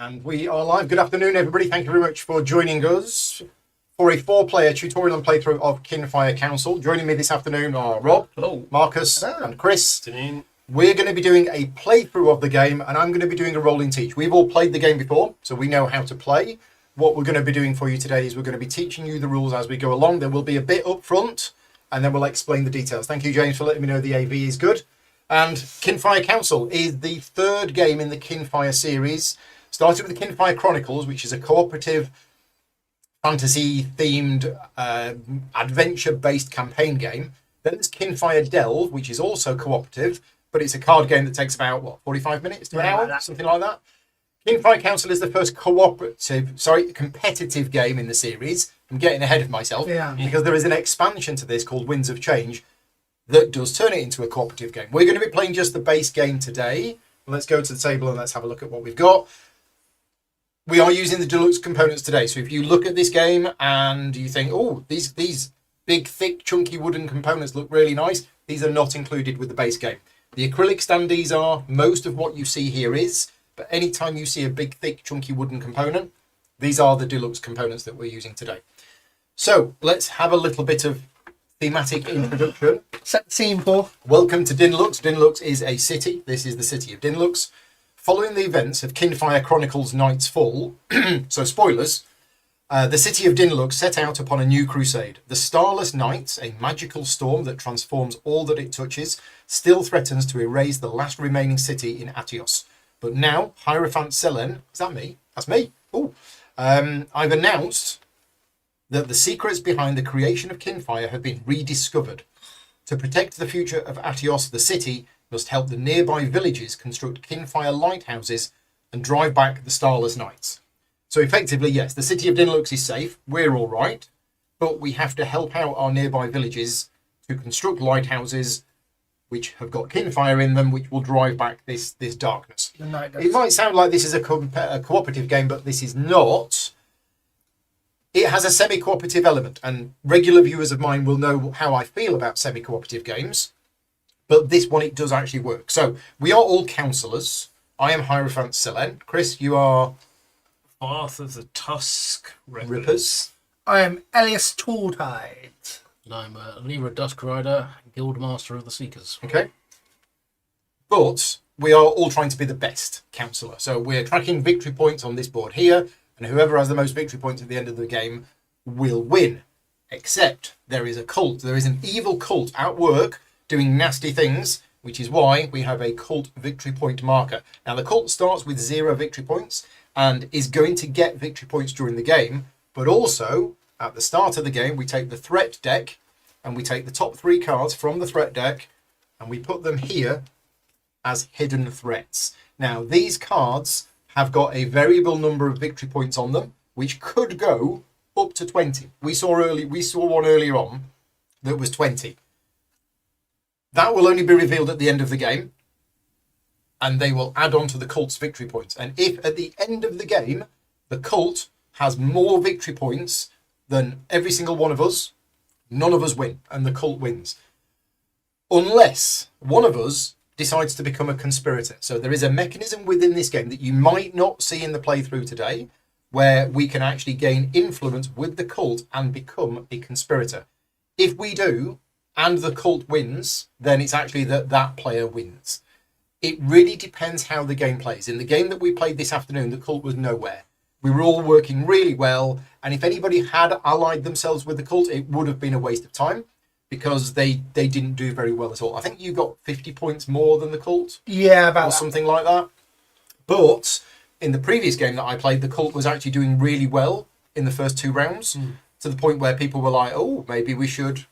And we are live. Good afternoon, everybody. Thank you very much for joining us for a 4-player tutorial and playthrough of Kinfire Council. Joining me this afternoon are Rob, hello, Marcus, and Chris. afternoon. We're going to be doing a playthrough of the game, and I'm going to be doing a rolling teach. We've all played the game before, so we know how to play. What we're going to be doing for you today is we're going to be teaching you the rules as we go along. There will be a bit up front, and then we'll explain the details. Thank you, James, for letting me know the AV is good. And Kinfire Council is the third game in the Kinfire series. Started with the Kinfire Chronicles, which is a cooperative, fantasy-themed, adventure-based campaign game. Then there's Kinfire Delve, which is also cooperative, but it's a card game that takes about, 45 minutes to an hour? Something like that. Kinfire Council is the first competitive game in the series. I'm getting ahead of myself because there is an expansion to this called Winds of Change that does turn it into a cooperative game. We're going to be playing just the base game today. Let's go to the table and let's have a look at what we've got. We are using the deluxe components today. So if you look at this game and you think, oh, these big, thick, chunky wooden components look really nice, these are not included with the base game. The acrylic standees are most of what you see here is, but anytime you see a big, thick, chunky wooden component, these are the deluxe components that we're using today. So let's have a little bit of thematic introduction. Set the scene, Paul. Welcome to Dinlux. Dinlux is a city. This is the city of Dinlux. Following the events of Kinfire Chronicles Night's Fall, so spoilers, the city of Dinlux set out upon a new crusade. The Starless Night, a magical storm that transforms all that it touches, still threatens to erase the last remaining city in Atios. But now, Hierophant Selen, is that me? That's me. I've announced that the secrets behind the creation of Kinfire have been rediscovered. To protect the future of Atios, the city must help the nearby villages construct Kinfire lighthouses and drive back the Starless Knights. So effectively, yes, the city of Dinlux is safe, we're all right, but we have to help out our nearby villages to construct lighthouses which have got Kinfire in them, which will drive back this darkness. It might sound like this is a cooperative game, but this is not. It has a semi-cooperative element, and regular viewers of mine will know how I feel about semi-cooperative games, but this one, it does actually work. So, we are all councillors. I am Hierophant Selen. Chris, you are... Path of the Tusk Rippers. I am Elias Tordhide. And I'm Lyra Dusk Rider, Guildmaster of the Seekers. Okay. But we are all trying to be the best councillor. So, we're tracking victory points on this board here, and whoever has the most victory points at the end of the game will win. Except there is a cult. There is an evil cult at work doing nasty things, which is why we have a cult victory point marker. Now, the cult starts with 0 victory points and is going to get victory points during the game, but also at the start of the game, we take the threat deck and we take the top 3 cards from the threat deck and we put them here as hidden threats. Now, these cards have got a variable number of victory points on them, which could go up to 20. We saw one earlier on that was 20. That will only be revealed at the end of the game, and they will add on to the cult's victory points. And if at the end of the game, the cult has more victory points than every single one of us, none of us win, and the cult wins. Unless one of us decides to become a conspirator. So there is a mechanism within this game that you might not see in the playthrough today, where we can actually gain influence with the cult and become a conspirator. If we do, and the cult wins, then it's actually that player wins. It really depends how the game plays. In the game that we played this afternoon, the cult was nowhere. We were all working really well, and if anybody had allied themselves with the cult, it would have been a waste of time, because they didn't do very well at all. I think you got 50 points more than the cult. Yeah, about or something like that. But in the previous game that I played, the cult was actually doing really well in the first 2 rounds, to the point where people were like, oh, maybe we should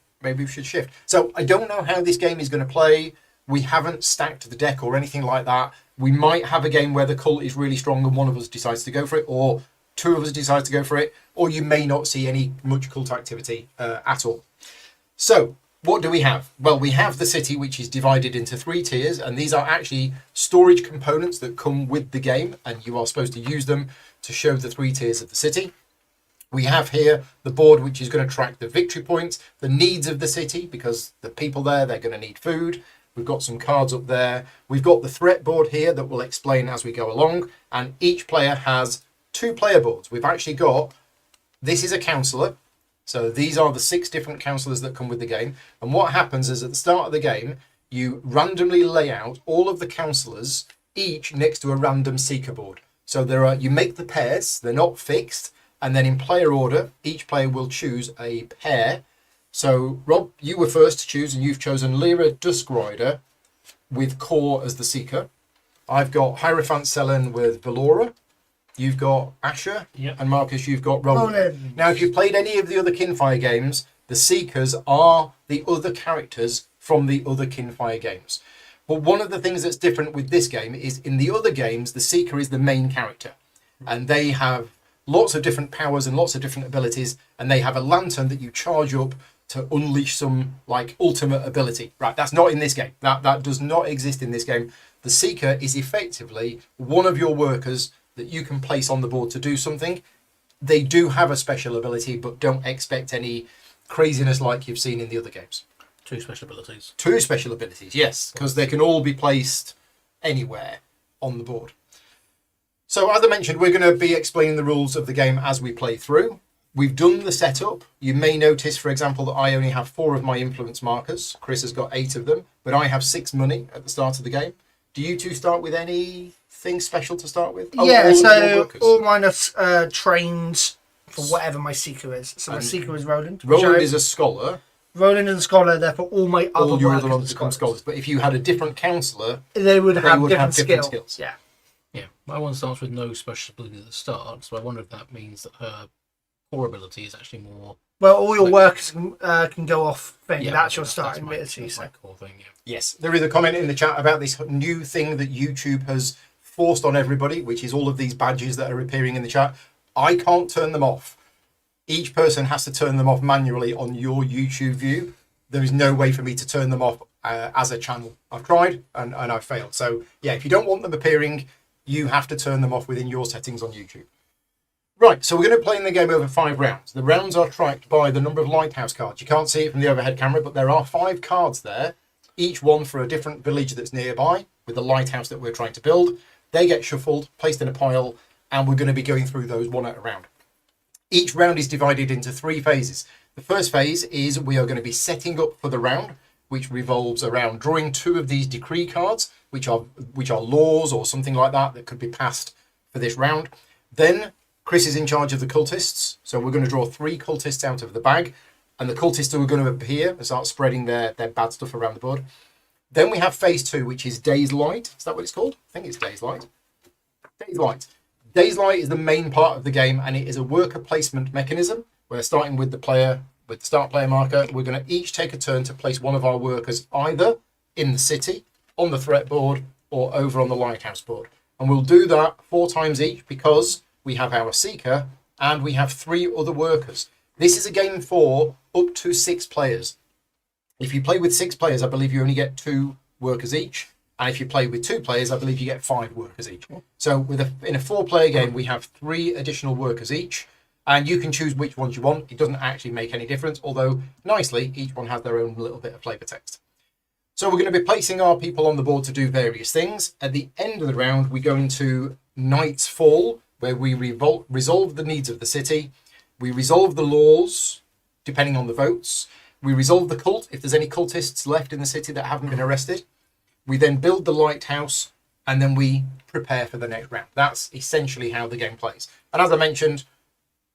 shift. So I don't know how this game is going to play. We haven't stacked the deck or anything like that. We might have a game where the cult is really strong and one of us decides to go for it, or 2 of us decide to go for it, or you may not see much cult activity at all. So, what do we have? Well, we have the city, which is divided into 3 tiers, and these are actually storage components that come with the game, and you are supposed to use them to show the 3 tiers of the city. We have here the board, which is going to track the victory points, the needs of the city, because the people there, they're going to need food. We've got some cards up there. We've got the threat board here that we'll explain as we go along. And each player has 2 player boards. We've actually got, this is a councillor. So these are the 6 different councillors that come with the game. And what happens is at the start of the game, you randomly lay out all of the councillors, each next to a random seeker board. So you make the pairs, they're not fixed. And then in player order, each player will choose a pair. So, Rob, you were first to choose, and you've chosen Lyra Duskrider with Core as the Seeker. I've got Hierophant Selen with Valora. You've got Asher. Yep. And Marcus, you've got Roland. Roland. Now, if you've played any of the other Kinfire games, the Seekers are the other characters from the other Kinfire games. But one of the things that's different with this game is in the other games, the Seeker is the main character. And they have lots of different powers and lots of different abilities. And they have a lantern that you charge up to unleash some like ultimate ability. Right, that's not in this game. That does not exist in this game. The Seeker is effectively one of your workers that you can place on the board to do something. They do have a special ability, but don't expect any craziness like you've seen in the other games. 2 special abilities. 2 special abilities, yes, because they can all be placed anywhere on the board. So as I mentioned, we're going to be explaining the rules of the game as we play through. We've done the setup. You may notice, for example, that I only have 4 of my influence markers. Chris has got 8 of them, but I have 6 money at the start of the game. Do you 2 start with anything special to start with? Yeah, all of your so workers. all mine are trained for whatever my Seeker is. So my Seeker is Roland. Roland is a scholar. Roland and Scholar, therefore all my other All your workers other ones are become scholars. But if you had a different counsellor, They would have would different, have different skills. skills. Yeah. Yeah, my one starts with no special ability at the start, so I wonder if that means that her core ability is actually more. Well, all your Like- workers can go off thing. Yeah, that's your that's starting my- ability. That's So. my core thing. Yeah. yes, there is a comment in the chat about this new thing that YouTube has forced on everybody, which is all of these badges that are appearing in the chat. I can't turn them off. Each person has to turn them off manually on your YouTube view. There is no way for me to turn them off as a channel. I've tried and I've failed. So yeah, if you don't want them appearing, you have to turn them off within your settings on YouTube. Right, so we're going to play in the game over 5 rounds. The rounds are tracked by the number of lighthouse cards. You can't see it from the overhead camera, but there are 5 cards there, each one for a different village that's nearby with the lighthouse that we're trying to build. They get shuffled, placed in a pile, and we're going to be going through those one at a round. Each round is divided into 3 phases. The first phase is we are going to be setting up for the round, which revolves around drawing 2 of these decree cards, which are laws or something like that could be passed for this round. Then Chris is in charge of the cultists, so we're going to draw 3 cultists out of the bag, and the cultists are going to appear and start spreading their bad stuff around the board. Then we have phase 2, which is Day's Light. Is that what it's called? I think it's Day's Light. Day's Light. Day's Light is the main part of the game, and it is a worker placement mechanism. We're starting with the start player marker. We're going to each take a turn to place one of our workers either in the city, on the threat board, or over on the lighthouse board. And we'll do that 4 times each because we have our seeker and we have 3 other workers. This is a game for up to 6 players. If you play with 6 players, I believe you only get 2 workers each. And if you play with 2 players, I believe you get 5 workers each. So in a 4-player game, we have 3 additional workers each. And you can choose which ones you want. It doesn't actually make any difference, although nicely, each one has their own little bit of flavor text. So we're going to be placing our people on the board to do various things. At the end of the round, we go into Night's Fall, where we resolve the needs of the city. We resolve the laws, depending on the votes. We resolve the cult, if there's any cultists left in the city that haven't been arrested. We then build the lighthouse, and then we prepare for the next round. That's essentially how the game plays. And as I mentioned,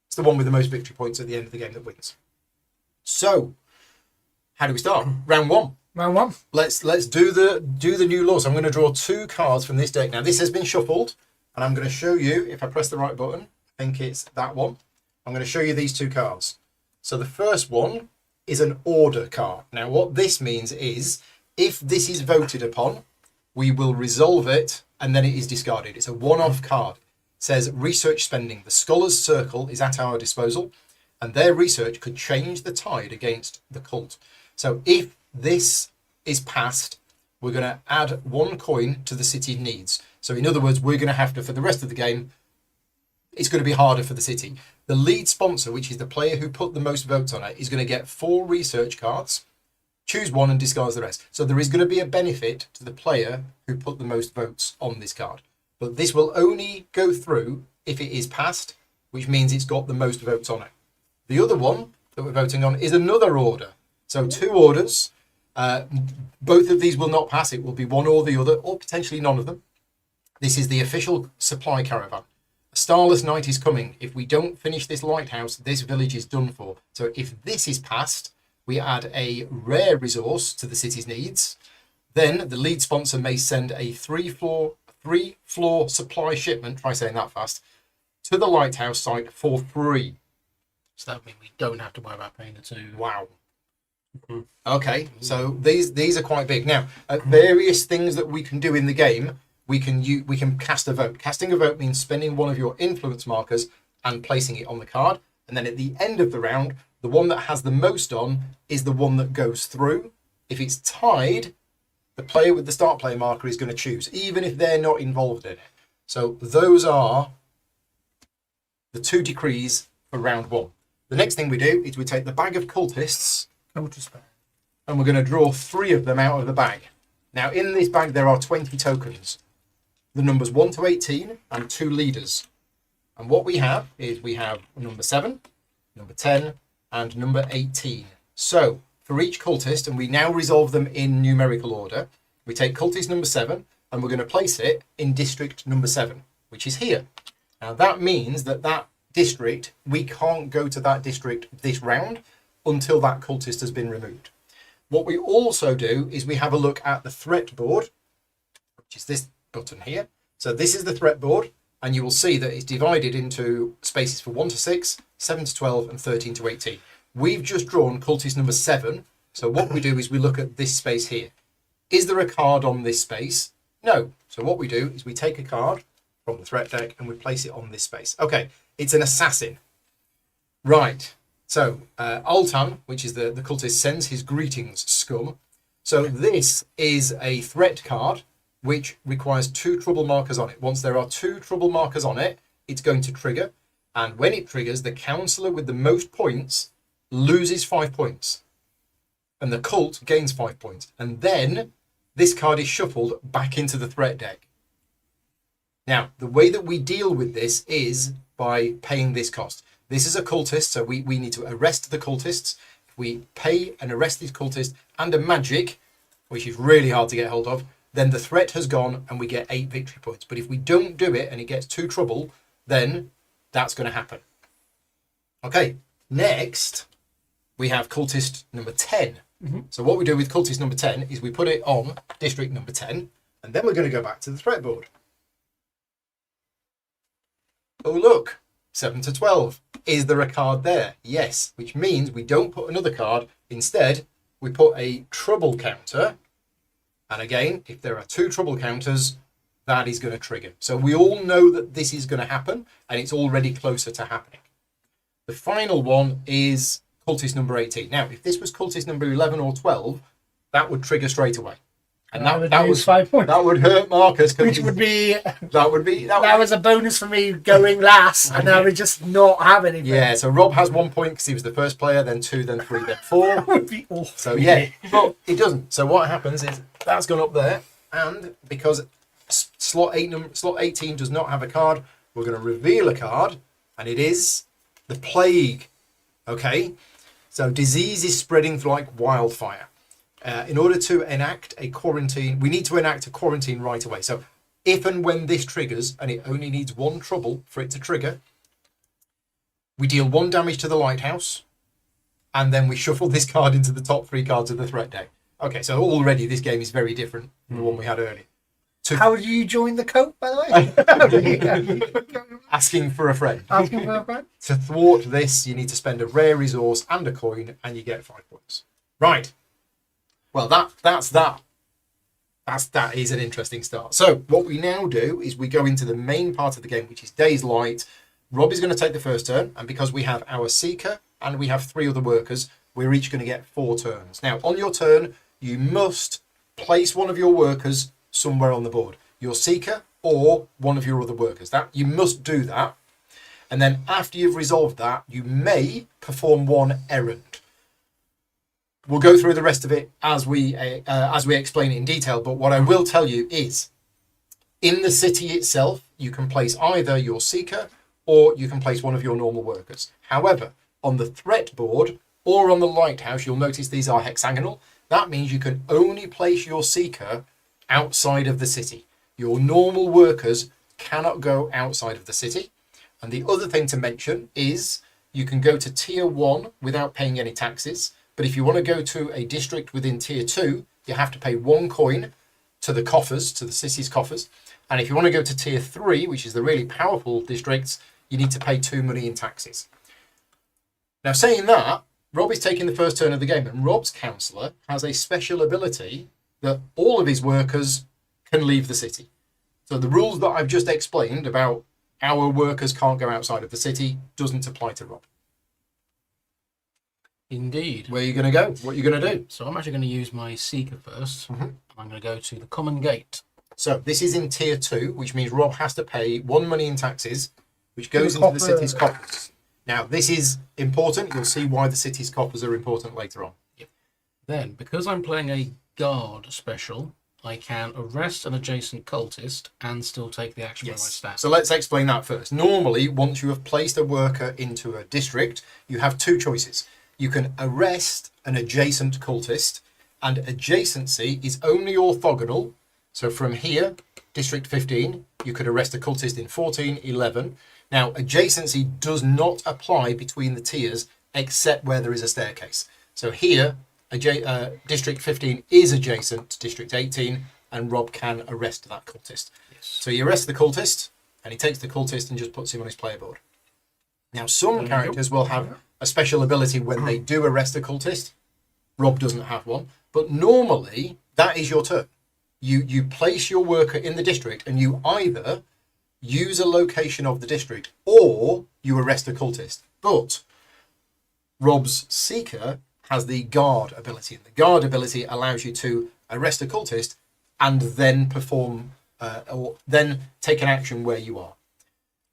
it's the one with the most victory points at the end of the game that wins. So, how do we start? Round 1. Round 1. Let's do the new laws. I'm going to draw 2 cards from this deck. Now, this has been shuffled, and I'm going to show you, if I press the right button, I think it's that one. I'm going to show you these 2 cards. So the first one is an order card. Now, what this means is, if this is voted upon, we will resolve it, and then it is discarded. It's a one-off card. It says research spending. The Scholar's Circle is at our disposal, and their research could change the tide against the cult. So if this is passed, we're going to add 1 coin to the city needs. So in other words, we're going to have to, for the rest of the game, it's going to be harder for the city. The lead sponsor, which is the player who put the most votes on it, is going to get 4 research cards, choose one and discard the rest. So there is going to be a benefit to the player who put the most votes on this card. But this will only go through if it is passed, which means it's got the most votes on it. The other one that we're voting on is another order. So 2 orders. Both of these will not pass. It will be one or the other, or potentially none of them. This is the official supply caravan. A starless night is coming. If we don't finish this lighthouse, this village is done for. So if this is passed, we add a rare resource to the city's needs. Then the lead sponsor may send a 3-floor supply shipment, try saying that fast, to the lighthouse site for free. So that means we don't have to worry about paying the 2. Wow. Okay, so these are quite big. Now, various things that we can do in the game, we can cast a vote. Casting a vote means spending one of your influence markers and placing it on the card. And then at the end of the round, the one that has the most on is the one that goes through. If it's tied, the player with the start player marker is going to choose, even if they're not involved in it. So those are the 2 decrees for round 1. The next thing we do is we take the bag of cultists and we're going to draw 3 of them out of the bag. Now in this bag there are 20 tokens. The numbers 1 to 18 and 2 leaders. And what we have is we have number 7, number 10 and number 18. So for each cultist, and we now resolve them in numerical order, we take cultist number 7 and we're going to place it in district number 7, which is here. Now that means that district, we can't go to that district this round until that cultist has been removed. What we also do is we have a look at the threat board, which is this button here. So this is the threat board, and you will see that it's divided into spaces for 1 to 6, 7 to 12 and 13 to 18. We've just drawn cultist number 7. So what we do is we look at this space here. Is there a card on this space? No. So what we do is we take a card from the threat deck and we place it on this space. Okay, it's an assassin. Right. So Altan, which is the cultist, sends his greetings, scum. So this is a threat card which requires 2 trouble markers on it. Once there are 2 trouble markers on it, it's going to trigger. And when it triggers, the councillor with the most points loses 5 points. And the cult gains 5 points. And then this card is shuffled back into the threat deck. Now, the way that we deal with this is by paying this cost. This is a cultist, so we need to arrest the cultists. If we pay and arrest these cultists and a magic, which is really hard to get hold of, then the threat has gone and we get 8 victory points. But if we don't do it and it gets 2 trouble, then that's going to happen. Okay, next we have cultist number 10. So what we do with cultist number 10 is we put it on district number 10, and then we're going to go back to the threat board. Oh look, 7 to 12. Is there a card there? Yes, which means we don't put another card. Instead, we put a trouble counter. And again, if there are 2 trouble counters, that is going to trigger. So we all know that this is going to happen, and it's already closer to happening. The final one is cultist number 18. Now, if this was cultist number 11 or 12, that would trigger straight away. And that was 5 points. That would hurt Marcus. Which would be... That was a bonus for me going last, and now we just not have anything. Yeah, so Rob has 1 point because he was the first player, then 2, then 3, then 4. That would be awful. So yeah, but it doesn't. So what happens is that's gone up there, and because slot 18 does not have a card, we're going to reveal a card, and it is the plague. Okay, so disease is spreading like wildfire. In order to enact a quarantine, we need to enact a quarantine right away. So if and when this triggers, and it only needs 1 trouble for it to trigger, we deal 1 damage to the lighthouse, and then we shuffle this card into the top 3 cards of the threat deck. Okay, so already this game is very different from the one we had earlier. How do you join the coat, by the way? Asking for a friend. Asking for a friend? To thwart this, you need to spend a rare resource and a coin, and you get 5 points. Right. Well, that is an interesting start. So what we now do is we go into the main part of the game, which is Day's Light. Rob is going to take the first turn, and because we have our Seeker and we have 3 other workers, we're each going to get 4 turns. Now, on your turn, you must place one of your workers somewhere on the board. Your Seeker or one of your other workers. That you must do that. And then after you've resolved that, you may perform 1 errand. we'll go through the rest of it as we explain it in detail. But what I will tell you is, in the city itself, you can place either your seeker or you can place one of your normal workers. However, on the threat board or on the lighthouse, you'll notice these are hexagonal. That means you can only place your seeker outside of the city. Your normal workers cannot go outside of the city. And the other thing to mention is you can go to tier 1 without paying any taxes. But if you want to go to a district within tier 2, you have to pay 1 coin to the coffers, to the city's coffers. And if you want to go to tier 3, which is the really powerful districts, you need to pay 2 money in taxes. Now, saying that, Rob is taking the first turn of the game, and Rob's councillor has a special ability that all of his workers can leave the city. So the rules that I've just explained about our workers can't go outside of the city doesn't apply to Rob. Indeed. Where are you going to go? What are you going to do? So I'm actually going to use my seeker first. I'm going to go to the common gate. So this is in tier 2, which means Rob has to pay 1 money in taxes, which goes into the city's coffers. Now, this is important. You'll see why the city's coffers are important later on. Then, because I'm playing a guard special, I can arrest an adjacent cultist and still take the action where I stand. So let's explain that first. Normally, once you have placed a worker into a district, you have 2 choices. You can arrest an adjacent cultist, and adjacency is only orthogonal. So from here, District 15, you could arrest a cultist in 14, 11. Now, adjacency does not apply between the tiers except where there is a staircase. So here, District 15 is adjacent to District 18, and Rob can arrest that cultist. Yes. So he arrests the cultist, and he takes the cultist and just puts him on his player board. Now, some characters will have a special ability when they do arrest a cultist. Rob doesn't have one. But normally, that is your turn. You place your worker in the district, and you either use a location of the district or you arrest a cultist. But Rob's seeker has the guard ability, and the guard ability allows you to arrest a cultist and then perform or then take an action where you are.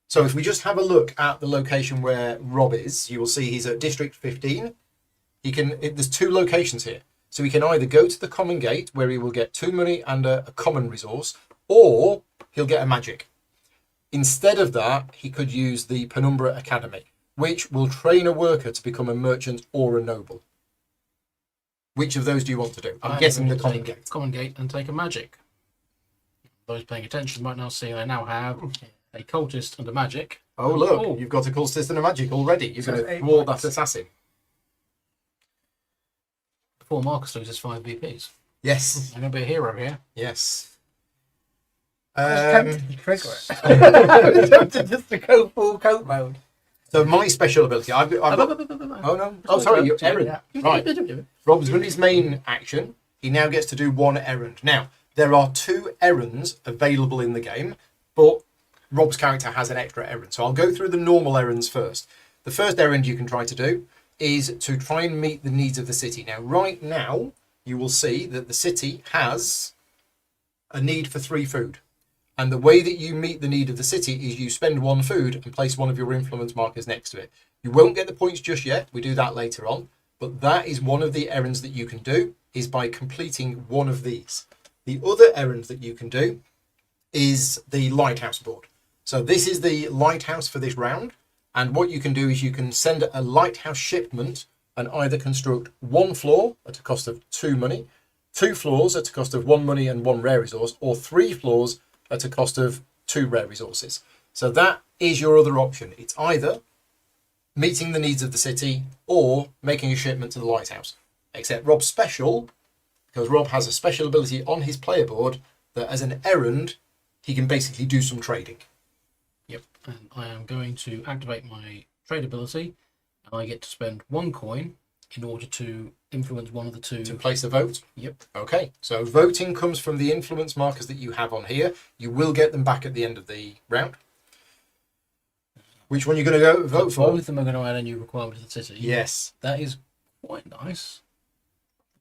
So if we just have a look at the location where Rob is, you will see he's at District 15. There's 2 locations here. So he can either go to the common gate, where he will get 2 money and a common resource, or he'll get a magic. Instead of that, he could use the Penumbra Academy, which will train a worker to become a merchant or a noble. Which of those do you want to do? I'm guessing the common gate. Common gate and take a magic. Those paying attention might now see I now have a cultist and a magic. Oh, look, you've got a cultist and a magic already. You're going to thwart that assassin. Before Marcus loses 5 BPs. Yes. I'm going to be a hero here. Yes. Tempted to trigger it. Tempted just to go full coat mode. So my special ability, I've got... Oh, no. Oh, sorry, you're errand. Right. Rob's done his main action. He now gets to do 1 errand. Now, there are 2 errands available in the game, but Rob's character has an extra errand. So I'll go through the normal errands first. The first errand you can try to do is to try and meet the needs of the city. Now, right now, you will see that the city has a need for 3 food. And the way that you meet the need of the city is you spend 1 food and place one of your influence markers next to it. You won't get the points just yet. We do that later on. But that is one of the errands that you can do, is by completing one of these. The other errand that you can do is the lighthouse board. So this is the lighthouse for this round. And what you can do is you can send a lighthouse shipment and either construct 1 floor at a cost of 2 money, 2 floors at a cost of 1 money and 1 rare resource, or 3 floors at a cost of 2 rare resources. So that is your other option. It's either meeting the needs of the city or making a shipment to the lighthouse. Except Rob's special, because Rob has a special ability on his player board that as an errand, he can basically do some trading. Yep, and I am going to activate my trade ability, and I get to spend 1 coin in order to influence one of the 2. To place a vote? Yep. Okay, so voting comes from the influence markers that you have on here. You will get them back at the end of the round. Which one are you going to go vote for? Both of them are going to add a new requirement to the city. Yes. That is quite nice.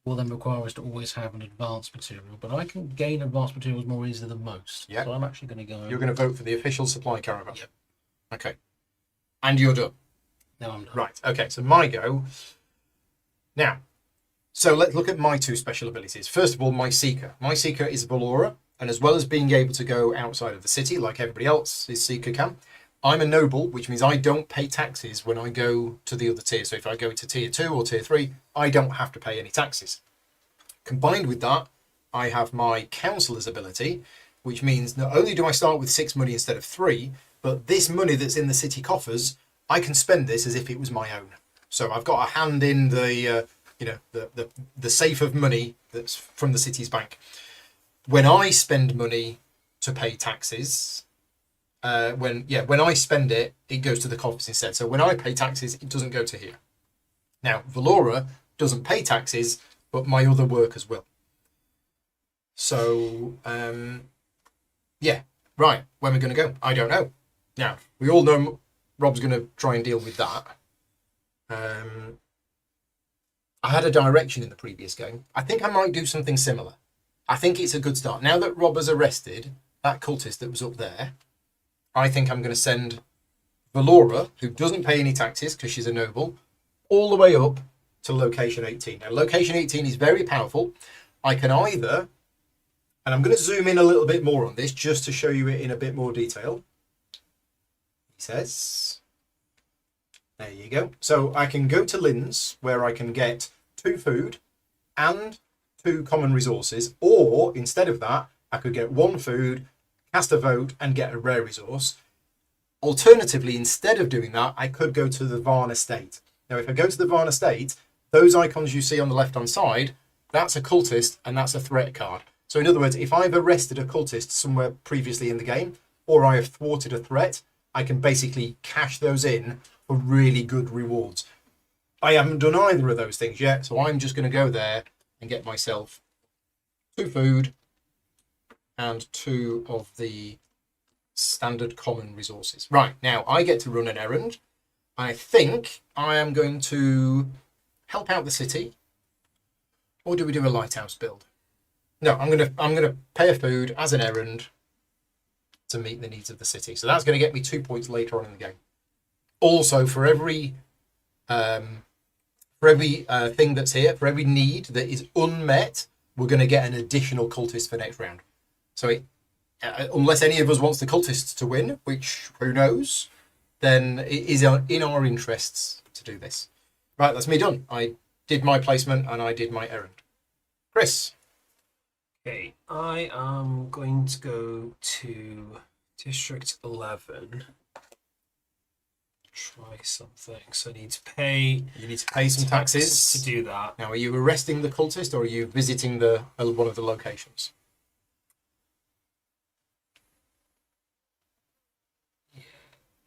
Will then require us to always have an advanced material, but I can gain advanced materials more easily than most. Yep. So I'm actually going to go... You're going to vote for the official supply caravan? Yep. Okay. And you're done? Now I'm done. Right, okay, so my go. Now, So let's look at my two special abilities. First of all, my Seeker. My Seeker is Valora, and as well as being able to go outside of the city like everybody else's Seeker can, I'm a noble, which means I don't pay taxes when I go to the other tier. So if I go to tier 2 or tier 3, I don't have to pay any taxes. Combined with that, I have my Counselor's ability, which means not only do I start with 6 money instead of 3, but this money that's in the city coffers, I can spend this as if it was my own. So I've got a hand in the the safe of money that's from the city's bank. When I spend money to pay taxes, when I spend it, it goes to the coffers instead. So when I pay taxes, it doesn't go to here. Now, Valora doesn't pay taxes, but my other workers will. So, right. When we're going to go, I don't know. Now, we all know Rob's going to try and deal with that. I had a direction in the previous game. I think I might do something similar. I think it's a good start. Now that Rob has arrested that cultist that was up there, I think I'm going to send Valora, who doesn't pay any taxes because she's a noble, all the way up to location 18. Now, location 18 is very powerful. I can either, and I'm going to zoom in a little bit more on this just to show you it in a bit more detail. He says, there you go. So I can go to Lynn's, where I can get 2 food and 2 common resources, or instead of that, I could get 1 food, cast a vote, and get a rare resource. Alternatively, instead of doing that, I could go to the Varn Estate. Now, if I go to the Varn Estate, those icons you see on the left-hand side, that's a cultist and that's a threat card. So in other words, if I've arrested a cultist somewhere previously in the game, or I have thwarted a threat, I can basically cash those in for really good rewards. I haven't done either of those things yet, so I'm just going to go there and get myself 2 food and 2 of the standard common resources. Right, now I get to run an errand. I think I am going to help out the city, or do we do a lighthouse build? No, I'm gonna pay a food as an errand to meet the needs of the city. So that's going to get me 2 points later on in the game. Also, for every thing that's here, for every need that is unmet, we're going to get an additional cultist for next round. So unless any of us wants the cultists to win, which who knows, then it is in our interests to do this. Right, that's me done. I did my placement and I did my errand. Chris. Okay, I am going to go to District 11. Try something. So I need to pay. You need to pay some taxes to do that. Now, are you arresting the cultist or are you visiting one of the locations? Yeah,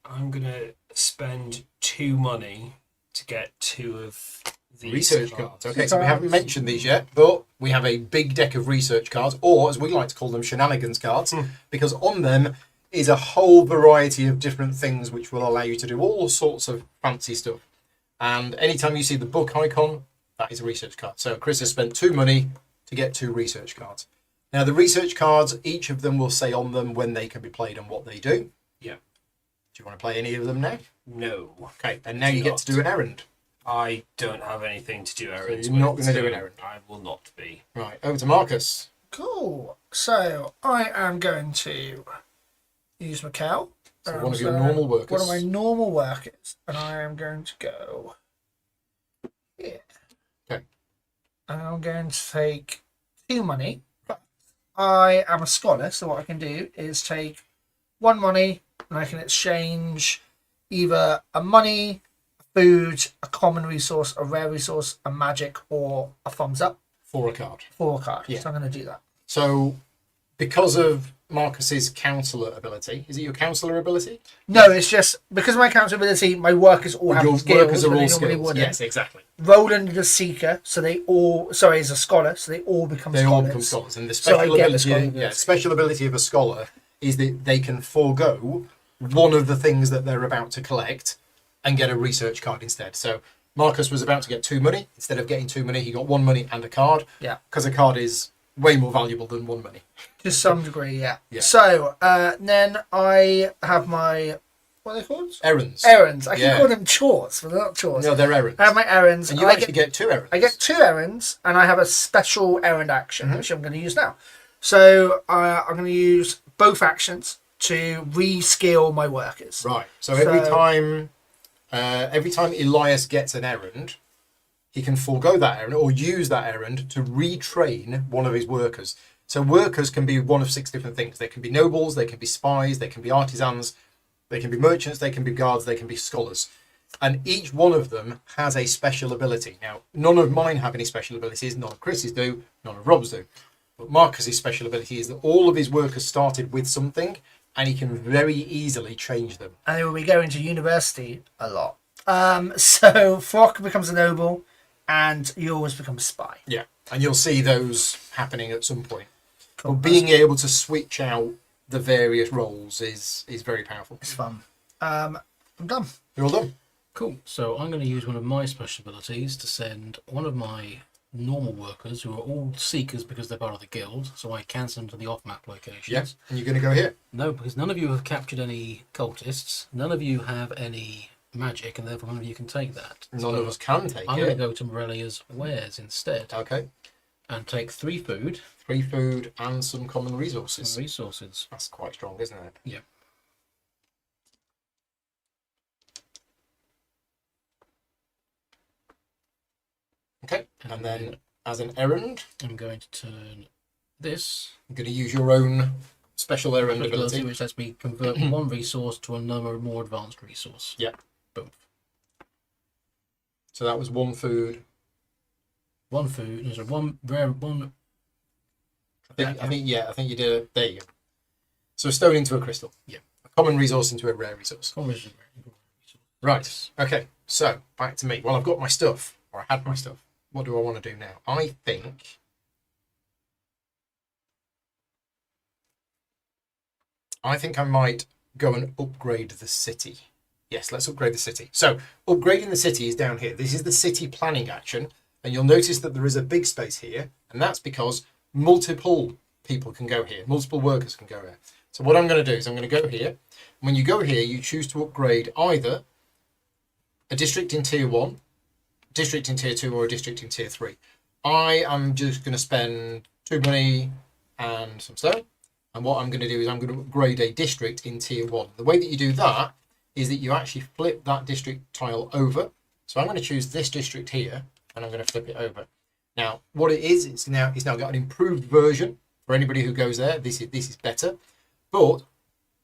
I'm gonna spend 2 money to get 2 of these research cards. Okay, so we haven't mentioned these yet, but we have a big deck of research cards, or as we like to call them, shenanigans cards, because on them is a whole variety of different things which will allow you to do all sorts of fancy stuff. And anytime you see the book icon, that is a research card. So Chris has spent 2 money to get 2 research cards. Now the research cards, each of them will say on them when they can be played and what they do. Yeah. Do you want to play any of them now? No. Okay, and now you get to do an errand. I don't have anything to do errands So you're not with, going to do an errand. I will not be. Right, over to Marcus. Cool. So I am going to use my cow. So one of your normal workers. One of my normal workers. And I am going to go here. Okay. And I'm going to take 2 money. I am a scholar, so what I can do is take 1 money and I can exchange either a money, food, a common resource, a rare resource, a magic, or a thumbs up. For a card. For a card. Yeah. So I'm going to do that. So, because of Marcus's counselor ability, is it your counselor ability? No, it's just because of my counselor ability, my workers all have Your skills. workers are but they all normally skills. wouldn't. Yes, exactly. Roland is a seeker, so they all. Sorry, is a scholar, so they all become They scholars. all become scholars, and the So I special get the ability, scholar ability. special ability of a scholar is that they can forego one of the things that they're about to collect and get a research card instead. So Marcus was about to get 2 money. Instead of getting 2 money, he got 1 money and a card. Yeah. Because a card is way more valuable than 1 money. To some degree, yeah. Yeah. So then I have my What are they called? Errands. Errands. I can Yeah. call them chores, but they're not chores. No, they're errands. I have my errands. And you actually get 2 errands. I get 2 errands, and I have a special errand action, Mm-hmm. which I'm going to use now. So I'm going to use both actions to reskill my workers. Right. So every time Elias gets an errand, he can forego that errand or use that errand to retrain one of his workers. So workers can be one of 6 different things. They can be nobles, they can be spies, they can be artisans, they can be merchants, they can be guards, they can be scholars. And each one of them has a special ability. Now, none of mine have any special abilities, none of Chris's do, none of Rob's do. But Marcus's special ability is that all of his workers started with something, and he can very easily change them. And they will be going to university a lot. So Flock becomes a noble, and yours becomes a spy. Yeah, and you'll see those happening at some point. Cool. But being able to switch out the various roles is very powerful. It's fun. I'm done. You're all done. Cool. So I'm going to use one of my special abilities to send one of my normal workers, who are all seekers because they're part of the guild, so I can send them to the off-map locations. Yeah, and you're going to go here. No, because none of you have captured any cultists. None of you have any magic, and therefore none of you can take that. None of us can take I'm going to it. go to Morelia's wares instead Okay. and take 3 food 3 food and some common resources. and resources. That's quite strong, isn't it? Yeah. Okay. And then as an errand, I'm going to turn this you're going to use your own special errand ability, ability. which lets me convert one resource to another more advanced resource. Yeah. Boom. So that was 1 food. 1 food. There's one rare one. I think you did it. There you go. So a stone into a crystal. Yeah. A common resource into a rare resource. Resource. Right. Okay. So back to me. Well, I've got my stuff, or I had my stuff. What do I want to do now? I think I might go and upgrade the city. Yes, let's upgrade the city. So upgrading the city is down here. This is the city planning action, and you'll notice that there is a big space here, and that's because multiple people can go here. Multiple workers can go here. So what I'm going to do is I'm going to go here. When you go here, you choose to upgrade either a district in tier 1, district in tier 2, or a district in tier 3. I am just going to spend 2 money and some stone. And what I'm going to do is I'm going to upgrade a district in tier 1. The way that you do that is that you actually flip that district tile over. So I'm going to choose this district here, and I'm going to flip it over. Now, what it is, it's now got an improved version for anybody who goes there. This is better. But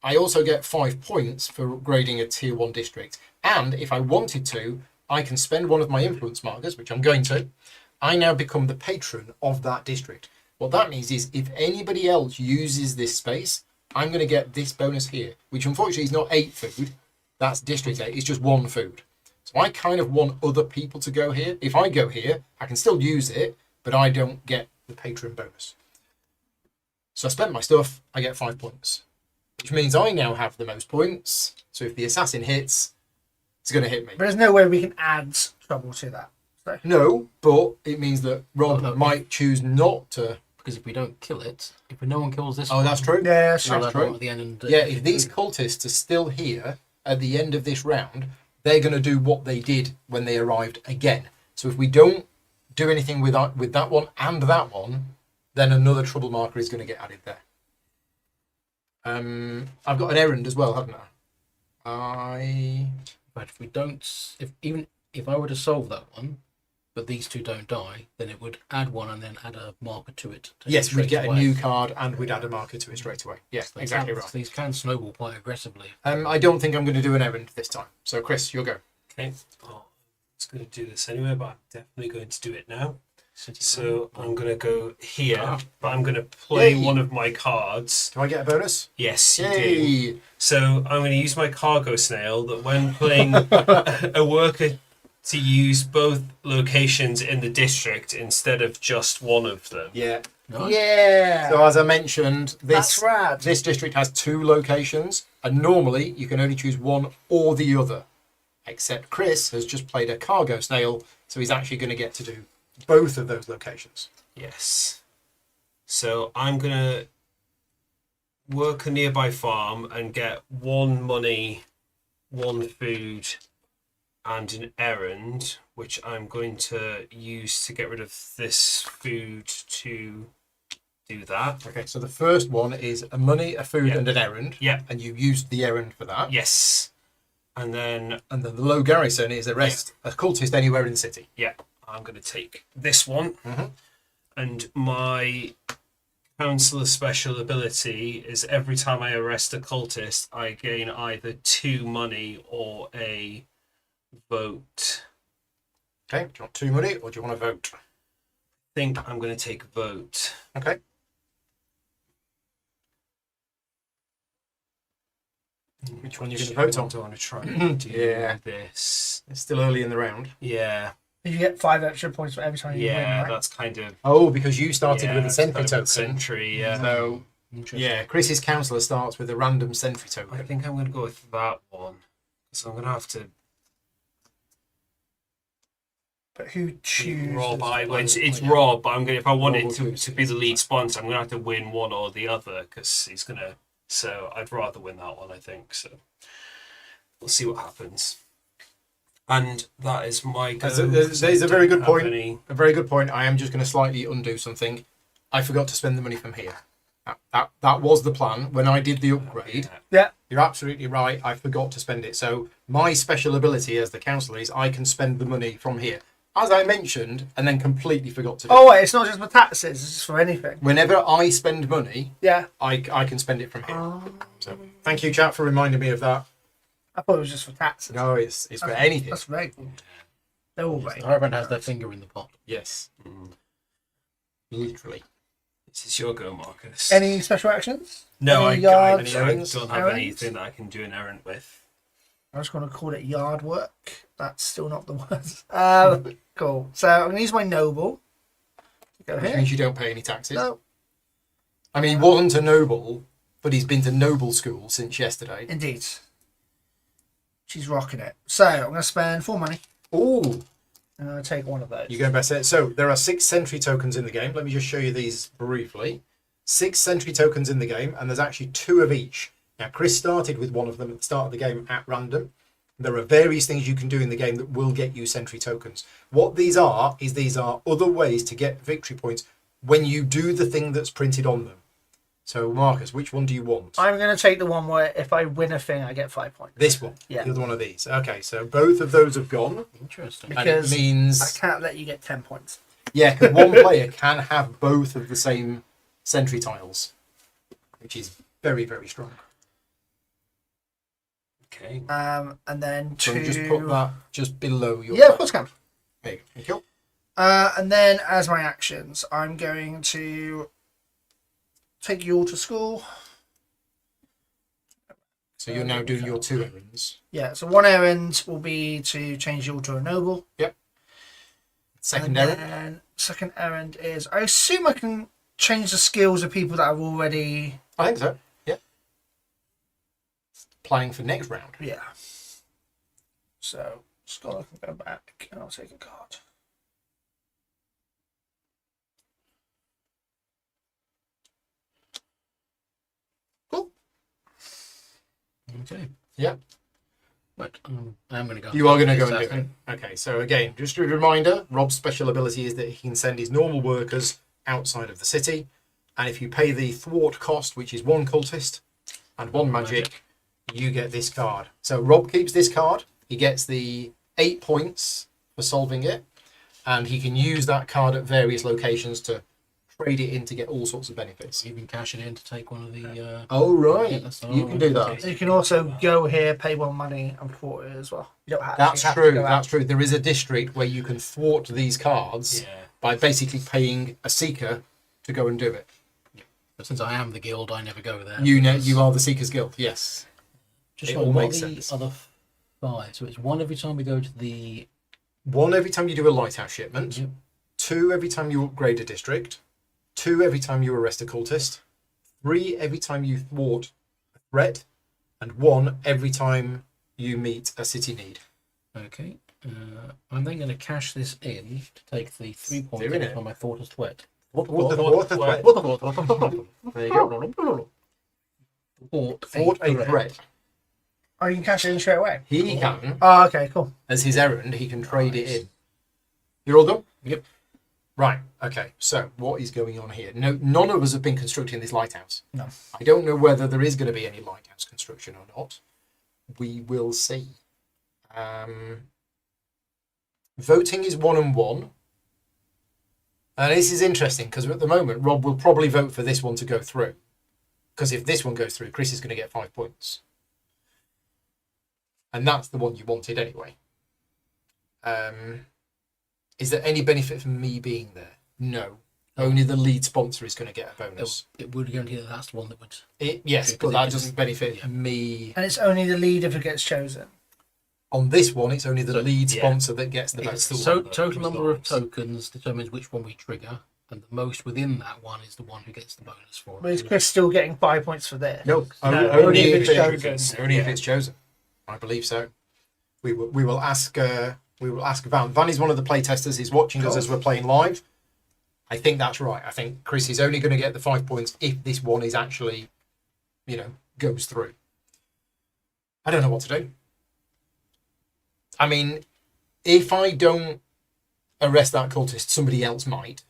I also get 5 points for upgrading a tier 1 district. And if I wanted to, I can spend one of my influence markers, which I'm going to. I now become the patron of that district. What that means is if anybody else uses this space, I'm going to get this bonus here, which unfortunately is not 8 food. That's district 8. It's just 1 food. So I kind of want other people to go here. If I go here, I can still use it, but I don't get the patron bonus. So I spent my stuff, I get 5 points, which means I now have the most points. So if the assassin hits, it's going to hit me. But there's no way we can add trouble to that. So. No, but it means that Rob might choose not to. Because if we don't kill it, if no one kills this Oh, that's true. Yeah, that's we'll true. That's have one true. at the end and Yeah, if these cultists are still here at the end of this round, they're going to do what they did when they arrived again. So if we don't do anything with that one and that one, then another trouble marker is going to get added there. I've got an errand as well, haven't I? But if we don't, if I were to solve that one, but these 2 don't die, then it would add 1 and then add a marker to it. Yes, we'd get a new card and we'd add a marker to it straight away. Yeah, So exactly right. These can snowball quite aggressively. I don't think I'm going to do an errand this time. So, Chris, you'll go. Okay. Oh, I was going to do this anyway, but I'm definitely going to do it now. So I'm going to go here, but I'm going to play Yay. one of my cards. Do I get a bonus? Yes, you do. Yay! So I'm going to use my cargo snail that when playing a worker to use both locations in the district instead of just one of them. Yeah. Nice. Yeah. So as I mentioned, That's rad. this district has 2 locations, and normally you can only choose one or the other. Except Chris has just played a cargo snail, so he's actually going to get to do both of those locations. Yes. So I'm going to work a nearby farm and get 1 money 1 food and an errand, which I'm going to use to get rid of this food to do that. Okay, so the first one is a money, a food, Yeah. and an errand. Yeah. And you used the errand for that. Yes. And then, And then the low garrison is arrest a cultist anywhere in the city. yeah, I'm going to take this one. Mhm. And my counselor special ability is every time I arrest a cultist, I gain either 2 money or a vote. Okay, do you want 2 money or do you want to vote? I think I'm going to take vote. Okay. Which one are you going to vote on? Do I want to try and do Yeah. this? It's still early in the round. Yeah. You get 5 extra points for every time you win, Yeah, right? that's kind of... Oh, because you started yeah, with a it's sentry kind of a token. Sentry, yeah. So, Interesting. yeah, Chris's counsellor starts with a random sentry I token. think I'm going to go with that one. So I'm going to have to But who chooses? Rob. It's Yeah. Rob, but I'm going. If I want Rob it will to, choose. to be the lead sponsor, I'm going to have to win one or the other because he's going to. So I'd rather win that one, I think. So we'll see what happens. And that is my go. There's a I very don't good have point. any- A very good point. I am just going to slightly undo something. I forgot to spend the money from here. That was the plan when I did the upgrade. Yeah. You're absolutely right. I forgot to spend it. So my special ability as the counsellor is I can spend the money from here, as I mentioned, and then completely forgot to do. Oh wait, it's not just for taxes; it's just for anything. Whenever I spend money, Yeah. I can spend it from here. So thank you, chat, for reminding me of that. I thought it was just for taxes. No, it's for anything. That's very good. They're all very The good. Harband has their finger in the pot. Yes, Mm. literally. This is your go, Marcus. Any special actions? No, any I yards? don't have Errands? anything that I can do an errand with. I'm just going to call it yard work. That's still not the word. Cool. So I'm going to use my noble. Go Which here. means you don't pay any taxes. No, I mean, he wasn't a noble, but he's been to noble school since yesterday. indeed. She's rocking it. So I'm going to spend 4 money. Ooh, And I'm going to take one of those. you go best set. So there are 6 sentry tokens in the game. Let me just show you these briefly. 6 sentry tokens in the game, and there's actually 2 of each. Now, Chris started with one of them at the start of the game at random. There are various things you can do in the game that will get you sentry tokens. What these are is these are other ways to get victory points when you do the thing that's printed on them. So, Marcus, which one do you want? I'm going to take the one where if I win a thing, I get 5 points. This one. Yeah. The other one of these. Okay, so both of those have gone. Interesting. And it Because I means, can't let you get 10 points. yeah, because one player can have both of the same sentry tiles, which is very, very strong. Okay. And then So 2. just put that just below your. Yeah, of course I can. There you go. And then as my actions, I'm going to take you all to school. So you're now doing your 2 errands. Yeah, so one errand will be to change you all to a noble. Second And errand. then second errand is, I assume I can change the skills of people that I've already. I think so. Yeah. Playing for next round. Yeah. So Scholar can go back and I'll take a card. Cool. Okay. Yeah. But I'm going to go. You are going to go and do Assassin. it. Okay, so again, just a reminder, Rob's special ability is that he can send his normal workers outside of the city. And if you pay the thwart cost, which is 1 cultist and 1 magic, you get this card. So Rob keeps this card. He gets the 8 points for solving it. And he can use that card at various locations to trade it in to get all sorts of benefits. You can cash it in to take one of the. Oh, Yeah, right. that's You can do that. okay. You can also go here, pay 1 money, and thwart it as well. You don't actually That's have to true. go out. That's true. There is a district where you can thwart these cards Yeah. by basically paying a seeker to go and do it. But since I am the guild, I never go there. You know, because- you are the Seekers Guild. Yes. Just it like, all what makes are the sense. other 5? So it's 1 every time we go to the. 1 every time you do a lighthouse shipment. Yep. 2 every time you upgrade a district. 2 every time you arrest a cultist. 3 every time you thwart a threat. And 1 every time you meet a city need. Okay. I'm then going to cash this in to take the 3 points Doing it. from my Thought of Threat. What the threat? There you go. Thought Thwart a threat. Oh, you can cash it in straight away. He can, Oh, okay, cool. as his errand, he can trade it in. You're all done? Yep. Right, okay. So, what is going on here? No, none of us have been constructing this lighthouse. No. I don't know whether there is going to be any lighthouse construction or not. We will see. Voting is 1 and 1. And this is interesting because at the moment, Rob will probably vote for this one to go through. Because if this one goes through, Chris is going to get 5 points. And that's the one you wanted anyway. Is there any benefit from me being there? No. Only the lead sponsor is going to get a bonus. It would guarantee that that's the one that would. Yes, but that doesn't benefit yeah. me. And it's only the leader who gets chosen. On this one, it's only the lead yeah. sponsor that gets the bonus. So total number of tokens determines which one we trigger, and the most within that one is the one who gets the bonus for But it. is Chris still getting 5 points for this? No, No, only if if it's it's chosen. Only if it's chosen. I believe so. We will ask Van. Van is one of the playtesters. He's watching us as we're playing live. I think that's right. I think Chris is only going to get the 5 points if this one is actually, goes through. I don't know what to do. I mean, if I don't arrest that cultist, somebody else might.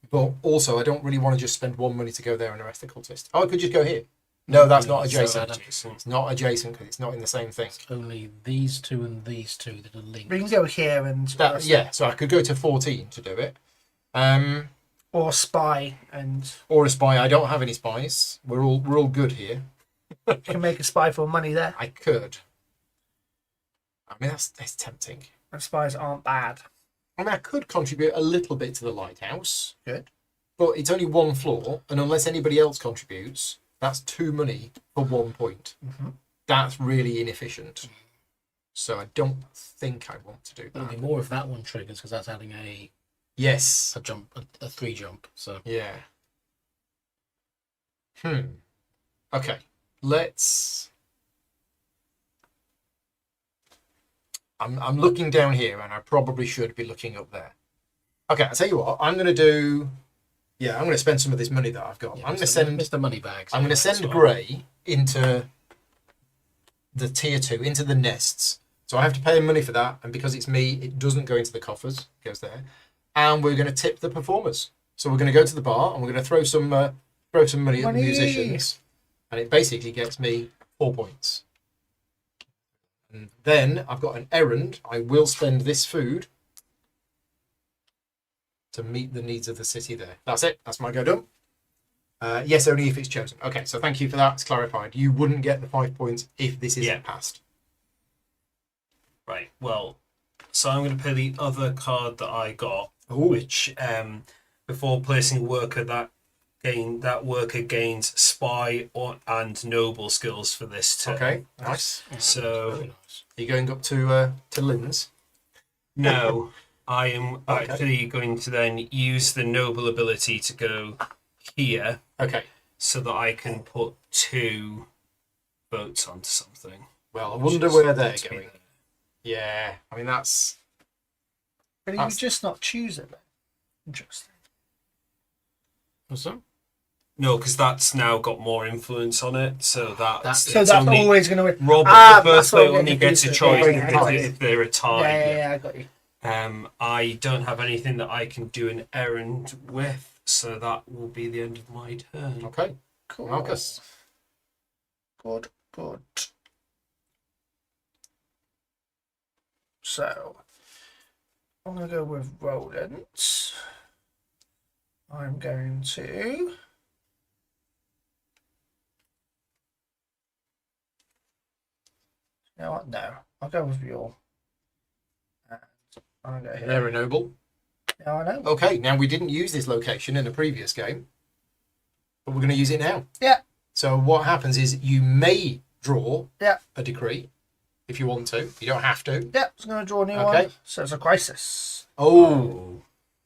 But also, I don't really want to just spend 1 money to go there and arrest the cultist. Oh, I could just go here. No, that's not adjacent. It's not adjacent because it's not in the same thing. It's only these two and these two that are linked. We can go here and So I could go to 14 to do it. or spy, and Or a spy. I don't have any spies. We're all good here. you can make a spy for money there. I could. I mean, that's tempting. And spies aren't bad. I mean, I could contribute a little bit to the lighthouse. Good. But it's only 1 floor, and unless anybody else contributes, that's 2 money for 1 point. Mm-hmm. That's really inefficient. So I don't think I want to do It'll be that. more if that one triggers because that's adding a Yes. jump, a 3 jump. So Yeah. Okay. Let's. I'm looking down here, and I probably should be looking up there. Okay, I'll tell you what. I'm going to do. Yeah, I'm going to spend some of this money that I've got. yeah, I'm going to send. Mr. Moneybags. I'm going to send Gray into the tier 2, into the nests. So I have to pay him money for that, and because it's me, it doesn't go into the coffers. It goes there, and we're going to tip the performers. So we're going to go to the bar, and we're going to throw some money at the musicians, and it basically gets me 4 points. And then I've got an errand. I will spend this food to meet the needs of the city there. That's it. That's my go done. Yes, only if it's chosen. Okay, so thank you for that. It's clarified. You wouldn't get the 5 points if this isn't passed. Right. Well, so I'm going to play the other card that I got, Ooh. which before placing a worker, that worker gains spy and noble skills for this turn. Okay, nice. So Very nice. Are you going up to Lynn's? no, I am Okay. actually going to then use the noble ability to go here Okay. so that I can put 2 votes onto something. Well, I which wonder is where going they're to be going. Yeah, I mean that's. But you would just not choose it then. Interesting. What's that? No, because that's now got more influence on it. So that's So it's that's only, always going to win. Rob, Ah, the first that's what vote I'm only getting gets a confused choice with. if they're a tie. Yeah, I got you. I don't have anything that I can do an errand with, so that will be the end of my turn. Okay. Cool. Marcus. Good. So, I'm going to go with rodents. I'm going to. You know what? No, I'll go with your. And I'll go here. Very noble. No, I know. Okay, now we didn't use this location in the previous game, but we're going to use it now. Yeah. So what happens is you may draw Yeah. a decree if you want to. You don't have to. Yeah, I'm going to draw a new Okay. one. So it's a crisis. Oh.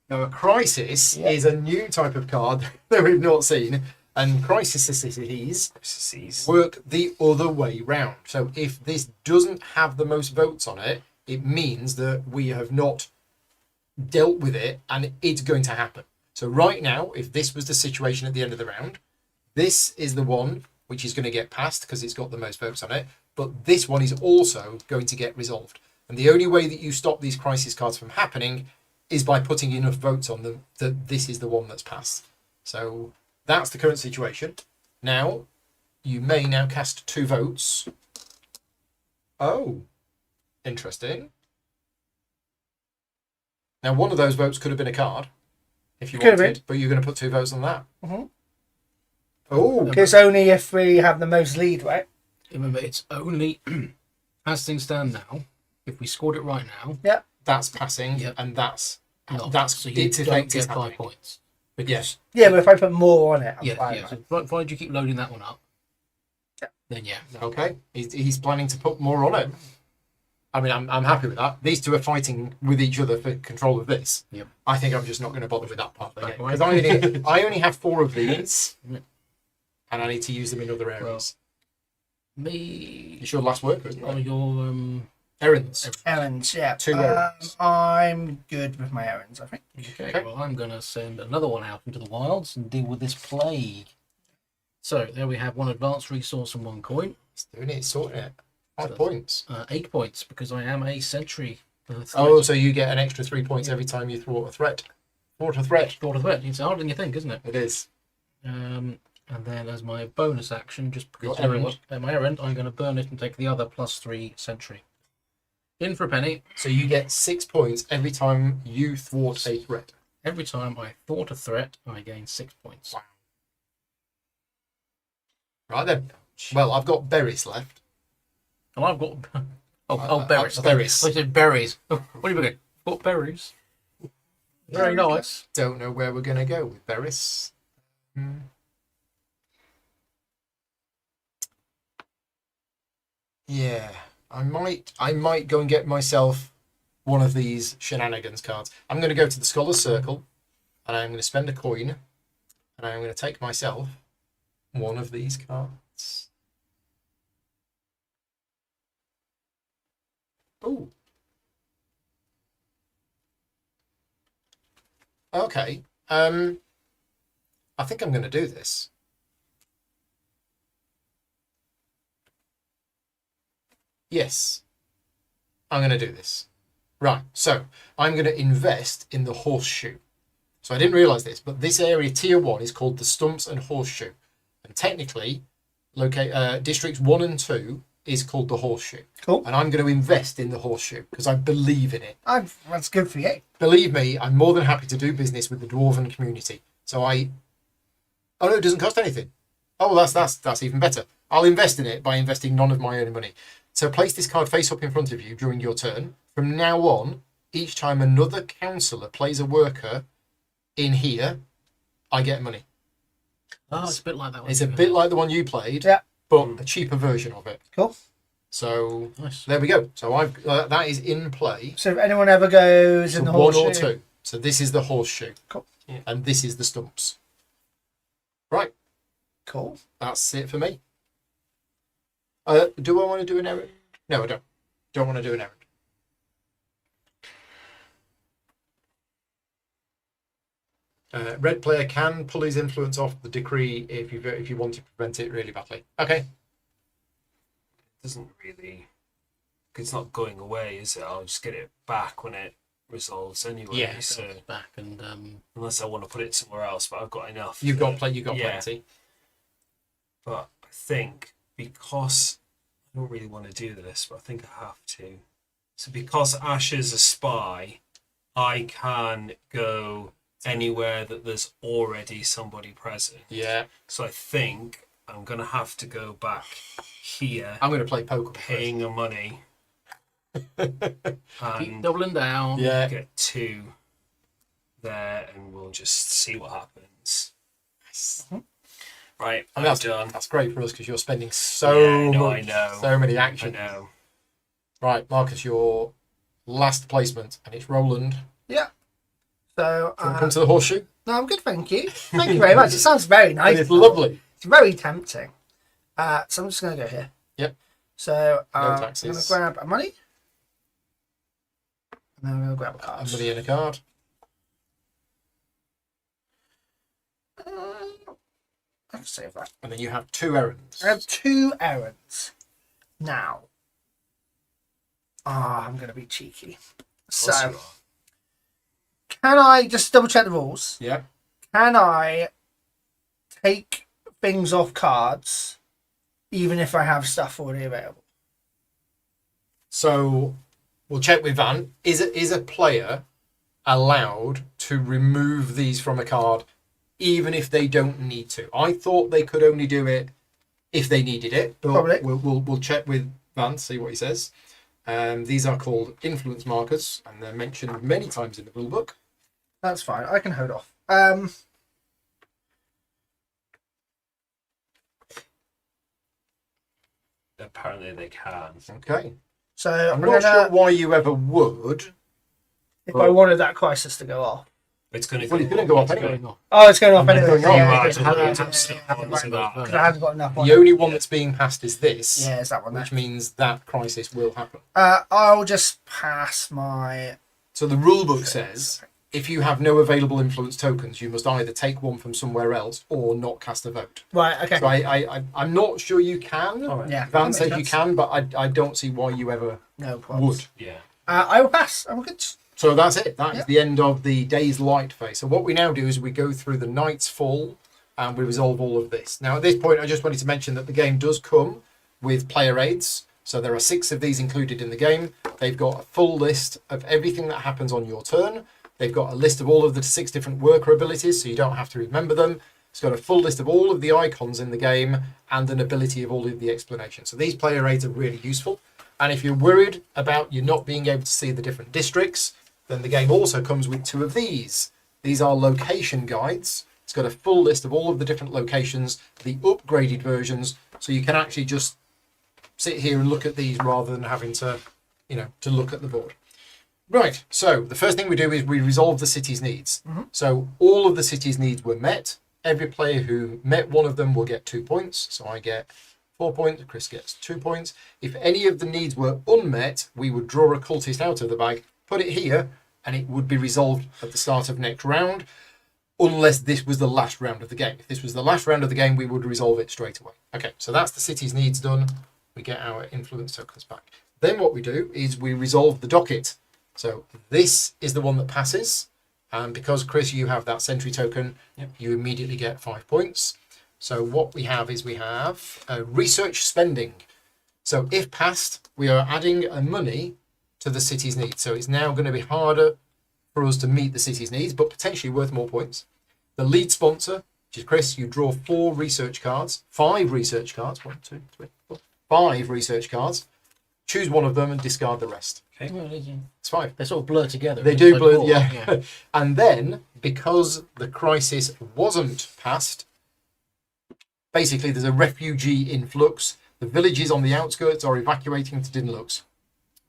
Now a crisis Yeah. is a new type of card that we've not seen, and crises work the other way round. So if this doesn't have the most votes on it, it means that we have not dealt with it and it's going to happen. So right now, if this was the situation at the end of the round, this is the one which is going to get passed because it's got the most votes on it. but this one is also going to get resolved. And the only way that you stop these crisis cards from happening is by putting enough votes on them that this is the one that's passed. So that's the current situation. Now, you may now cast 2 votes. Oh, interesting. Now, one of those votes could have been a card, if you Could have wanted, but you're going to put 2 votes on that. Mm-hmm. Oh, It's only if we have the most lead, right? Remember, it's only as things stand now. If we scored it right now, Yeah. that's passing, Yep. and that's so you its don't effect get is 5 happening. points. Yes. Yeah, but if I put more on it, I'm Yeah, fine. yeah. Right? So provided you keep loading that one up, Yeah. then yeah. Okay, he's planning to put more on it. I mean, I'm happy with that. These two are fighting with each other for control of this. Yep. I think I'm just not going to bother with that part of the Back game away. because I only have 4 of these, Yep. and I need to use them in other areas. Me It's your last worker, isn't on it? your Errands. Errands, yeah. 2 errands. I'm good with my errands, I think. Okay, well, I'm going to send another one out into the wilds and deal with this plague. So, there we have 1 advanced resource and 1 coin. It's doing it, it's sorting it. 5 So- points. 8 points, because I am a sentry. Oh, so you get an extra 3 points every time you thwart a threat. Thwart a threat. Short of it. It's harder than you think, isn't it? It is. And then as my bonus action, just because Your errand. at my errand, I'm going to burn it and take the other +3 sentry. In for a penny. So you get 6 points every time you thwart a threat. Every time I thwart a threat, I gain 6 points. Wow. Right then. Well, I've got berries left. And I've got... berries. berries. I said berries. What are you doing? Got berries. Very nice. Don't know where we're going to go with berries. Yeah, I might go and get myself one of these shenanigans cards. I'm going to go to the Scholar's Circle, and I'm going to spend a coin, and I'm going to take myself one of these cards. Oh. Okay. I think I'm going to do this. Yes. I'm going to do this. Right. So I'm going to invest in the horseshoe. So I didn't realise this, but this area, tier 1, is called the Stumps and Horseshoe. And technically, districts 1 and 2 is called the Horseshoe. Cool. And I'm going to invest in the horseshoe because I believe in it. That's good for you. Believe me, I'm more than happy to do business with the dwarven community. So oh no, it doesn't cost anything. Oh, that's even better. I'll invest in it by investing none of my own money. So place this card face up in front of you during your turn. From now on, each time another councillor plays a worker in here, I get money. Oh, it's a bit like that one. It's a bit like the one you played, Yeah. but a cheaper version of it. Cool. So Nice. there we go. So I've that is in play. So if anyone ever goes So in the 1 horseshoe... or 2. So this is the horseshoe. Cool. Yeah. And this is the stumps. Right. Cool. That's it for me. Do I want to do an errand? No, I don't. Don't want to do an errand. Red player can pull his influence off the decree if you want to prevent it really badly. Okay. Doesn't really. It's not going away, is it? I'll just get it back when it resolves anyway. Yeah, So It's back and unless I want to put it somewhere else, but I've got enough. You've got Yeah. plenty. But I think because I don't really want to do this, but I think I have to. So because Ash is a spy, I can go anywhere that there's already somebody present. Yeah. So I think I'm gonna have to go back here, I'm going to play poker. paying the money, keep and doubling down. Yeah. get 2 there, and we'll just see what happens. Right, I mean, I'm done. that's great for us because you're spending so Yeah, no, much, I know. so many I actions. know. Right, Marcus, your last placement, and it's Roland. Yeah. So... Do you want to come to the horseshoe? no, I'm good, thank you. Thank you very much. It sounds very nice. It's lovely. It's very tempting. So I'm just going to go here. Yep. So I'm going taxes. to grab a money. And then I'm going to grab a card. Somebody in a card. I can save that. And then you have 2 errands. I have 2 errands. Now, I'm going to be cheeky. Of course you So, are. can I just double check the rules? Yeah. Can I take things off cards even if I have stuff already available? So we'll check with Van. Is a player allowed to remove these from a card even if they don't need to? I thought they could only do it if they needed it, but Probably. we'll check with Van, see what he says. These are called influence markers, and they're mentioned many times in the rule book. That's fine. I can hold off. Apparently they can. Okay. So I'm I'm not gonna, sure why you ever would. if I wanted that crisis to go off. It's going to Well, go. it's going to go off It's anyway. going on. Oh, it's going off It's anyway. going off. Yeah, You because are I to haven't- lose it. because I haven't got enough on The it. only one that's being passed is this, Yeah, it's that one there. which means that crisis will happen. I'll just pass my. So the rule book says if you have no available influence tokens, you must either take one from somewhere else or not cast a vote. Right, okay. So I'm not sure you can. All right. Yeah. Van that says makes you sense. can, but I don't see why you ever No problem. would. Yeah. I will pass. I'm good. So that's it. That is Yeah. the end of the day's light phase. So what we now do is we go through the night's fall and we resolve all of this. Now at this point, I just wanted to mention that the game does come with player aids. So there are 6 of these included in the game. They've got a full list of everything that happens on your turn. They've got a list of all of the 6 different worker abilities, so you don't have to remember them. It's got a full list of all of the icons in the game and an ability of all of the explanations. So these player aids are really useful. And if you're worried about you not being able to see the different districts, then the game also comes with 2 of these. These are location guides. It's got a full list of all of the different locations, the upgraded versions, so you can actually just sit here and look at these rather than having to, to look at the board. Right, so the first thing we do is we resolve the city's needs. So all of the city's needs were met. Every player who met one of them will get 2 points. So I get 4 points, Chris gets 2 points. If any of the needs were unmet, we would draw a cultist out of the bag, put it here, and it would be resolved at the start of next round, unless this was the last round of the game. If this was the last round of the game, we would resolve it straight away. Okay, so that's the city's needs done. We get our influence tokens back. Then what we do is we resolve the docket. So this is the one that passes. And because, Chris, you have that sentry token, you immediately get 5 points. So what we have is we have research spending. So if passed, we are adding a money to the city's needs. So it's now going to be harder for us to meet the city's needs, but potentially worth more points. The lead sponsor, which is Chris, you draw 4 research cards, 5 research cards, 1, 2, 3, 4, 5 research cards. Choose one of them and discard the rest. It's 5. They sort of blur together. They It's do like blur, four, yeah. And then, because the crisis wasn't passed, basically there's a refugee influx. The villages on the outskirts are evacuating to Dinlux.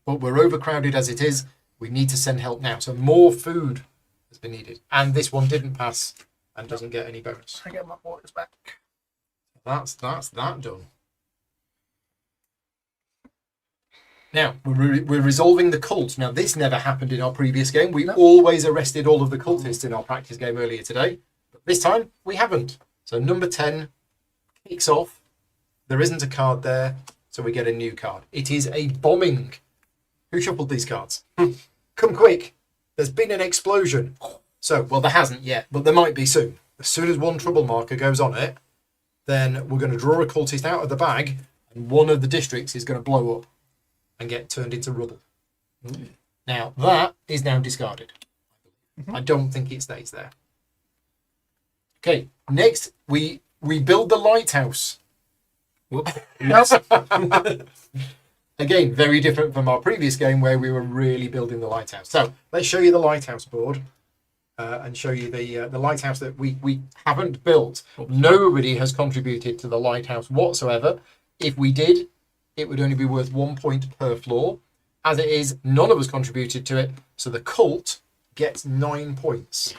But we're overcrowded as it is. We need to send help now. So more food has been needed. And this one didn't pass and doesn't get any bonus. I get my borders back. That's that done. Now, we're resolving the cult. Now, this never happened in our previous game. We always arrested all of the cultists in our practice game earlier today. But this time, we haven't. So number 10 kicks off. There isn't a card there, so we get a new card. It is a bombing. Who shuffled these cards? Come quick. There's been an explosion. So, well, there hasn't yet, but there might be soon. As soon as one trouble marker goes on it, then we're going to draw a cultist out of the bag, and one of the districts is going to blow up and get turned into rubble. Now, that is now discarded. I don't think it stays there. Okay, next, we rebuild the lighthouse. Again, very different from our previous game where we were really building the lighthouse. So let's show you the lighthouse board and show you the lighthouse that we haven't built. Nobody has contributed to the lighthouse whatsoever. If we did, it would only be worth 1 point per floor. As it is, none of us contributed to it. So the cult gets 9 points.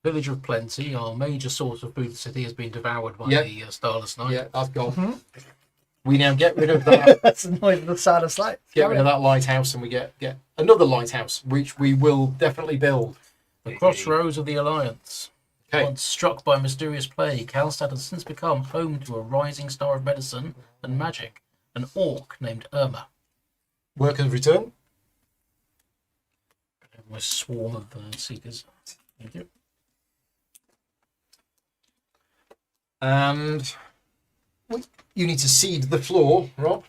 Village of Plenty, our major source of food in the city, has been devoured by Yep. the Starless Night. Yeah, that's gone. We now get rid of that. That's annoying. The saddest light. Get rid of that lighthouse, and we get another lighthouse, which we will definitely build. The Crossroads of the Alliance. Okay. Once struck by mysterious plague, Hallstatt has since become home to a rising star of medicine and magic. an orc named Irma. Workers return. My swarm of seekers. Thank you. And you need to seed the floor, Rob.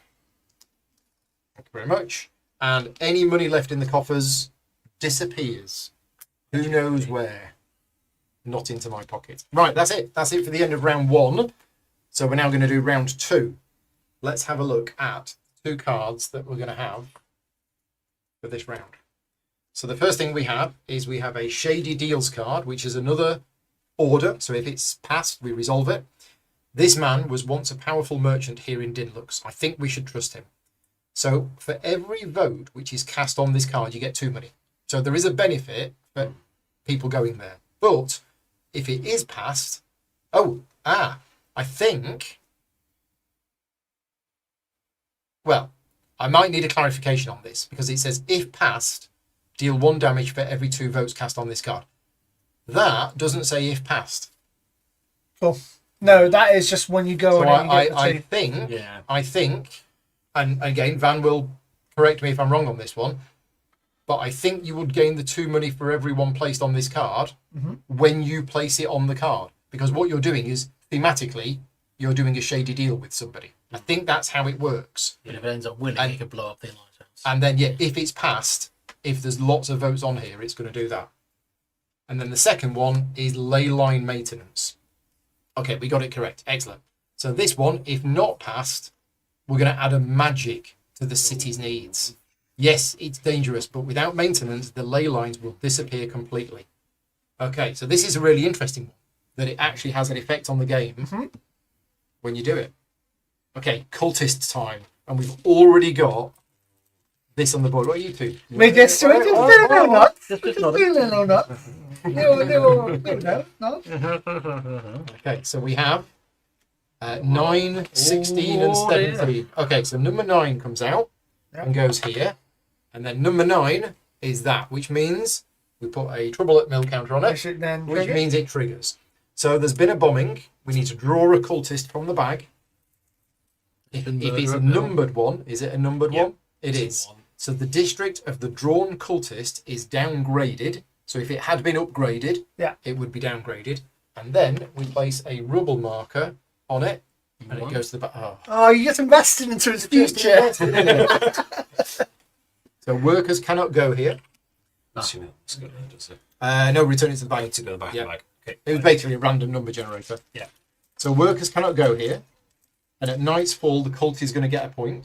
Thank you very much. And any money left in the coffers disappears. Who knows where? Not into my pocket. Right, that's it. That's it for the end of round 1. So we're now going to do round 2. Let's have a look at 2 cards that we're going to have for this round. So the first thing we have is we have a Shady Deals card, which is another order. So if it's passed, we resolve it. This man was once a powerful merchant here in Dinlux. I think we should trust him. So for every vote which is cast on this card, you get 2 money. So there is a benefit for people going there. But if it is passed, I think, well, I might need a clarification on this because it says if passed, deal 1 damage for every 2 votes cast on this card. That doesn't say if passed. Cool. No, that is just when you go So on and you get the I 2. think, Yeah. and again, Van will correct me if I'm wrong on this one, but I think you would gain the 2 money for every one placed on this card when you place it on the card. Because what you're doing is, thematically, you're doing a shady deal with somebody. I think that's how it works. And if it ends up winning, And- it could blow up the lighthouse. And then, yeah, if it's passed, if there's lots of votes on here, it's going to do that. And then the second one is ley line maintenance. Okay, we got it correct. Excellent. So this one, if not passed, we're going to add a magic to the city's needs. Yes, it's dangerous, but without maintenance, the ley lines will disappear completely. Okay, so this is a really interesting one, that it actually has an effect on the game when you do it. Okay, cultist time. And we've already got this on the board. What are you two? We just do it. Just Oh, do it or not. Just Just nod. do it or not. No. Okay, so we have 9, 16, and 17. Okay, so number 9 comes out and goes here. And then number 9 is that, which means we put a trouble at mill counter on I it, should then which trigger. means it triggers. So there's been a bombing. We need to draw a cultist from the bag. If it's a numbered one, is it a numbered one? It is. So the district of the drawn cultist is downgraded. So if it had been upgraded, it would be downgraded. And then we place a rubble marker on it, and it goes to the back. Oh, you just invested into its future. So workers cannot go here. Assuming it's good, does it? No, return it to the bag. To go back. Yeah. Like, okay. It was basically a random number generator. Yeah. So workers cannot go here. And at night's fall, the cult is going to get a point.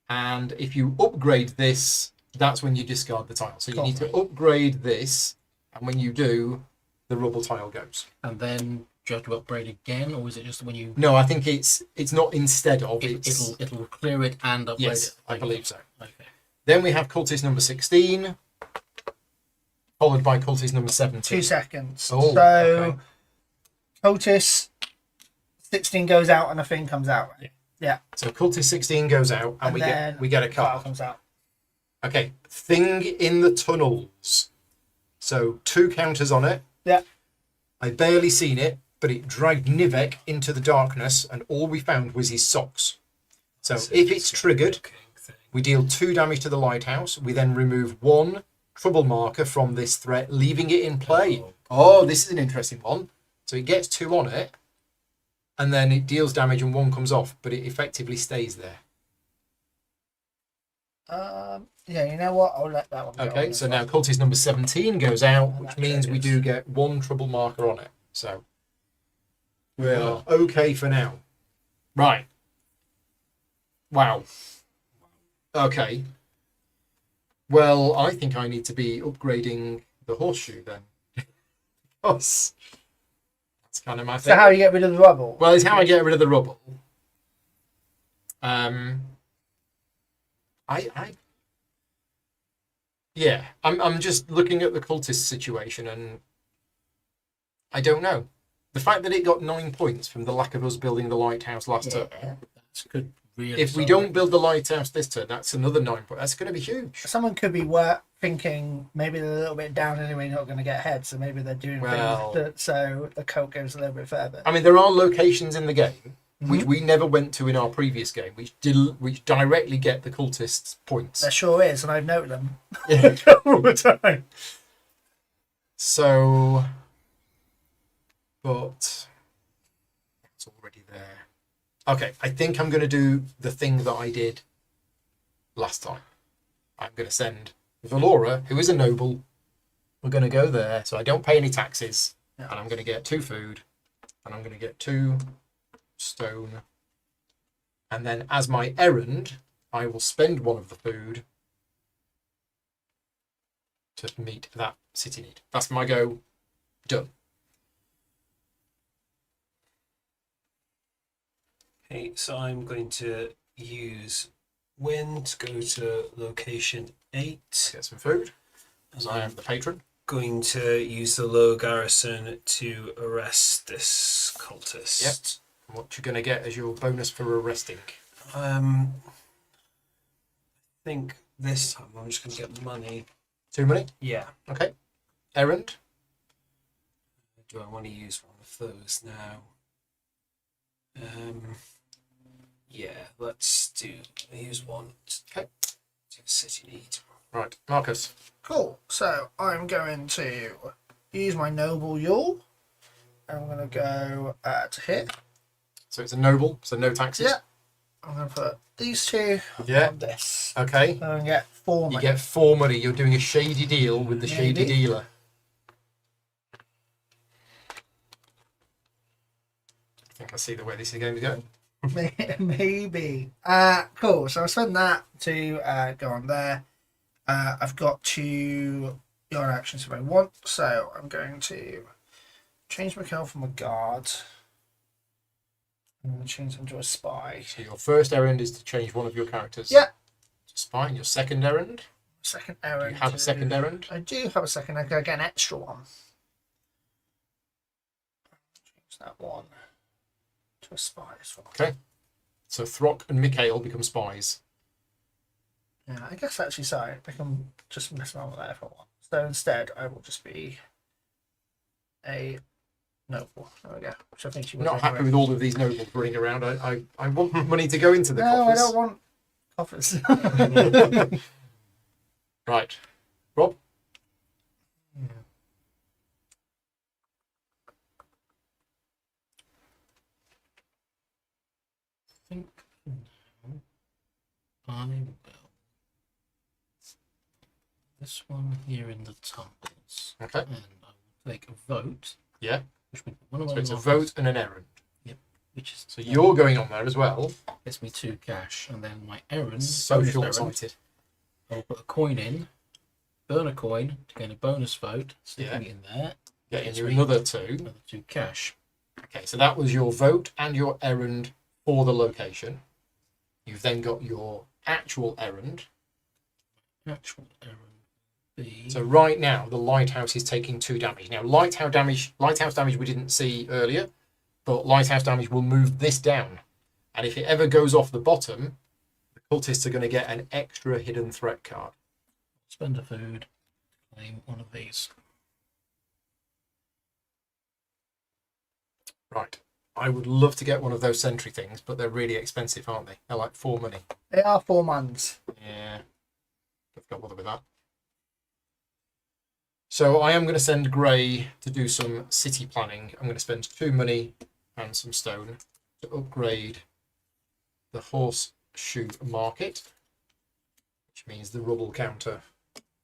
And if you upgrade this, that's when you discard the tile. So you need to upgrade this. And when you do, the rubble tile goes. And then do you have to upgrade again, or is it just when you? No, I think it's not instead of. It'll clear it and upgrade Yes, it. I believe so. Okay. Then we have cultist number 16, followed by cultist number 17. 2 seconds. Oh, So, okay. Cultist 16 goes out and a thing comes out. Right? Yeah. So cultist 16 goes out, and we then get a file card. comes out. Okay, thing in the tunnels. So 2 counters on it. Yeah. I barely seen it, but it dragged Nivek into the darkness, and all we found was his socks. So if it's triggered, we deal 2 damage to the lighthouse. We then remove 1 trouble marker from this threat, leaving it in play. Oh, this is an interesting one. So it gets 2 on it, and then it deals damage and 1 comes off, but it effectively stays there. Yeah, you know what? I'll let that one go. Okay, on so as now well. cultist number 17 goes out, And which that means we triggers. do get 1 trouble marker on it. So we're okay for now. Right. Wow. Okay. Well, I think I need to be upgrading the horseshoe then. Because that's kind of my thing. So how you get rid of the rubble? Well, it's how I get rid of the rubble. Yeah, I'm just looking at the cultist situation, and I don't know. The fact that it got 9 points from the lack of us building the lighthouse last turn. That's good. Really. If we don't build the lighthouse this turn, that's another 9 points. That's going to be huge. Someone could be thinking maybe they're a little bit down anyway, not going to get ahead, so maybe they're doing Well- things that so the coat goes a little bit further. I mean, there are locations in the game which we never went to in our previous game, which directly get the cultists points. There sure is, and I've noted them Yeah. all the time. So, but it's already there. Okay, I think I'm going to do the thing that I did last time. I'm going to send Valora, who is a noble. We're going to go there, so I don't pay any taxes, and I'm going to get 2 food, and I'm going to get 2 stone, and then as my errand, I will spend 1 of the food to meet that city need. That's my go. Done. Okay, so I'm going to use Win to go to location 8. Get some food, And as I am the patron. going to use the low garrison to arrest this cultist. Yep. What you're going to get as your bonus for arresting. I think this time I'm just going to get money. 2 money. Yeah. Okay. Errand. Do I want to use one of those now? Yeah, let's use one. Okay. To city need. Right, Marcus. Cool. So I'm going to use my noble Yule. I'm going to go to here. So it's a noble, so no taxes. Yeah. I'm going to put these 2 Yeah. on this. Okay. I'm going to get 4 You money. get 4 money. You're doing a shady deal with the shady Maybe. dealer. I think I see the way this game is going. Maybe. Cool. So I spend that to go on there. I've got 2 yard actions if I want. So I'm going to change Mikhail from a guard. I'm going to change him to a spy. So your first errand is to change one of your characters. Yeah. To spy. And your second errand. Second Do errand. you have a second errand? I do have a second. I'm going to get an extra one. Change that one to a spy as well. Okay. So Throck and Mikhail become spies. Yeah, I guess actually, sorry, I can just mess around with that if I want. So instead, I will just be a noble. There we go. Which I think she I'm was not happy anyway. with all of these nobles running around. I want money to go into the No, I coffers. don't want coffers. Right. Rob? I think now I will. This one here in the tumbles. Okay. And I will take a vote. Yeah. Which would be one of So my it's a markers, vote and an errand. which is So you're going on there as well. gets me 2 cash, and then my errand, So bonus errand, short-sighted. I'll put a coin in, burn a coin to gain a bonus vote, sticking Yeah. it in there, Getting Gets you me another 2. another 2 cash. Okay, so that was your vote and your errand for the location. You've then got your actual errand. Actual errand B. So right now, the lighthouse is taking 2 damage. Now, lighthouse damage we didn't see earlier, but lighthouse damage will move this down. And if it ever goes off the bottom, the cultists are going to get an extra hidden threat card. Spend a food, claim one of these. Right. I would love to get one of those sentry things, but they're really expensive, aren't they? They're like 4 money. They are 4 months. Yeah. I've got bother with that. So I am going to send Gray to do some city planning. I'm going to spend 2 money and some stone to upgrade the horseshoe market, which means the rubble counter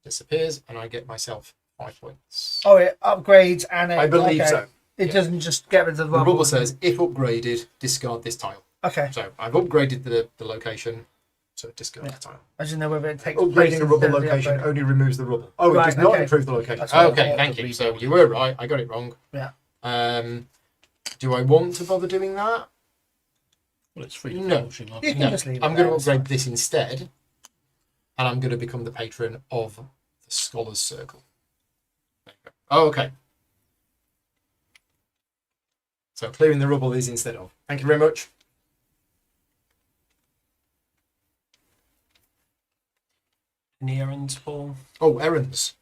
disappears and I get myself 5 points. Oh, it upgrades and it, I believe okay. so. It Yeah. doesn't just get rid of the The rubble. rubble says, if upgraded, discard this tile. Okay. So I've upgraded the location, so discard the tile. I just know whether it takes Upgrading a rubble instead of the location upgrade. only removes the rubble. Oh, it Right, does not okay. improve the location. That's what I Okay, thought. thank you. So you were right. I got it wrong. Yeah. Do I want to bother doing that? Well, it's free. No. Fortune, You I'll- can No, just leave it I'm going to there, it's upgrade this instead, and I'm going to become the patron of the Scholars Circle. There you go. Oh, okay. So clearing the rubble is instead of. Thank you very much. Any errands, Paul? Oh, errands.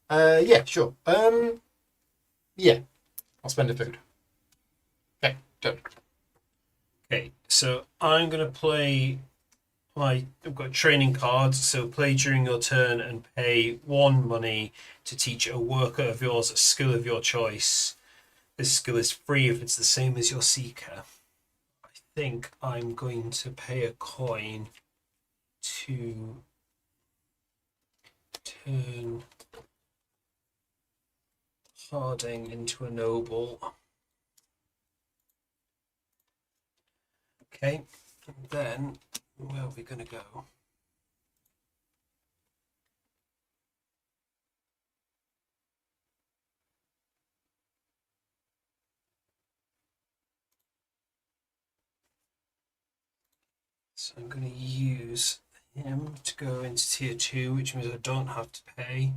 Yeah, sure. Yeah, I'll spend a food. Okay, done. Okay, so I'm gonna play I've got training cards, so play during your turn and pay 1 money to teach a worker of yours a skill of your choice. This skill is free if it's the same as your seeker. I think I'm going to pay a coin to turn Harding into a noble. Okay, and then where are we going to go? So I'm going to use him to go into tier 2, which means I don't have to pay.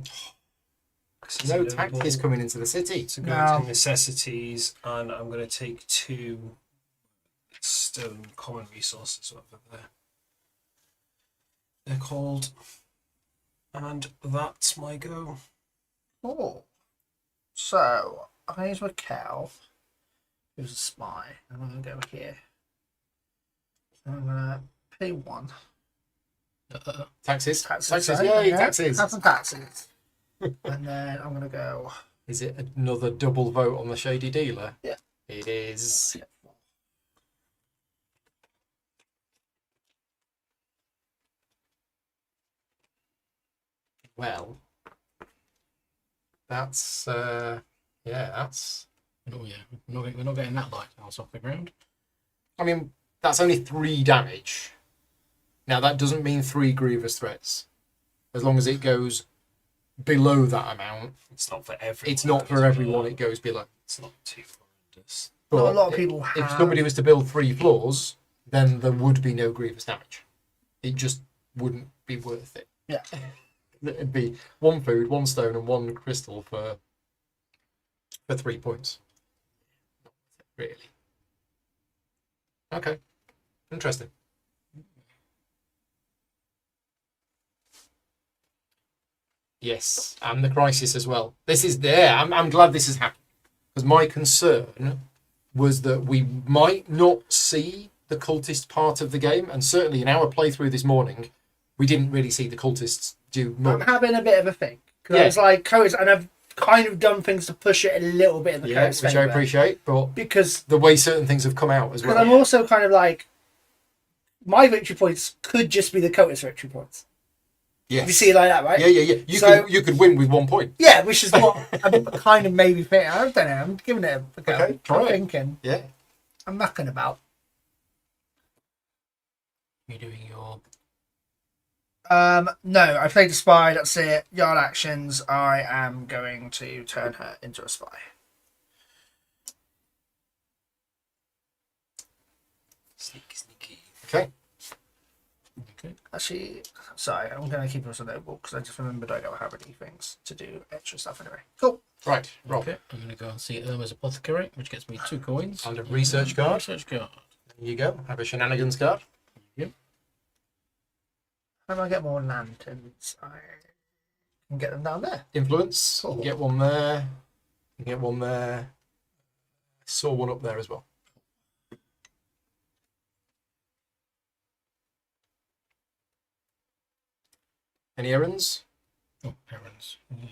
No taxes coming into the city. To go into necessities, and I'm going to take 2 stone common resources, whatever they're called. And that's my go. Oh. So, I use my cow, who's a spy, and I'm going to go here. I'm going to pay 1. Taxes. Taxes, Taxes. sorry. Yay, Yeah, taxes. have some taxes. And then I'm going to go... Is it another double vote on the shady dealer? Yeah. It is. Yeah. Well, that's that's. Oh yeah, we're not getting that lighthouse off the ground. I mean, that's only 3 damage. Now that doesn't mean 3 grievous threats. As long as it goes below that amount, It's not for everyone. it's not for everyone. It goes below. It's not too horrendous. Not a But lot of people have... If somebody was to build 3 floors, then there would be no grievous damage. It just wouldn't be worth it. Yeah. It'd be 1 food, 1 stone, and 1 crystal for 3 points. Really. Okay. Interesting. Yes, and the crisis as well. This is there. I'm glad this has happened, because my concern was that we might not see the cultist part of the game, and certainly in our playthrough this morning, we didn't really see the cultists do I'm much. having a bit of a think. Because Yeah. I was like, codes, and I've kind of done things to push it a little bit in the Yeah, codes which I favour. appreciate, but Because the way certain things have come out as well. I'm also kind of like, my victory points could just be the codes victory points. Yes. You see it like that, right? Yeah. You could win with 1 point. Yeah, which is what I'm kind of maybe thinking. I don't know. I'm giving it a go. Okay, try I'm it. thinking. Yeah. I'm mucking about. You're doing your No, I played a spy. That's it. Yard actions. I am going to turn her into a spy. Sneaky. Okay. okay. Actually, sorry, I'm going to keep it as a notable because I just remembered I don't have any things to do extra stuff anyway. Cool. Right. Rob. Okay, I'm going to go and see Irma's apothecary, which gets me 2 coins. And a research card. Research card. There you go. Have a shenanigans card. How do I get more lanterns? I can get them down there. Influence. Cool. Get one there. Get one there. I saw one up there as well. Any errands? Oh, errands. Yeah.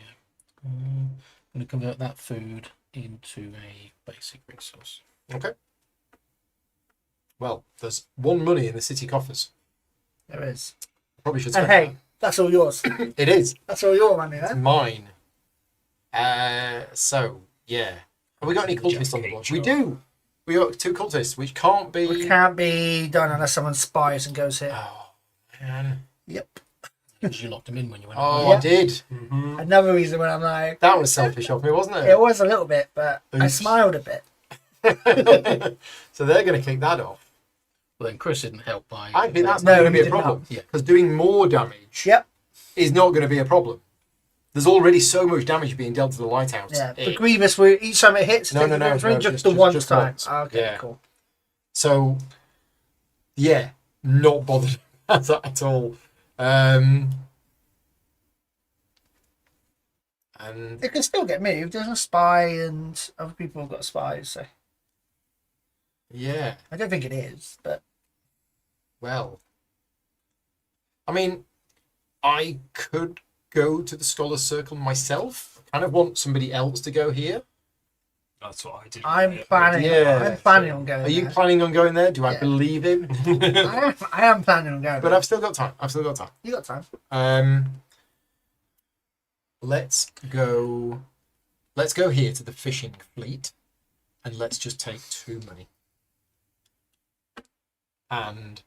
I'm going to convert that food into a basic resource. Okay. Well, there's 1 money in the city coffers. There is. Probably should And spend hey, that's all yours. that. It is. That's all your money, It's then. mine. So, yeah. Have we got any cultists on the board? We do. We got 2 cultists, which can't be... It can't be done unless someone spies and goes here. Oh, man. Yep. Because you locked them in when you went. Oh, Yeah. I did. Mm-hmm. Another reason when I'm like, That was selfish of me, wasn't it it? was a little bit, but I Oops. smiled a bit. So they're going to kick that off. Well, then Chris didn't help by. I think that's No, not going to he be a did problem. not. Yeah. Because doing more damage Yep. is not going to be a problem. There's already so much damage being dealt to the lighthouse. Yeah. The It- Grievous, each time it hits, it No, takes no, a no, grievous ring, no, just the one time. once. Okay, Yeah. cool. So, yeah, not bothered about that at all. And It can still get moved. There's a spy, and other people have got spies. So Yeah. I don't think it is, but Well, I mean, I could go to the Scholar's Circle myself. I kind of want somebody else to go here. That's what I did. I'm planning. Yeah. I'm planning on going. Are you there. planning on going there? Do I Yeah. believe him? I am planning on going. But I've still got time. I've still got time. You got time? Let's go. Let's go here to the fishing fleet, and let's just take 2 money. And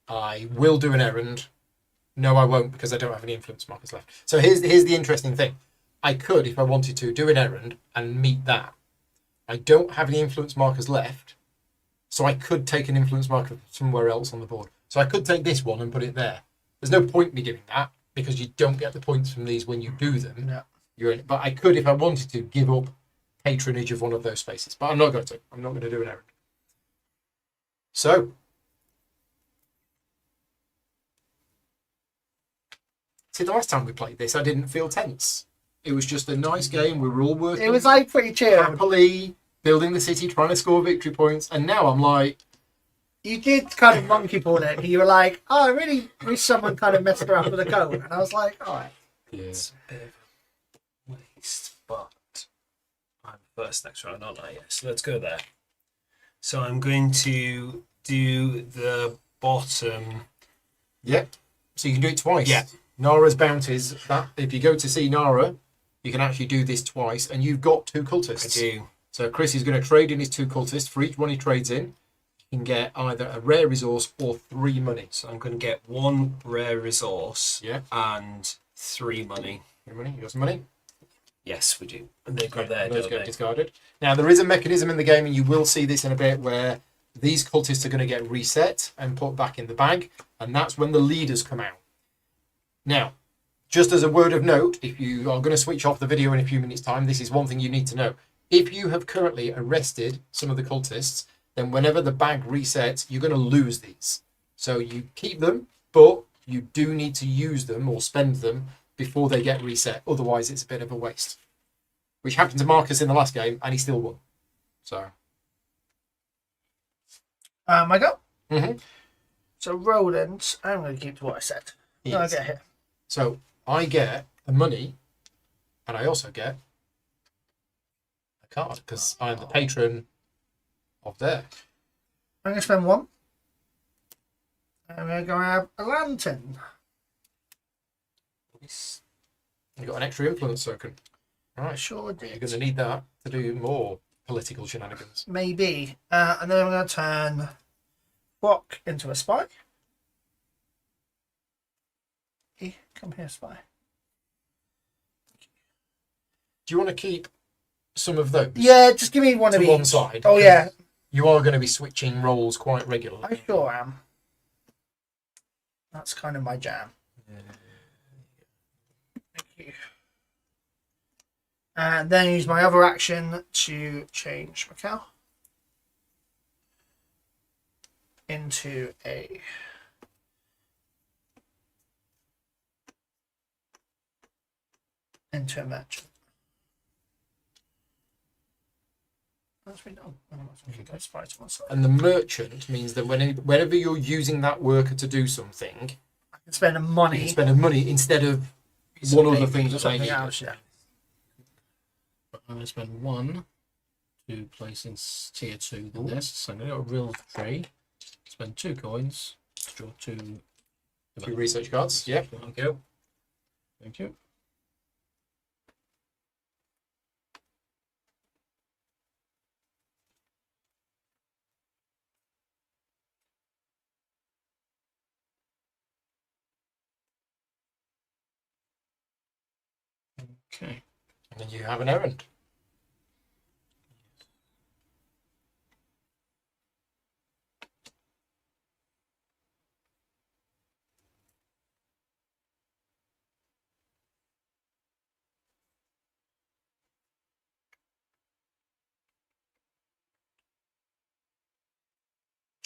I will do an errand. No, I won't, because I don't have any influence markers left. So here's the interesting thing. I could, if I wanted to, do an errand and meet that. I don't have any influence markers left, so I could take an influence marker somewhere else on the board. So I could take this one and put it there. There's no point me doing that, because you don't get the points from these when you do them. Yeah. But I could, if I wanted to, give up patronage of one of those spaces. But I'm not going to. I'm not going to do an errand. So, see, the last time we played this, I didn't feel tense. It was just a nice game. We were all working. It was like pretty chill. Happily building the city, trying to score victory points, and now I'm like, You did kind of monkey ball it. You were like, "Oh, I really wish someone kind of messed around with a code," and I was like, "All right." It's a bit of a waste, but I'm first next round, aren't I? Yes, let's go there. So I'm going to do the bottom. yep. So you can do it twice. Yeah. Nara's bounties. That if you go to see Nara, you can actually do this twice, and you've got 2 cultists. I do. So Chris is going to trade in his 2 cultists. For each one he trades in, he can get either a rare resource or 3 money. So I'm going to get 1 rare resource Yeah. and 3 money. 3 money. You got some money. Yes, we do. And they go Okay, there, those don't get they? discarded. Now there is a mechanism in the game, and you will see this in a bit, where these cultists are going to get reset and put back in the bag, and that's when the leaders come out. Now, just as a word of note, if you are going to switch off the video in a few minutes' time, this is one thing you need to know. If you have currently arrested some of the cultists, then whenever the bag resets, you're going to lose these. So you keep them, but you do need to use them or spend them before they get reset. Otherwise, it's a bit of a waste. Which happened to Marcus in the last game, and he still won. So. I go. Mm-hmm. So Roland, I'm going to keep to what I said. No, I Yes. get hit. So I get the money, and I also get a card because I'm the patron of there. I'm going to spend 1. I'm going to go have a lantern. You've got an extra influence token. Right. Sure You're did. going to need that to do more political shenanigans. Maybe. And then I'm going to turn Rock into a spy. Hey, come here, spy. Do you want to keep some of those Yeah, just give me one of to each. one side? Oh, yeah. You are going to be switching roles quite regularly. I sure am. That's kind of my jam. Thank you. And then use my other action to change Macau into a merchant. That's been done. That's fine to my side. And the merchant means that whenever you're using that worker to do something, I can spend a you money. can spend a money instead of one other thing that they something need. else. Yeah. I'm going to spend 1 to place in tier 2 the nest. So I'm going to go a real trade. Spend 2 coins to draw 2. 2 research cards. Yeah. Okay. Thank you. Okay. And then you have an errand.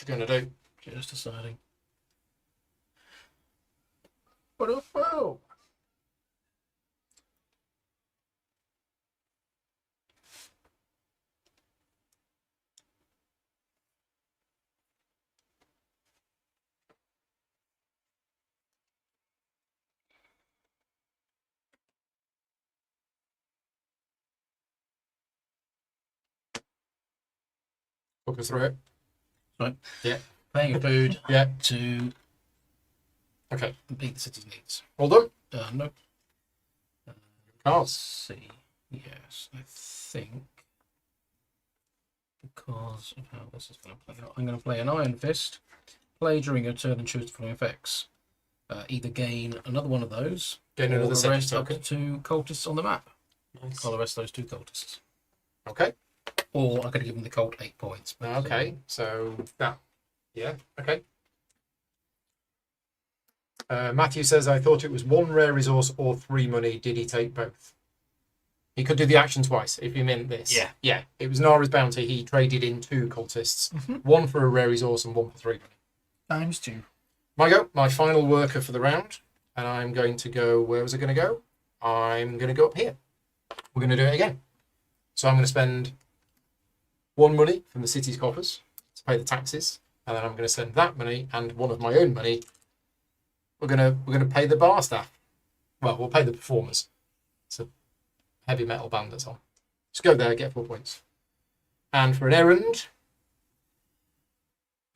What you going to do? Just deciding. What a fool! Walk us through it. Right. Yeah. Paying food Yeah. to Okay. complete the city's needs. All done. No. Let's Cards. see. Yes, I think because of how this is going to play out, I'm going to play an Iron Fist. Play during your turn and choose the following effects. Either gain another one of those, Gain or another arrest second up to token. 2 cultists on the map. Nice. I'll arrest those 2 cultists. Okay. Or I could give them the cult 8 points. but, Okay. So that. Yeah. Okay. Matthew says, I thought it was 1 rare resource or 3 money. Did he take both? He could do the action twice if he meant this. Yeah. Yeah. It was Nara's bounty. He traded in 2 cultists. Mhm. 1 for a rare resource and 1 for 3 money. ×2. My go. My final worker for the round. And I'm going to go. Where was I going to go? I'm going to go up here. We're going to do it again. So I'm going to spend 1 money from the city's coffers to pay the taxes. And then I'm going to spend that money and 1 of my own money. We're gonna pay the bar staff. Well, we'll pay the performers. It's a heavy metal band that's on. Just go there, get 4 points. And for an errand,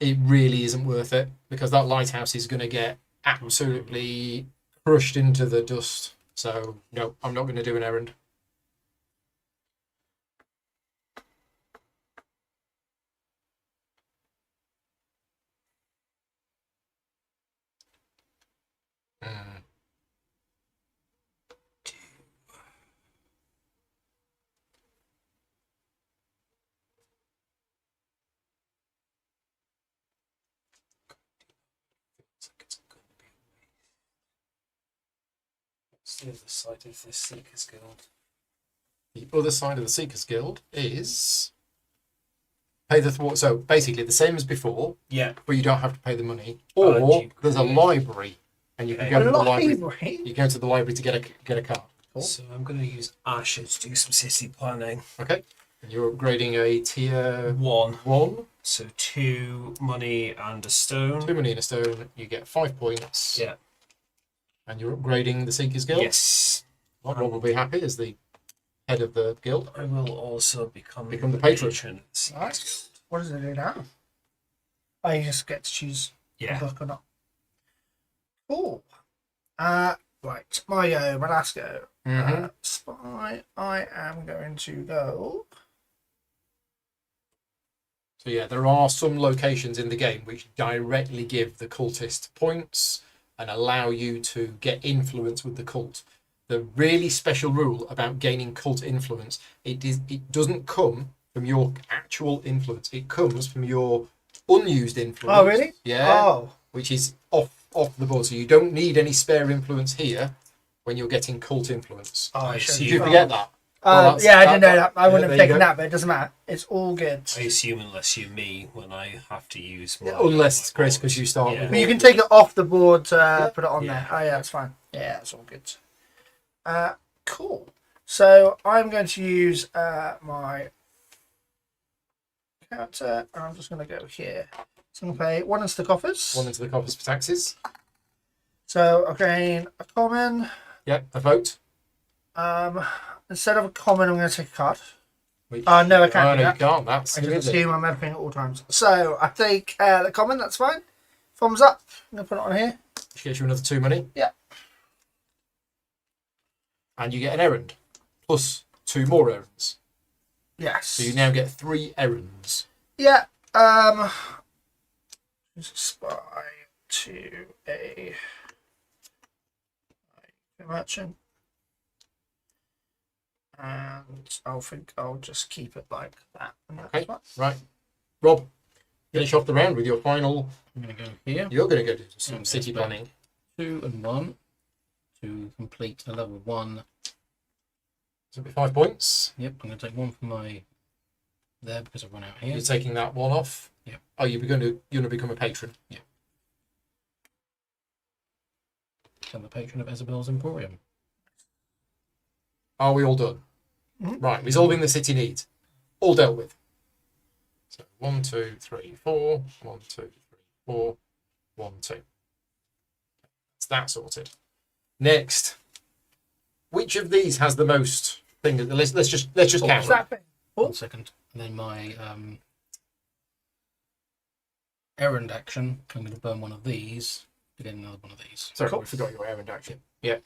it really isn't worth it because that lighthouse is going to get absolutely crushed into the dust. So no, I'm not going to do an errand. Mm. What's the other side of the Seekers Guild? The other side of the Seekers Guild is pay the thwart. So basically the same as before, Yeah. but you don't have to pay the money. Oh, Or you there's a create- library, and you can Okay. go to A the library. library? You go to the library to get a card. Cool. So I'm going to use Asher to do some city planning. Okay, and you're upgrading a tier 1. 1. So 2 money and a stone. 2 money in a stone. You get 5 points. Yeah. And you're upgrading the Seekers Guild. Yes. Rob will be happy as the head of the guild. I will also become the patron. of the Seekers Nice. Guild. What does it do now? Oh, you just get to choose Yeah. a book or not. Cool. Right. My go. My last go. Mm-hmm. Spy. I am going to go. So yeah, there are some locations in the game which directly give the cultist points and allow you to get influence with the cult. The really special rule about gaining cult influence, it doesn't come from your actual influence. It comes from your unused influence. Oh, really? Yeah. Oh. Which is off the board. So you don't need any spare influence here when you're getting cult influence. Oh, I should've see. Did you done forget that. that? Well, that's- Yeah, I that- didn't know that. I yeah, wouldn't there have you taken go. that, but it doesn't matter. It's all good. I assume unless you're me when I have to use my... Unless, my Chris, board. because you start Yeah. with But you can take it off the board to put it on Yeah. there. Oh, yeah, that's fine. Yeah, that's all good. Cool. So I'm going to use my character, and I'm just going to go here. So I'm going to pay 1 into the coffers. 1 into the coffers for taxes. So again, a common. Yep, a vote. Instead of a common, I'm going to take a card. Which, No, I can't Oh, do no, you that. can't. That's I just silly. assume I'm everything at all times. So I take the common. That's fine. Thumbs up. I'm going to put it on here. Which gets you another 2 money. Yeah. And you get an errand. Plus 2 more errands. Yes. So you now get 3 errands. Yeah. Spy to a merchant, and I'll just keep it like that. And that's Okay. fine. Right. Rob, finish off the round with your final. I'm going to go here. You're going to go do some Okay, city so- planning. 2 and 1 to complete a level 1. So it'll be 5 points. Yep, I'm going to take 1 from my there because I've run out here. You're taking that 1 off. Yeah. Oh, you're going to become a patron. I'm the patron of Isabel's Emporium. Are we all done? Mhm. Right. Resolving the city needs. All dealt with. So 1, 2, 3, 4. 1, 2, 3, 4. 1, 2. That's that sorted. Next. Which of these has the most thing? Let's just count. Exactly. Oh. 1 second. And then my errand action, I'm going to burn one of these to get another one of these. Sorry, we forgot your errand action. Yeah.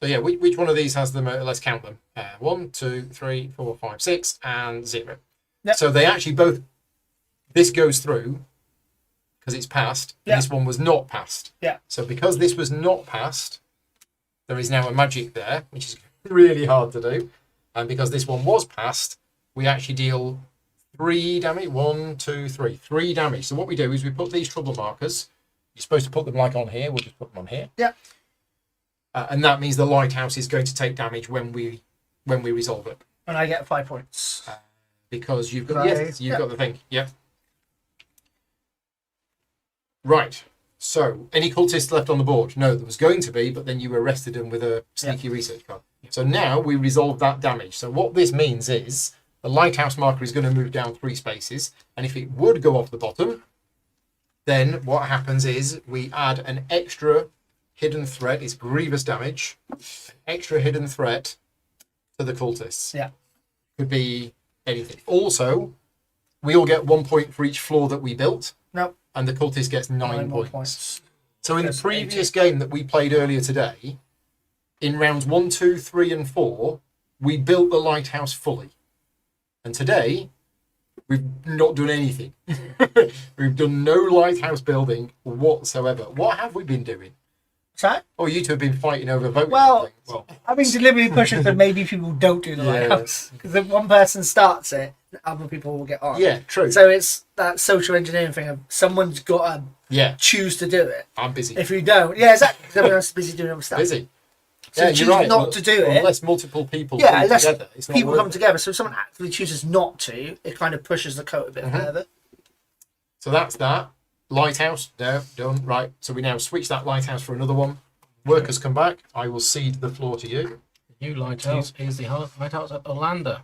So yeah, which one of these has the let's count them. 1, 2, 3, 4, 5, 6, and 0. Yep. So they actually both, this goes through because it's passed, and this one was not passed. Yeah. So because this was not passed, there is now a magic there, which is really hard to do. And because this one was passed, we actually deal 3 damage. 1, 2, 3. 3 damage. So what we do is we put these trouble markers. You're supposed to put them like on here. We'll just put them on here. Yeah. And that means the lighthouse is going to take damage when we resolve it. And I get 5 points. Because you've got Right. you've got the thing. Yep. Right. So any cultists left on the board? No, there was going to be, but then you arrested them with a sneaky research card. So now we resolve that damage. So what this means is the lighthouse marker is going to move down 3 spaces, and if it would go off the bottom, then what happens is we add an extra hidden threat. It's grievous damage. An extra hidden threat to the cultists. Yeah. Could be anything. Also, we all get 1 point for each floor that we built, Nope. and the cultist gets 9 more points. So in the That's previous game that we played earlier today, in rounds 1, 2, 3, and 4, we built the lighthouse fully. And today, we've not done anything. We've done no lighthouse building whatsoever. What have we been doing? So, Oh, you two have been fighting over voting. Well, things. Well, I've been deliberately pushing for maybe people don't do the Yeah. lighthouse. Because if one person starts it, other people will get on. yeah, true. So it's that social engineering thing of someone's got to Yeah, choose to do it. I'm busy. If you don't, yeah, exactly. 'Cause everyone else is busy doing other stuff. Busy. So Yeah, choose you're right. not to do it. Unless multiple people Yeah, come unless together. It's not people worth come it. together. So if someone actively chooses not to, it kind of pushes the coat a bit further. So that's that. Lighthouse, no, done. Right. So we now switch that lighthouse for another one. Workers come back. I will cede the floor to you. The new lighthouse is the lighthouse at Orlando,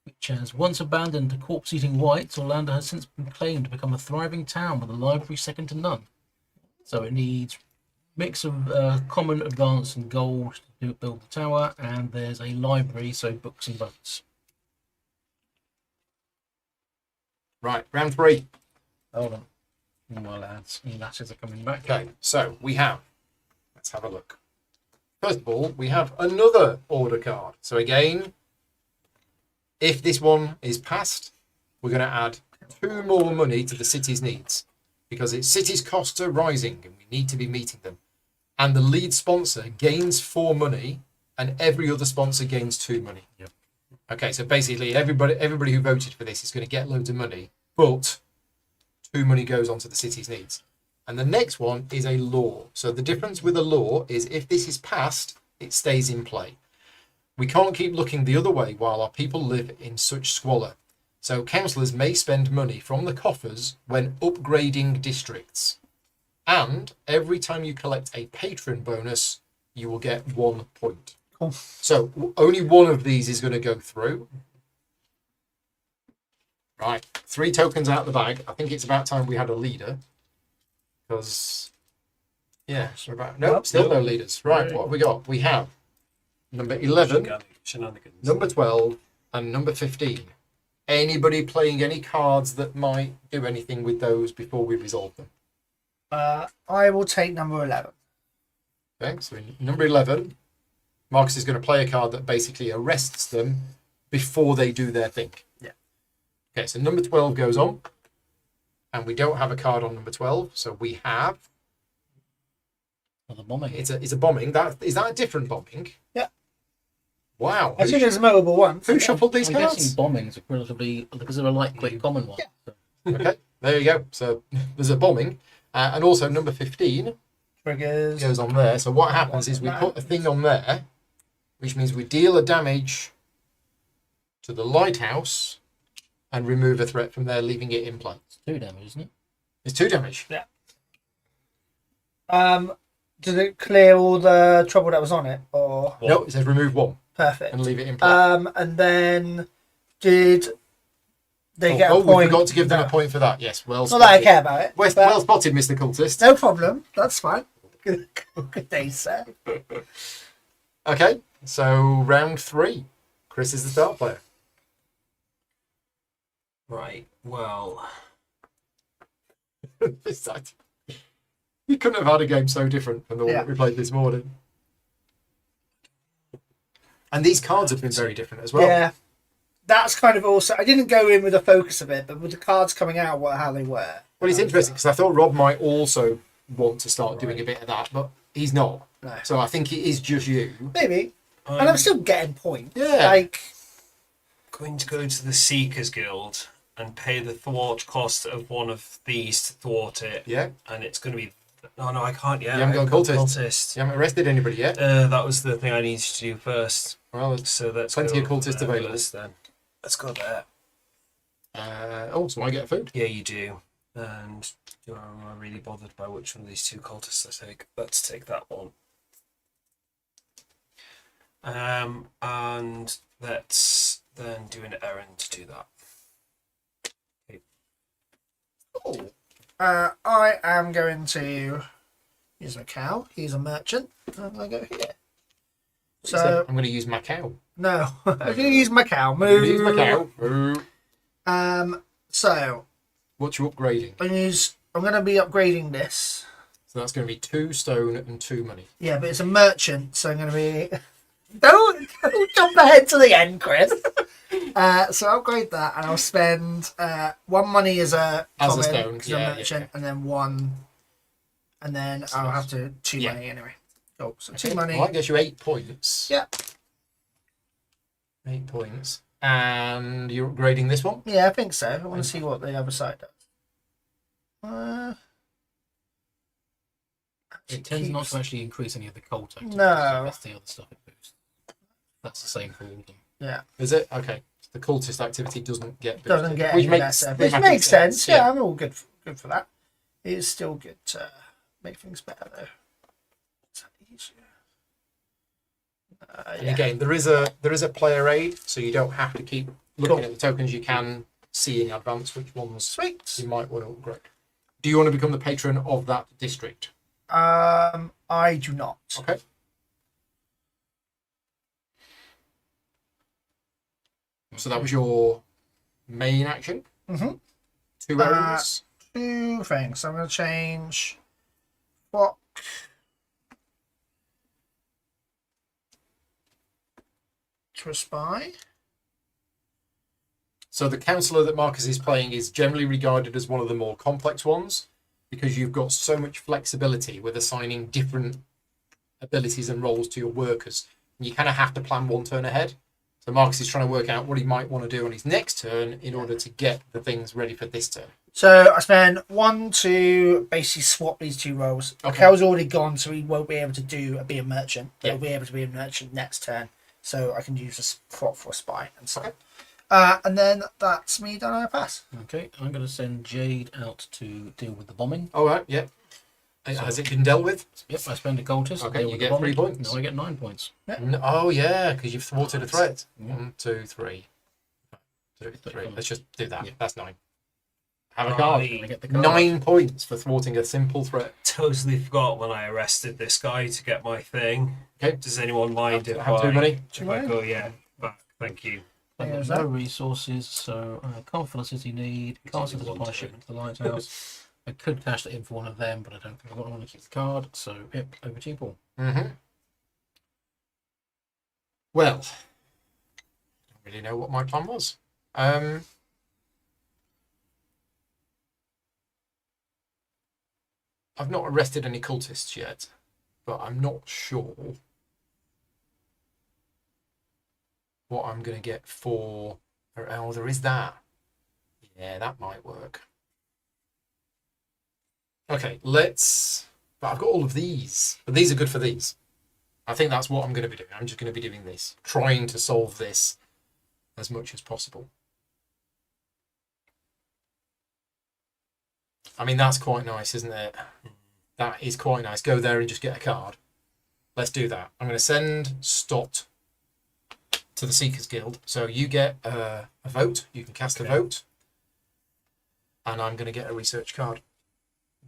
which has once abandoned to corpse-eating whites. Orlando has since been claimed to become a thriving town with a library second to none. So it needs mix of common, advanced, and gold to build the tower, and there's a library, so books and boats. Right. Round 3. Hold on. My lads and lasses are coming back. Okay. So we have. Let's have a look. First of all, we have another order card. So again, if this one is passed, we're going to add 2 more money to the city's needs because its city's costs are rising and we need to be meeting them. And the lead sponsor gains 4 money and every other sponsor gains 2 money. Yep. Okay, so basically everybody who voted for this is going to get loads of money, but 2 money goes onto the city's needs. And the next one is a law. So the difference with a law is if this is passed, it stays in play. We can't keep looking the other way while our people live in such squalor. So councillors may spend money from the coffers when upgrading districts. And every time you collect a patron bonus, you will get 1 point. Cool. So only one of these is going to go through. Right, 3 tokens out the bag. I think it's about time we had a leader. Because, yeah, we're about, nope, still no leaders. Right, what have we got? We have number 11, Shenanigans. number 12, and number 15. Anybody playing any cards that might do anything with those before we resolve them? I will take number 11. Okay, so in number 11, Marcus is going to play a card that basically arrests them before they do their thing. Yeah. Okay, so number 12 goes on. And we don't have a card on number 12, so we have. For the bombing. It's a bombing. Is that a different bombing? Yeah. Wow. I think there's a notable one. Who shuffled these I'm cards? guessing bombings are relatively because they're a light, quick, common one. Yeah. Okay, there you go. So there's a bombing, and also number 15 Triggers. goes on there. So what happens is we put a thing on there, which means we deal a damage to the lighthouse and remove a threat from there, leaving it in play. It's 2 damage, isn't it? It's 2 damage. Yeah. Does it clear all the trouble that was on it, or No, it says remove 1 perfect? and leave it in play. And then did they get a we point? forgot to give them a No. point for that. Yes, well Not that I spotted. care about it. but Well spotted, Mr. Cultist. no problem. That's fine. Good day, sir. Okay, so round 3. Chris is the start player. Right. Well, It's like- you couldn't have had a game so different from the one that we played this morning. And these cards have been very different as well. Yeah, that's kind of also. I didn't go in with a focus of it, but with the cards coming out, how they were. Well, it's interesting because I thought Rob might also want to start doing a bit of that, but he's not. No. So I think it is just you. Maybe, and I'm still getting points. Yeah. Like, Going to go to the Seekers Guild and pay the thwart cost of one of these to thwart it. Yeah. And it's going to be. Oh no, I can't yet. You haven't got a cultist. Cultist. You haven't arrested anybody yet. That was the thing I needed to do first. Well, there's So that's plenty of cultists available. Then let's go there. So I get food. Yeah, you do. And am I really bothered by which one of these two cultists I take? Let's take that one. And let's then do an errand to do that. cool. I am going to use my cow. He's a merchant. I'm going to go here. So I'm going to use my cow. no, I'm going to use my cow. I'm going to use Move. my cow. Moo. So What's your upgrading? I'm going to be upgrading this. So that's going to be 2 stone and 2 money. Yeah, but it's a merchant, so I'm going to be. Don't jump ahead to the end, Chris. So I'll upgrade that, and I'll spend 1 money as a common, stone, 'cause yeah, I'm a merchant, and then 1, and then I'll have to 2 Yeah. money anyway. Cool. So Okay. 2 money. Well, that gets you 8 points. Yeah. 8 points. And you're upgrading this one? Yeah, I think so. I want to see what the other side does. It tends not to actually increase any of the cult activity. No. That's the other stuff it boosts. That's the same for all of them. Yeah, Is it? Okay. The cultist activity doesn't get boosted. doesn't get which any makes, better, which makes sense. Yeah, I'm all good for that. It's still good to make things better though. Is that easier? And again, there is a player aid, so you don't have to keep looking Cool. at the tokens. You can see in advance which ones Sweet. you might want to upgrade. Do you want to become the patron of that district? I do not. Okay. So that was your main action. Mhm. 2 errands. 2 things. I'm going to change what to a spy. So the councillor that Marcus is playing is generally regarded as one of the more complex ones because you've got so much flexibility with assigning different abilities and roles to your workers. And you kind of have to plan 1 turn ahead. So Marcus is trying to work out what he might want to do on his next turn in order to get the things ready for this turn. So I spend 1 to basically swap these 2 roles. Okay. Kel's already gone, so he won't be able to be a merchant. But Yeah. he'll be able to be a merchant next turn. So I can use this prop for a spy and so. Okay. And then that's me done. I pass. Okay, I'm going to send Jade out to deal with the bombing. All right, yeah. Has it been dealt with? Yep, I spend a cultist. Okay, deal you with get the bombing. 3 points. No, I get 9 points. Oh, yeah, because you've thwarted a threat. Yeah. 1, 2, 3. 2, 3. Let's just do that. Yeah. That's 9. Have a card. I get the card. 9 points for thwarting a simple threat. Totally forgot when I arrested this guy to get my thing. Okay. Does anyone mind if Have 2 I, money. if I go, yeah, back? Thank you. I've There's got no that. resources, so Confidence City need, Castle One Supply turn. Shipment to the Lighthouse. I could cash that in for one of them, but I don't think I want to keep the card, so yep, over to you, Paul. Mm-hmm. Well, I don't really know what my plan was. I've not arrested any cultists yet, but I'm not sure what I'm going to get for... Oh, there is that. Yeah, that might work. Okay, let's... But I've got all of these. But these are good for these. I think that's what I'm going to be doing. I'm just going to be doing this. Trying to solve this as much as possible. I mean, that's quite nice, isn't it? That is quite nice. Go there and just get a card. Let's do that. I'm going to send Stott to the Seekers Guild. So you get a vote. You can cast a vote. And I'm going to get a research card.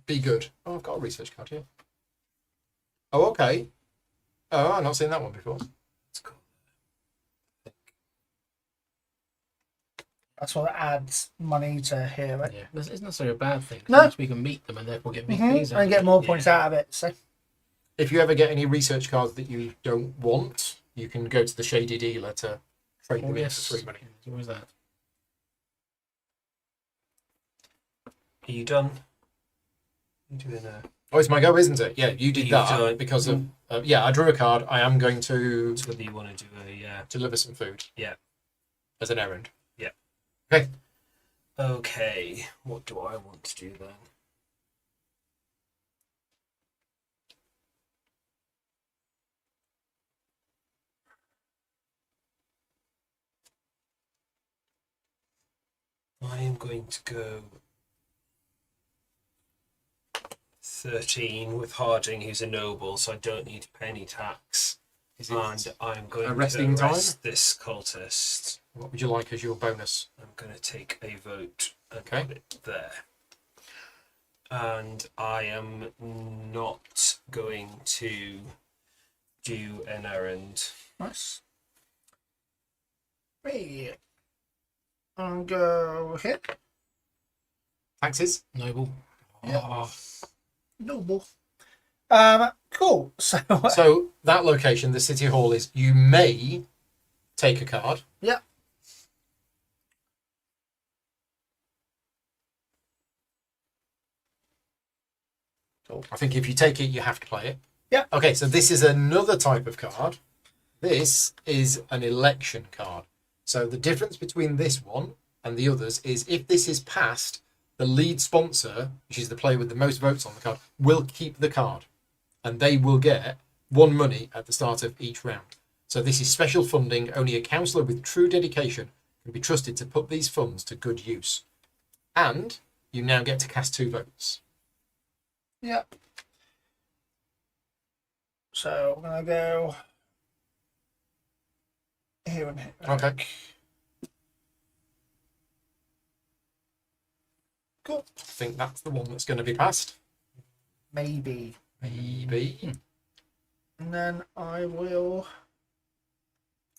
Be good. Oh, I've got a research card here. Oh, okay. Oh, I've not seen that one before. Let's go. That's what adds money to here, right? Yeah, this isn't necessarily a bad thing. No. We can meet them and therefore get big fees out And of get it. more points out of it. So If you ever get any research cards that you don't want, you can go to the shady dealer to trade Oh, them in yes. for 3 money. There's always that. Are you done? You doing a... Oh, it's my go, isn't it? Yeah, you did You've that done- because of yeah. I drew a card. I am going to It's whether you want to do a deliver some food. Yeah. As an errand. Yeah. Okay. Okay. What do I want to do then? I am going to go 13 with Harding, who's a noble, so I don't need to pay any tax. Is And it I'm going resting to time? arrest this cultist. What would you like as your bonus? I'm going to take a vote and Okay. put it there. And I am not going to do an errand. nice. Me. I'll go here. Taxes? Noble. Yeah. Oh, Noble. Cool. So So that location, the city hall, is you may take a card. yeah. I think if you take it, you have to play it. Yeah. Okay, so this is another type of card. This is an election card. So the difference between this one and the others is if this is passed, the lead sponsor, which is the player with the most votes on the card, will keep the card. And they will get 1 money at the start of each round. So this is special funding. Only a councillor with true dedication can be trusted to put these funds to good use. And you now get to cast 2 votes. Yeah. So I'm gonna go here and here. Okay. Cool. I think that's the one that's going to be passed. Maybe. Maybe. And then I will.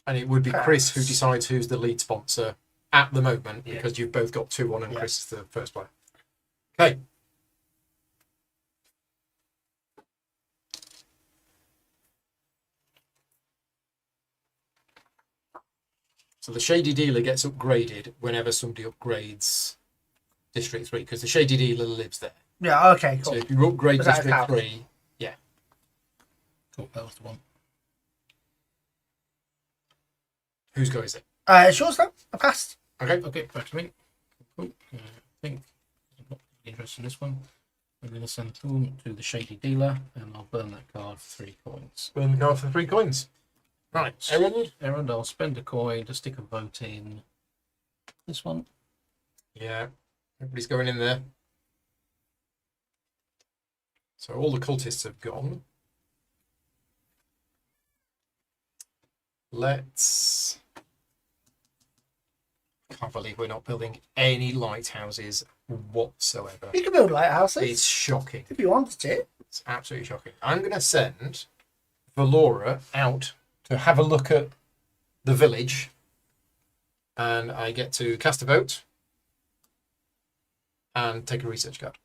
And it would be Chris who Pass. decides who's the lead sponsor at the moment Yeah. because you've both got 2 on and Yeah. Chris is the first player. Okay. So the Shady Dealer gets upgraded whenever somebody upgrades District 3 because the Shady Dealer lives there. Yeah. Okay. Cool. So if you upgrade Does that District count? 3, cool. That was the one. whose go is it? It's yours then. I passed. Okay. Okay, back to me. Cool. I think I'm not interested in this one. I'm going to send them to the Shady Dealer and I'll burn that card for 3 coins. Burn the card for 3 coins. Right. Errand? Errand, I'll spend a coin to stick a vote in this one. Yeah. Everybody's going in there. So all the cultists have gone. Let's... I can't believe we're not building any lighthouses whatsoever. You can build lighthouses It's shocking. if you wanted to. It's absolutely shocking. I'm going to send Valora out to have a look at the village. And I get to cast a vote and take a research card.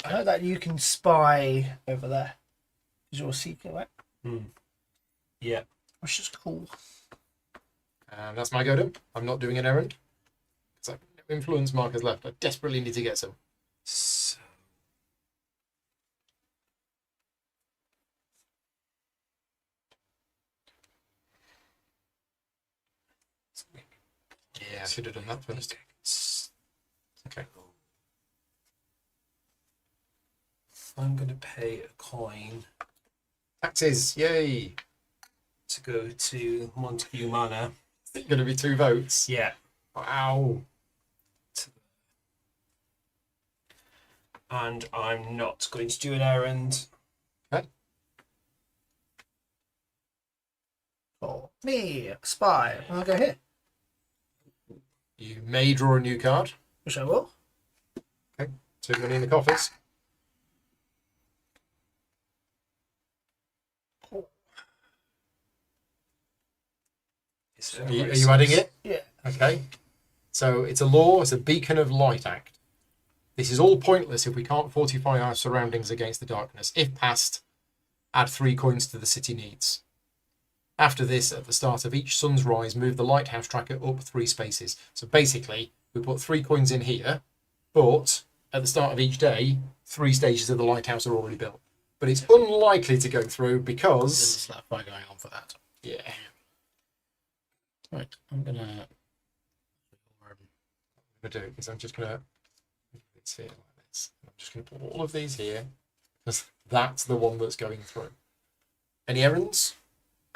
I know that you can spy over there. Because you're a seeker, right? Yeah. Which is cool. And that's my go done. I'm not doing an errand. Because I've no influence markers left. I desperately need to get some. So, Yeah, I should have done that first. Okay. I'm going to pay a coin Taxes, yay! to go to Montague Manor. It's going to be 2 votes. Yeah. Wow. And I'm not going to do an errand. For me, spy. I'll go here. You may draw a new card. Which I will. 2 money in the coffers. Are you adding it? Yeah. Okay. So it's a law. It's a beacon of light act. This is all pointless if we can't fortify our surroundings against the darkness. If passed, add 3 coins to the city needs. After this, at the start of each sun's rise, move the lighthouse tracker up 3 spaces. So basically, we put 3 coins in here, but at the start of each day, 3 stages of the lighthouse are already built. But it's unlikely to go through There's a because... slap fight going on for that. Yeah. Right, I'm gonna Do is I'm just gonna it's here like this. I'm just gonna put all of these here because that's the one that's going through. Any errands?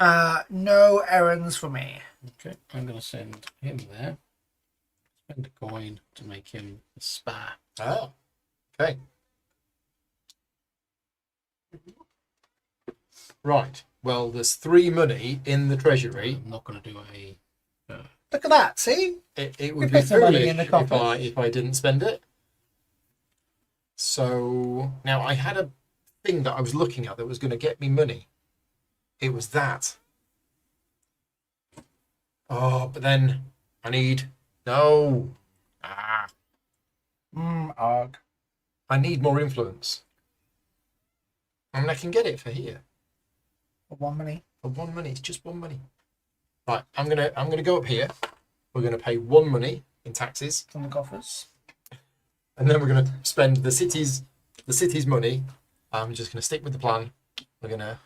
No errands for me. Okay, I'm gonna send him there. Spend a coin to make him a spa. Ah, okay. Right. Well, there's 3 money in the treasury. I'm not gonna do a Look at that. See? It would Put be some money foolish in the if coffers. if I didn't spend it. So now I had a thing that I was looking at that was going to get me money. It was that. Oh, but then I need no. Arg. I need more influence. I mean, I can get it for here For 1 money. for 1 money. It's just 1 money. Right, I'm gonna go up here. We're gonna pay 1 money in taxes, From the coffers. and then we're gonna spend the city's money. I'm just gonna stick with the plan. We're gonna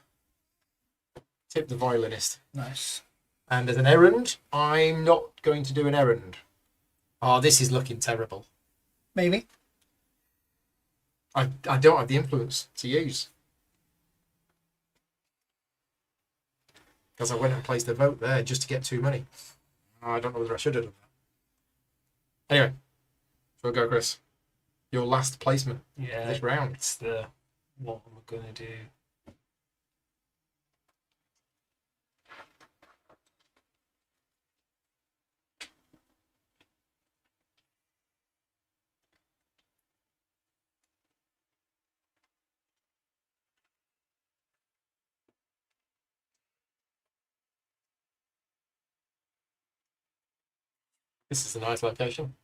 tip the violinist. Nice. And as an errand, I'm not going to do an errand. Oh, this is looking terrible. Maybe. I don't have the influence to use. Because I went and placed a vote there just to get 2 money. I don't know whether I should have done that. Anyway, so go, Chris. Your last placement Yeah, this round. it's the what am I gonna do? This is a nice location.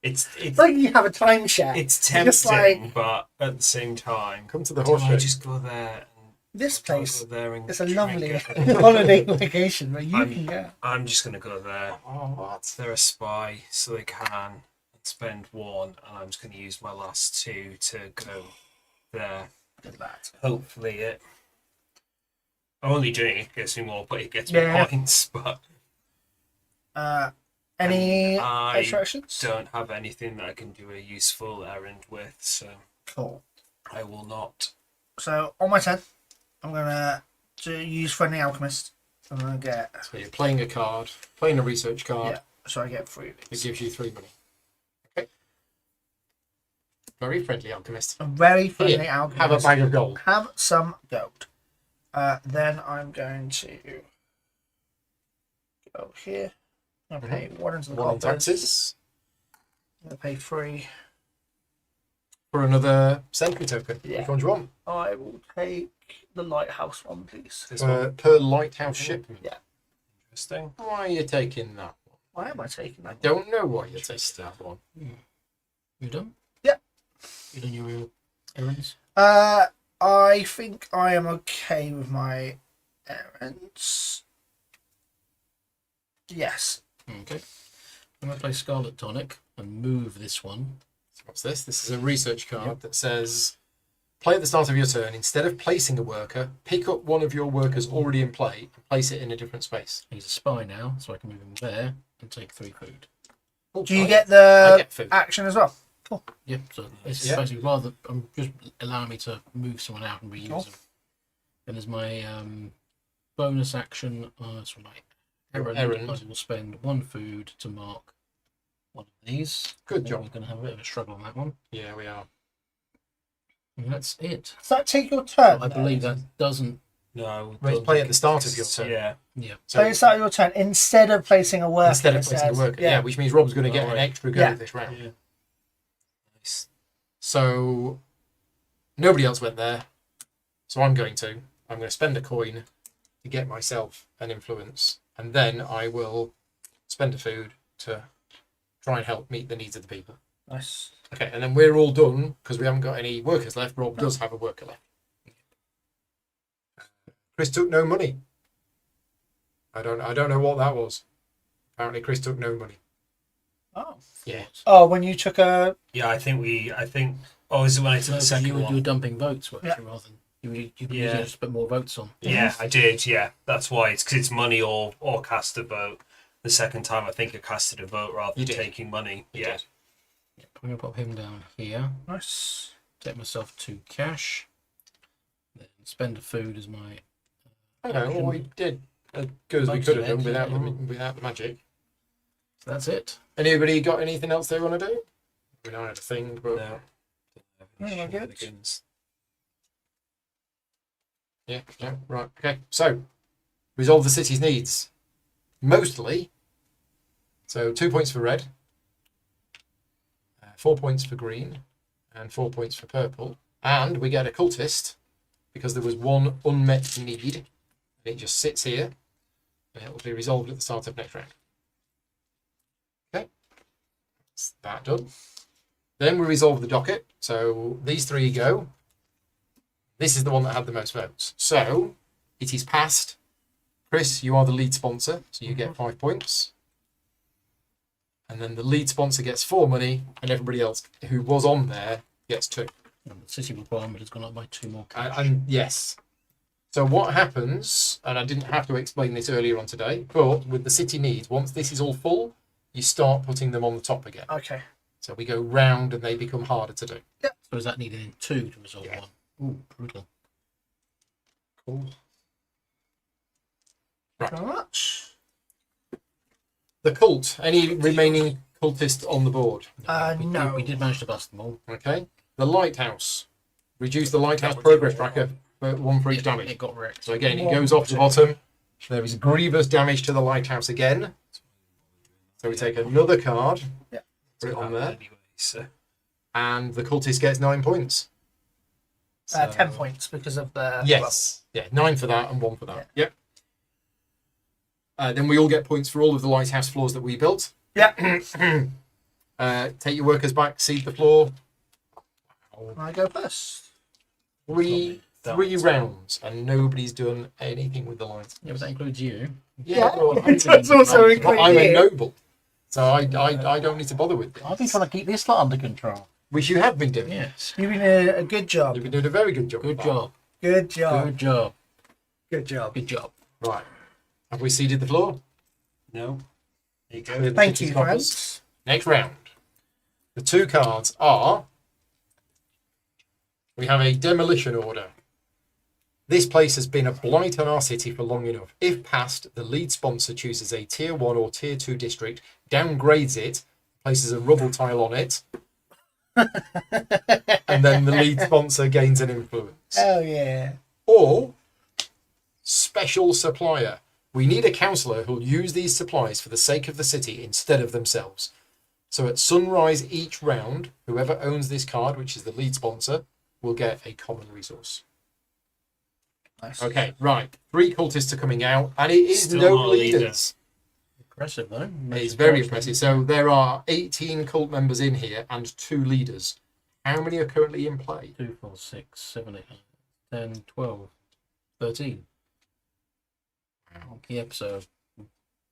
It's It's like you have a timeshare. it's Just tempting, like- but at the same time, Come to the do horse I show. just go there? This Do I place go there and is a drink lovely it? holiday location where you I'm- can go. I'm just gonna go there. Oh, what? They're a spy, so they can spend 1, and I'm just gonna use my last 2 to go there. Good lad. Hopefully, I'm only doing it gets me more, but it gets me Yeah. points. But Any I extra actions? don't have anything that I can do a useful errand with, so Cool. I will not. So on my turn, I'm gonna use Friendly Alchemist. I'm gonna get So you're playing a card, playing a research card. yeah. So I get 3 of It these. gives you 3 money. Okay. Very friendly alchemist. A very friendly Here, alchemist. have a bag of gold. Have some gold. Then I'm going to go here. I'm gonna pay 1 into the 1 on coffers. taxes I'm gonna pay 3. for another sentry token. Yeah. Which one do you want? I will take the lighthouse one, please. This one Per lighthouse shipment. Yeah. interesting. Why are you taking that one? Why am I taking that? Don't know why you're taking that one. You done? Yeah. You done your errands? I think I am okay with my errands. Yes. Okay. I'm gonna play Scarlet Tonic and move this one. So what's this? This is a research card that says, play at the start of your turn. Instead of placing a worker, pick up one of your workers already in play and place it in a different space. He's a spy now, so I can move him there and take 3 food. Oh, Do you I- get I the get food. action as well? Yep. So it's Yeah. basically rather I'm just allowing me to move someone out and reuse Cool. them. Then there's my bonus action. That's my errand. Errand. I will spend 1 food to mark one of these. Good Then job. We're going to have a bit of a struggle on that one. Yeah, we are. And that's it. Does that take your turn? I believe that doesn't. No, Well, don't play at think the start it's- of your turn. Yeah, Yeah. So it's start your turn instead of placing a worker. Instead of it placing a says. worker. Yeah, which means Rob's going to get an Right. extra go Yeah. this round. yeah. Nice. So nobody else went there. So I'm going to spend a coin to get myself an influence, and then I will spend a food to try and help meet the needs of the people. Nice. Okay, and then we're all done because we haven't got any workers left. Rob does have a worker left. Chris took no money. I don't know what that was. Apparently, Chris took no money. Oh. Yeah. Oh, when you took a. Yeah, I think. Oh, is it when I took No, the second you were one? dumping votes, weren't Yeah. you, rather than you Yeah. just put more votes on. Yeah, I did. Yeah, that's why. It's because it's money or cast a vote. The second time, I think I casted a vote rather You than did. taking money. You Yeah. did. Yep, I'm going to pop him down here. Nice. Take myself 2 cash. Then spend a food as my. I don't know. We did as good as we Most could of have done it, without the magic. So that's it. Anybody got anything else they want to do? We don't have a thing, but No. Yeah, good. Shenanigans. yeah, right. Okay, so resolve the city's needs. Mostly. So 2 points for red, 4 points for green, and 4 points for purple. And we get a cultist because there was one unmet need. And it just sits here, and it will be resolved at the start of next round. Okay, that's that done. Then we resolve the docket. So these 3 go. This is the one that had the most votes. So it is passed. Chris, you are the lead sponsor, so you get 5 points. And then the lead sponsor gets 4 money, and everybody else who was on there gets 2. And the city requirement has gone up by 2 more cash. And yes. So what happens, and I didn't have to explain this earlier on today, but with the city needs, once this is all full, you start putting them on the top again. Okay. So we go round and they become harder to do. So is that needed in 2 to resolve Yeah. 1? Ooh, brutal. Cool. Thank you very much. The cult. Any remaining cultists on the board? No. We did manage to bust them all. Okay. The lighthouse. Reduce the lighthouse progress tracker for 1 for each damage. It got wrecked. So again, it goes off the bottom. There is grievous damage to the lighthouse again. So we take another card, Yeah. put it on there, Anyway, so and the cultist gets 9 points. 10 points because of the. Yes. Yeah, 9 for that and 1 for that. Yep. Then we all get points for all of the lighthouse floors that we built. Yeah. Take your workers back, seed the floor. I go first. Three rounds, and nobody's done anything with the lights. Yeah, but that includes you. Yeah, well, it does also include I'm a you. noble, so I don't need to bother with I've been this. trying to keep this lot under control. Which you have been doing. Yes. You've been a good job. You've been doing a very good job. Good with that. job. Good job. Good job. Good job. Good job. Right. Have we seeded the floor? no. There you go. Clear the Thank city's you, coffers. friends. Next round. The 2 cards are. We have a demolition order. This place has been a blight on our city for long enough. If passed, the lead sponsor chooses a tier 1 or tier 2 district, downgrades it, places a rubble tile on it, and then the lead sponsor gains an influence. Oh, yeah. Or special supplier. We need a councillor who'll use these supplies for the sake of the city instead of themselves. So at sunrise each round, whoever owns this card, which is the lead sponsor, will get a common resource. Nice. Okay, right. 3 cultists are coming out, and it is Still no not a leader. leaders. Impressive, though. It's very impressive. So there are 18 cult members in here and 2 leaders. How many are currently in play? 2, 4, 6, 7, 8, 9, 10, 12, 13. Yep, so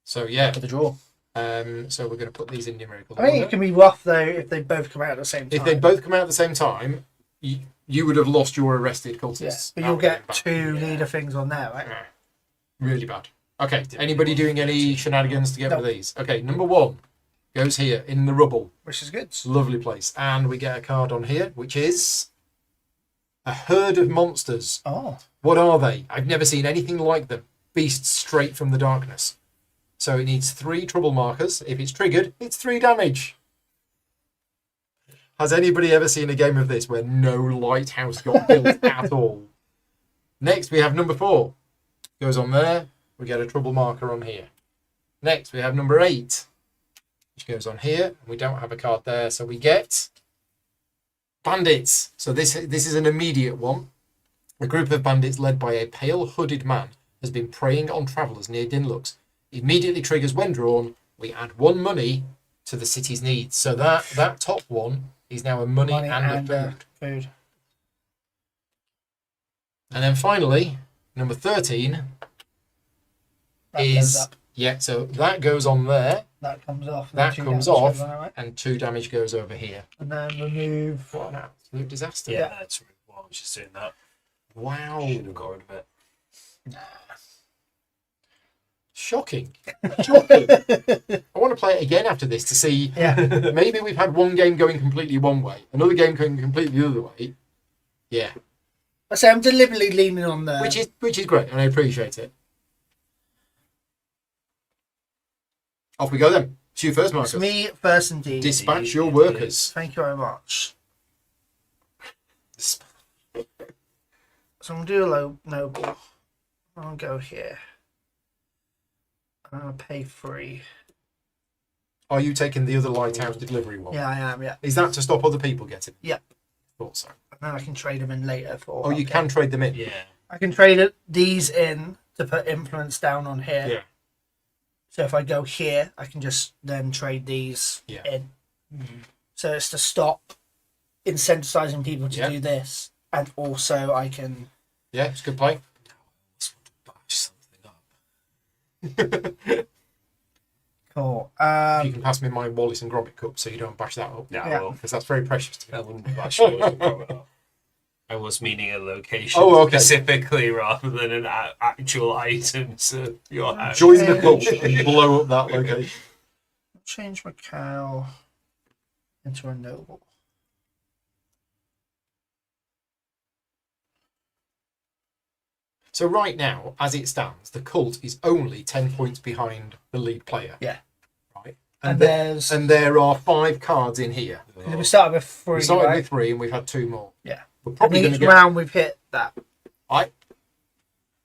So yeah, for the draw. so we're going to put these in numerical I think order. it can be rough, though, if they both come out at the same time. If they both come out at the same time, you would have lost your arrested Yeah, cultists. but That you'll would have get been 2 leader things on there, right? bad. Really bad. Okay, anybody doing any shenanigans to get rid of these? Okay, number 1 goes here in the rubble. Which is good. Lovely place. And we get a card on here, which is a herd of monsters. Oh. What are they? I've never seen anything like them. Beasts straight from the darkness. So it needs 3 trouble markers. If it's triggered, it's 3 damage. Has anybody ever seen a game of this where no lighthouse got built at all? Next, we have number 4. Goes on there. We get a trouble marker on here. Next, we have number 8, which goes on here. We don't have a card there, so we get bandits. So this is an immediate one. A group of bandits led by a pale hooded man has been preying on travellers near Dinlux. Immediately triggers when drawn. We add 1 money to the city's needs. So that top one is now a money and a food. Food. And then finally, number 13 That goes is up. yeah. So that goes on there. That comes off. and That 2 comes damage off, goes on it, right? and 2 damage goes over here. And then remove. What an absolute disaster! Yeah, that's really why I was just doing that. Wow, Should have got rid of it. Nah. shocking. Shocking. I want to play it again after this to see. Yeah. Maybe we've had one game going completely one way, another game going completely the other way. Yeah, I say I'm deliberately leaning on the. which is great, and I appreciate it. Off we go then. It's you first, Marcus. It's me first, indeed. Dispatch your workers. Thank you very much. So I'm gonna do a low noble. I'll go here. I'll pay 3. Are you taking the other lighthouse delivery one? Yeah, I am. Yeah, Is that to stop other people getting? Yeah. Thought so. and then I can trade them in later for. Oh, you can trade them in. Yeah. I can trade these in to put influence down on here. Yeah. So if I go here, I can just then trade these Yeah. in. So it's to stop incentivizing people to Yeah. do this, and also I can. Yeah, it's a good play. Just want to bash something up. Cool. If you can pass me my Wallace and Gromit cup so you don't bash that up. No, Yeah. well, Because that's very precious to me. I wouldn't bash it. I was meaning a location Okay. specifically rather than an actual item to your house. Join the cult and blow up that location. Change my cow into a noble. So right now, as it stands, the cult is only 10 points behind the lead player. Yeah. Right. And there, there's. and there are 5 cards in here. We started with 3. We started right? with 3 and we've had 2 more. Yeah. We're I probably mean, going to each get... round we've hit that.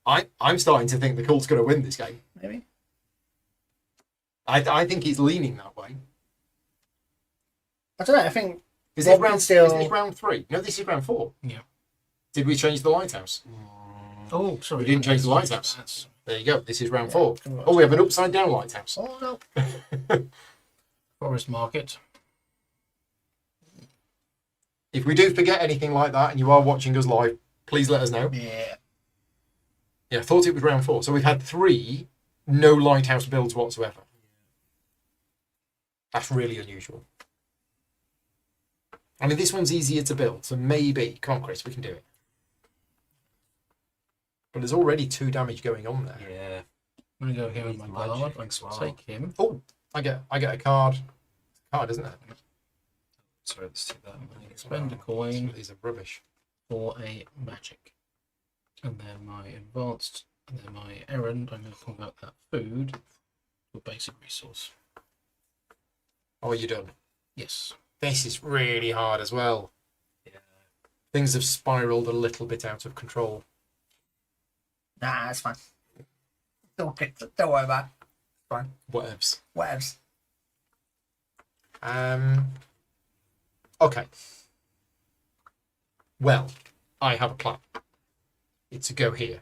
I'm starting to think the cult's going to win this game. Maybe. I think he's leaning that way. I don't know. I think. Is Rob this round, can still- is this round 3? No, this is round 4. Yeah. Did we change the lighthouse? Oh, sorry. We didn't change the lighthouse. That's- There you go. This is round Yeah, 4. come on. Oh, we have an upside down lighthouse. Oh no. Forest Market. If we do forget anything like that and you are watching us live, please let us know. Yeah. Yeah, I thought it was round 4. So we've had 3 no lighthouse builds whatsoever. That's really unusual. I mean, this one's easier to build, so maybe. Come on, Chris, we can do it. But there's already 2 damage going on there. Yeah. I'm gonna go here with my Magic guard. I'm as gonna well. take him. Oh, I get a card. Card, isn't it? Sorry, let's do that. Spend a coin These are rubbish. for a magic. And then my advanced, and then my errand, I'm going to convert that food to a basic resource. Oh, are you done? Yes. This is really hard as well. Yeah. Things have spiraled a little bit out of control. Nah, it's fine. Don't worry about it. It's fine. Whatevs. Whatevs. Okay. Well, I have a plan. It's to go here.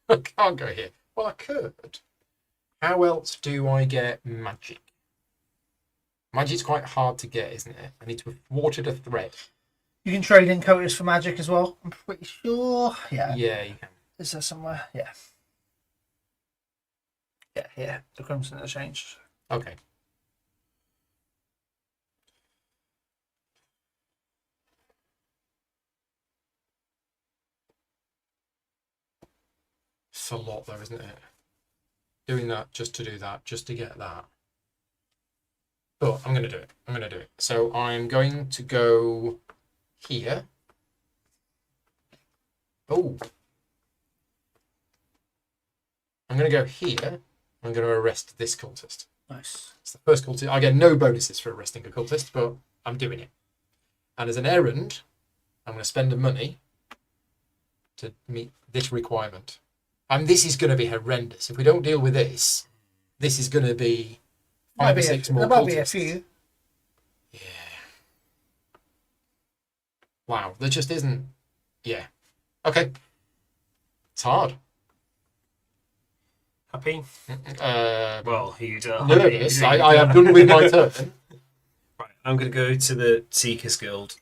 I can't go here. Well, I could. How else do I get magic? Magic's quite hard to get, isn't it? I need to have watered a thread. You can trade in coaters for magic as well. I'm pretty sure. Yeah. Yeah, you can. Is there somewhere? Yeah. Yeah, here. The Crimson Exchange. Okay. It's a lot though, isn't it? Doing that just to do that, just to get that. But I'm going to do it. I'm going to do it. So I'm going to go here. Oh. I'm going to go here. I'm going to arrest this cultist. Nice. It's the first cultist. I get no bonuses for arresting a cultist, but I'm doing it. And as an errand, I'm going to spend the money to meet this requirement. And this is going to be horrendous. If we don't deal with this, this is going to be 5 or 6 more There might be a cultists. few. Yeah. Wow, there just isn't. Yeah. Okay. It's hard. Happy? Well, he'd nervous. I have done with my turn. Right, I'm going to go to the Seekers Guild,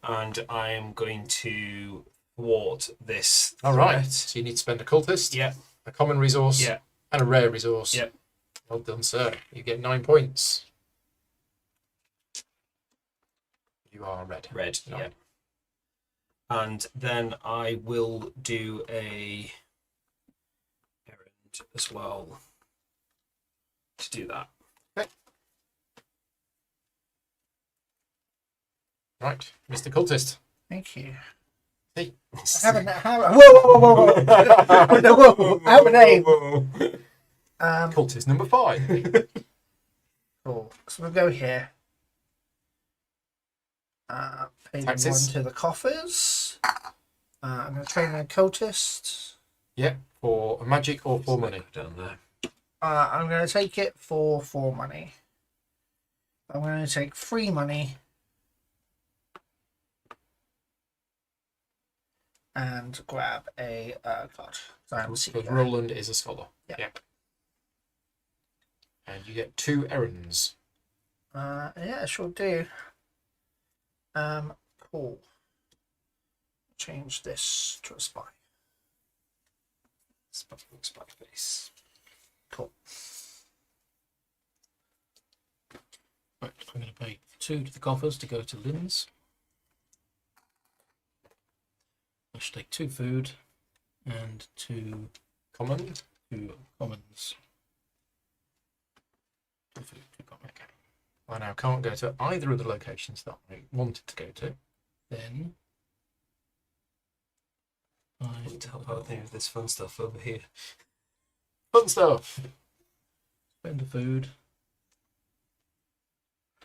and I am going to thwart this. All right. threat. So you need to spend a cultist, Yeah, a common resource, yeah, and a rare resource. yeah. Well done, sir. You get 9 points. You are red. Red, Nine. yeah. And then I will do a errand as well to do that. Right, Mr. Cultist. Thank you. Hey. I haven't. Whoa! Whoa! I have a name. Cultist number 5. Cool. So we'll go here. Pay them Taxes. 1 to the coffers. I'm going to train a cultist. Yeah, for magic or for money. Down there. I'm going to take it for 4 money. I'm going to take 3 money. And grab a card. So I'm a Because seeker. Roland is a scholar. Yeah. And you get 2 errands. Yeah, sure do. Cool. Change this to a spy. Spy face. Cool. Right, I'm going to pay 2 to the coffers to go to Lynn's. I should take 2 food and 2 Common. commons. 2 food, 2 commons. Okay. I now can't go to either of the locations that I wanted to go to. Then I need to help out there with this fun stuff over here. Fun stuff. spend the food.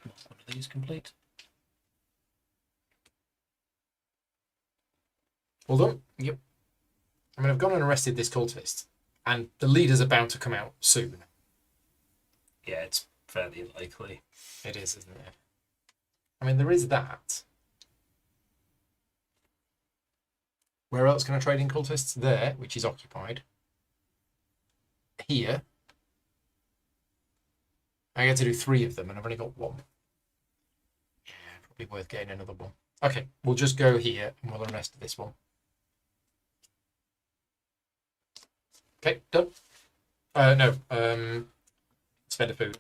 One of these complete. Well done. Yep. I mean, I've gone and arrested this cultist, and the leader's about to come out soon. Yeah, it's fairly unlikely. It is, isn't it? I mean, there is that. Where else can I trade in cultists? There, which is occupied. Here. I get to do 3 of them, and I've only got 1. Yeah, probably worth getting another one. Okay, we'll just go here, and we'll arrest this one. Okay, done. No, spend a food.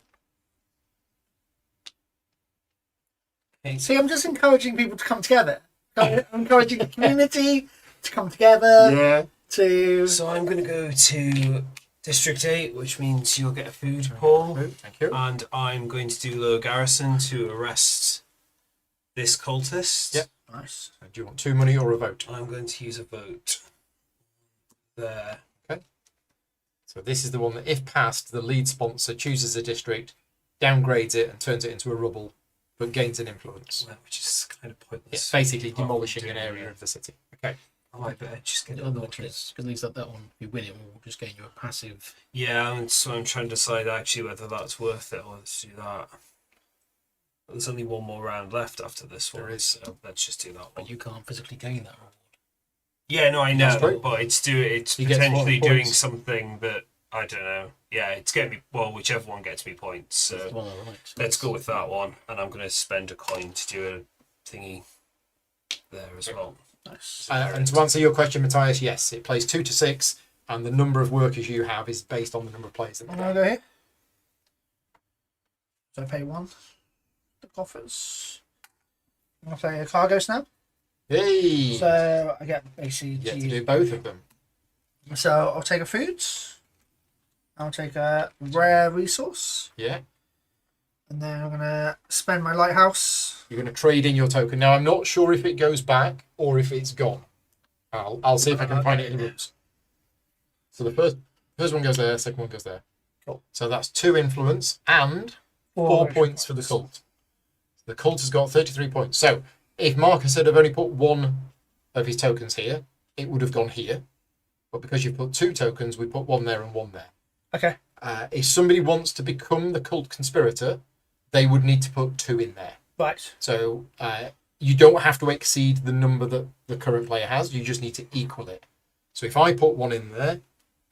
See, I'm just encouraging people to come together. I'm encouraging the community to come together. Yeah. To So I'm going to go to District 8, which means you'll get a food, Paul. Thank you. And I'm going to do Low Garrison to arrest this cultist. Yep. nice. Do you want 2 money or a vote? I'm going to use a vote. There. So this is the one that, if passed, the lead sponsor chooses a district, downgrades it, and turns it into a rubble, but gains an influence. Which is kind of pointless. It's basically Apart from demolishing an doing area it. of the city. Okay. Oh, I better just get The it other on one the is because at least that one, if you win it, will just gain you a passive. Yeah, and so I'm trying to decide actually whether that's worth it or let's do that. There's only one more round left after this one, There is. so let's just do that one. But you can't physically gain that reward. Yeah, no, I That's know, true. but it's He gets potentially what, doing points? something that I don't know. Yeah, it's getting me. Well, whichever one gets me points. That's the So one I like. So let's go with that one, and I'm going to spend a coin to do a thingy there as well. Nice. And to answer your question, Matthias, yes, it plays 2 to 6, and the number of workers you have is based on the number of players in the I'm game. gonna go here. So I pay 1. The coffers. I'm gonna play a cargos now. Hey! So I get basically You get to use- do both of them. So I'll take a food. I'll take a rare resource. Yeah. And then I'm gonna spend my lighthouse. You're going to trade in your token. Now, I'm not sure if it goes back or if it's gone. I'll see if I can find it in the rules. So the first one goes there, second one goes there. Cool. So that's 2 influence and 4 points for the cult. The cult has got 33 points. So if Marcus had have only put 1 of his tokens here, it would have gone here. But because you've put 2 tokens, we put 1 there and 1 there. Okay. If somebody wants to become the cult conspirator, they would need to put 2 in there. Right. So you don't have to exceed the number that the current player has. You just need to equal it. So if I put 1 in there,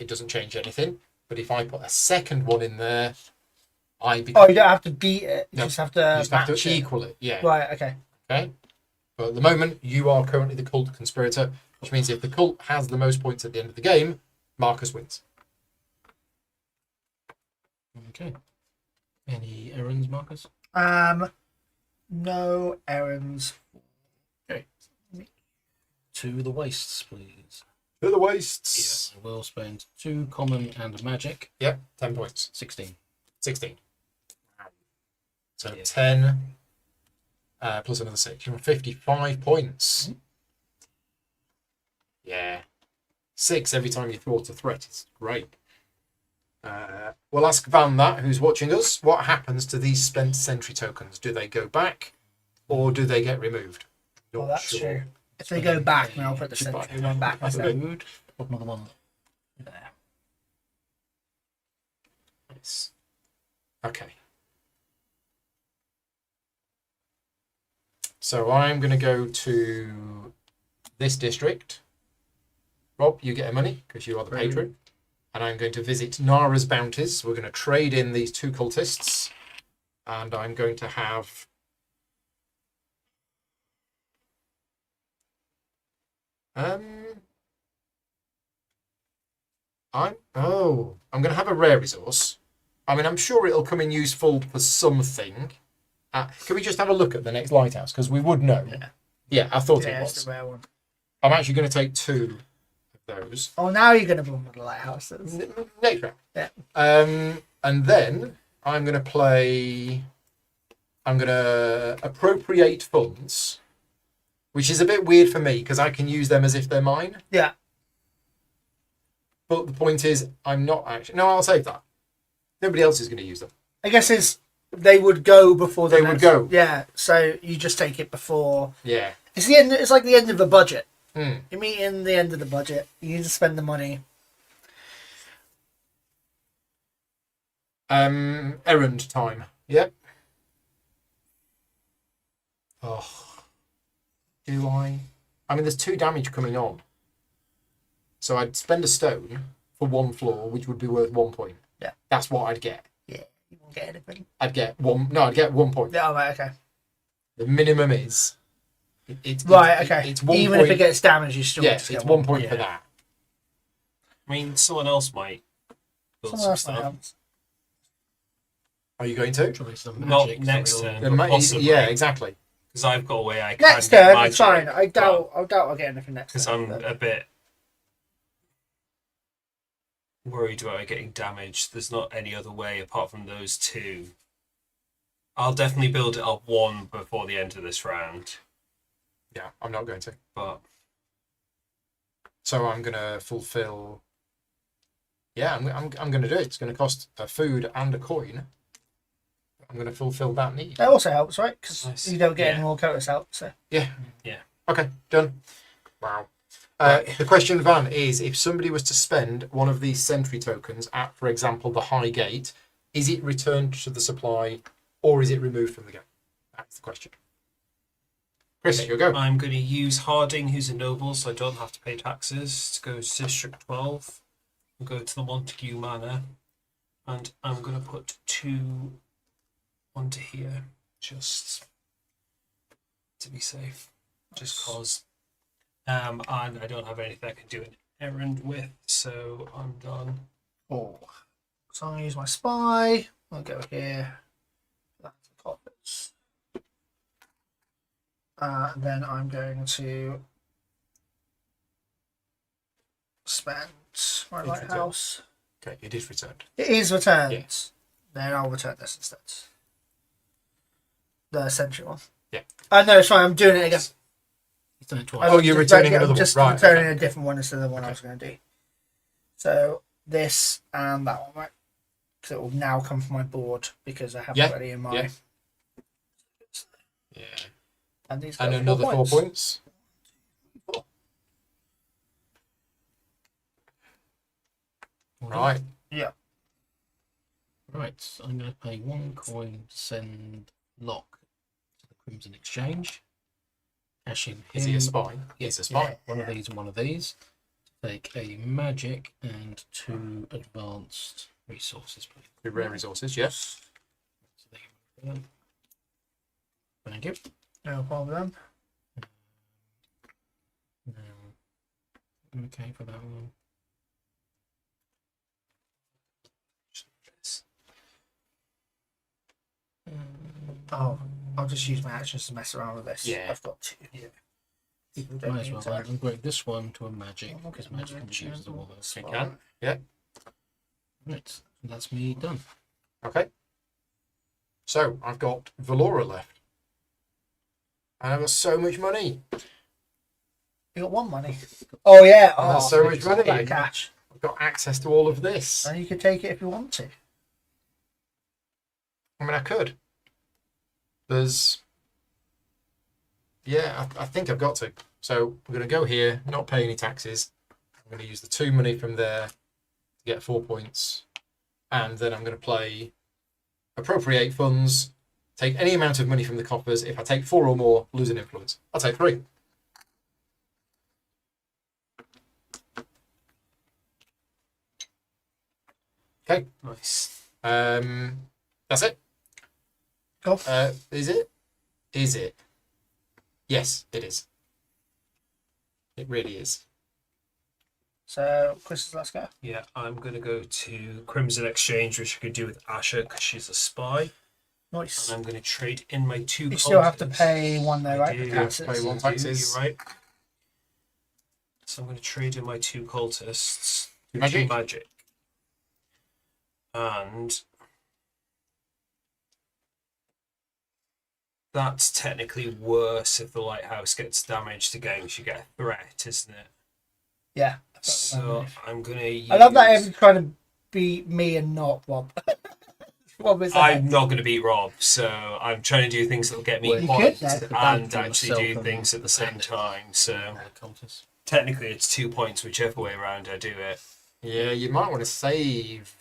it doesn't change anything. But if I put a second one in there, I Oh, become. you don't have to beat it. You No, just have You to just have match to it. equal it. Yeah. Right. Okay. Okay. But at the moment, you are currently the cult conspirator, which means if the cult has the most points at the end of the game, Marcus wins. Okay. Any errands, Marcus? No errands. Okay. To the wastes, please. To the wastes. I will spend 2 common and magic. Yep, 10 points. 16. 16. So Yeah. 10 plus another 6. You're on 55 points. Yeah. 6 every time you thwart a threat. It's great. We'll ask Van that, who's watching us, what happens to these spent sentry tokens? Do they go back or do they get removed? Well, Not that's sure. true. If they go back, then I'll put the sentry one back. That's Okay. good. Put another one there. Nice. Okay. So I'm going to go to this district. Rob, you get a money because you are the patron. And I'm going to visit Nara's bounties. We're going to trade in these 2 cultists. And I'm going to have... I'm going to have a rare resource. I mean, I'm sure it'll come in useful for something. Can we just have a look at the next lighthouse? Because we would know. Yeah, I thought Yeah, it it's was. the rare one. I'm actually going to take 2 of those. Oh, now you're going to bomb the lighthouses. Next round. Yeah. And then I'm going to play... I'm going to appropriate funds, which is a bit weird for me because I can use them as if they're mine. Yeah. But the point is, I'm not actually... No, I'll save that. Nobody else is going to use them. I guess they would go before the They would go. Yeah, so you just take it before. Yeah. It's the end. It's like the end of the budget. Hmm. You meet in the end of the budget. You need to spend the money. Errand time. Yep. Oh. Do I? I mean, there's 2 damage coming on. So I'd spend a stone for 1 floor, which would be worth 1 point. Yeah. That's what I'd get. Yeah, you won't get anything. I'd get 1. No, I'd get 1 point. Yeah, all right, okay. The minimum is. It's 1 Even point. if it gets damaged, you still Yeah, just get it's 1 point Yeah. for that. I mean, someone else might build Someone some else might stuff. have. Are you going to? Try some Not magic, next something turn. or- There But might- possibly. yeah, exactly. Because I've got a way I can Next get turn, magic, it's fine. I but- doubt I'll get anything next Because turn. I'm a bit worried about it getting damaged. There's not any other way apart from those 2. I'll definitely build it up 1 before the end of this round. Yeah, I'm not going to. But So I'm going to fulfill... Yeah, I'm going to do it. It's going to cost a food and a coin. I'm going to fulfill that need. That also helps, right? Because Nice. you don't get Yeah. any more quotas out. So Yeah. Yeah. Okay, done. Wow. The question, Van, is if somebody was to spend one of these sentry tokens at, for example, the High Gate, is it returned to the supply or is it removed from the game? That's the question. Chris, your go. I'm going to use Harding, who's a noble, so I don't have to pay taxes, to go to District 12. I'll go to the Montague Manor. And I'm going to put 2 onto here, just to be safe. Just cause. And I don't have anything I can do an errand with, so I'm done. so I'm gonna use my spy. I'll go here. That's the coffers. And then I'm going to spend my It's lighthouse. Okay, it is returned. It is returned. Yeah. Then I'll return this instead. The century one. Yeah. No, it's fine. I'm doing it again. He's done it twice. Oh, you're returning I'm another one. just Right, returning okay. a different one instead of the one I was going to do. So this and that one, right? Because it will now come from my board because I have Yeah, it already in my. yeah. Yeah. And these And go another 4 points. Right. Yeah. Right, I'm going to pay 1 coin to send Locke to the Crimson Exchange. Cash in him. Is he a spy? He's a spy. One of these and one of these. take a magic and 2 advanced resources, please. 2 rare resources, yes. So there you go. Thank you. No problem. Okay for that one. Oh, I'll just use my actions to mess around with this. Yeah. I've got 2. Yeah. People don't Might as need well to- upgrade this one to a magic, Oh, because okay. magic can choose the one. You can. Yeah. Right, that's me done. Okay. So I've got Valora left. And I've got so much money. You got 1 money. Oh yeah. And Oh, there's so much money. that cash. I've got access to all of this. And you could take it if you want to. I mean, I could. There's... Yeah, I think I've got to. So I'm going to go here, not pay any taxes. I'm going to use the 2 money from there to get 4 points. And then I'm going to play appropriate funds, take any amount of money from the coffers. If I take 4 or more, lose an influence. I'll take 3. Okay. Nice. That's it. Go. Is it? Is it? Yes, it is. It really is. So, Chris, let's go. Yeah, I'm going to go to Crimson Exchange, which I could do with Asha because she's a spy. Nice. And I'm going to trade in my 2 You still have to cultists. pay 1 there, I right? do, For taxes. pay 1 I do, taxes. You're right. So I'm going to trade in my 2 cultists. to Magic? 2 magic. And that's technically worse if the lighthouse gets damaged again. You get a threat, isn't it? Yeah. So I'm going to use... I love that everyone's trying to beat me and not Rob. Rob is I'm not going to beat Rob, so I'm trying to do things that will get me Well, you could, points yeah. and actually do things at the same time. So Cultists. technically it's 2 points whichever way around I do it. Yeah, you might want to save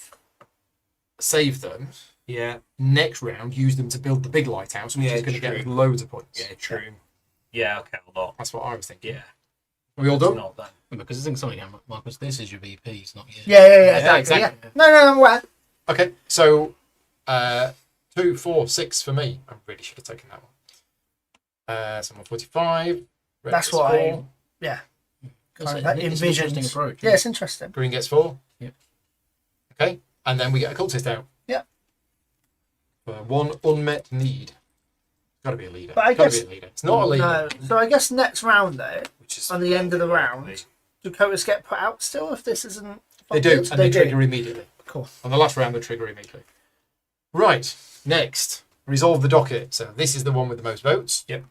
them. Yeah, Next round, use them to build the big lighthouse, which Yeah, is going to get us true. loads of points. yeah, true. Yeah, okay, a lot. That's what I was thinking. Yeah, Are we all done? not that. Because the thing's something, Marcus, this is your VPs, not you. Yeah, exactly. exactly. Yeah. No, I'm aware. Okay, so 2, 4, 6 for me. I really should have taken that one. So I'm on 45. Red That's gets what 4. Yeah. It's Kind of an envisioned. interesting approach. Yeah, it's interesting. Green gets 4. Yep. Okay, and then we get a cultist out. Yep. For 1 unmet need. Got to be a leader. But I Gotta guess- be a leader. It's not a leader. No. So I guess next round, though, Which is on the end of the round, do quotas get put out still if this isn't... They do, and they do. trigger immediately. Cool. On the last round, they trigger immediately. Right, next, resolve the docket. So this is the one with the most votes. Yep.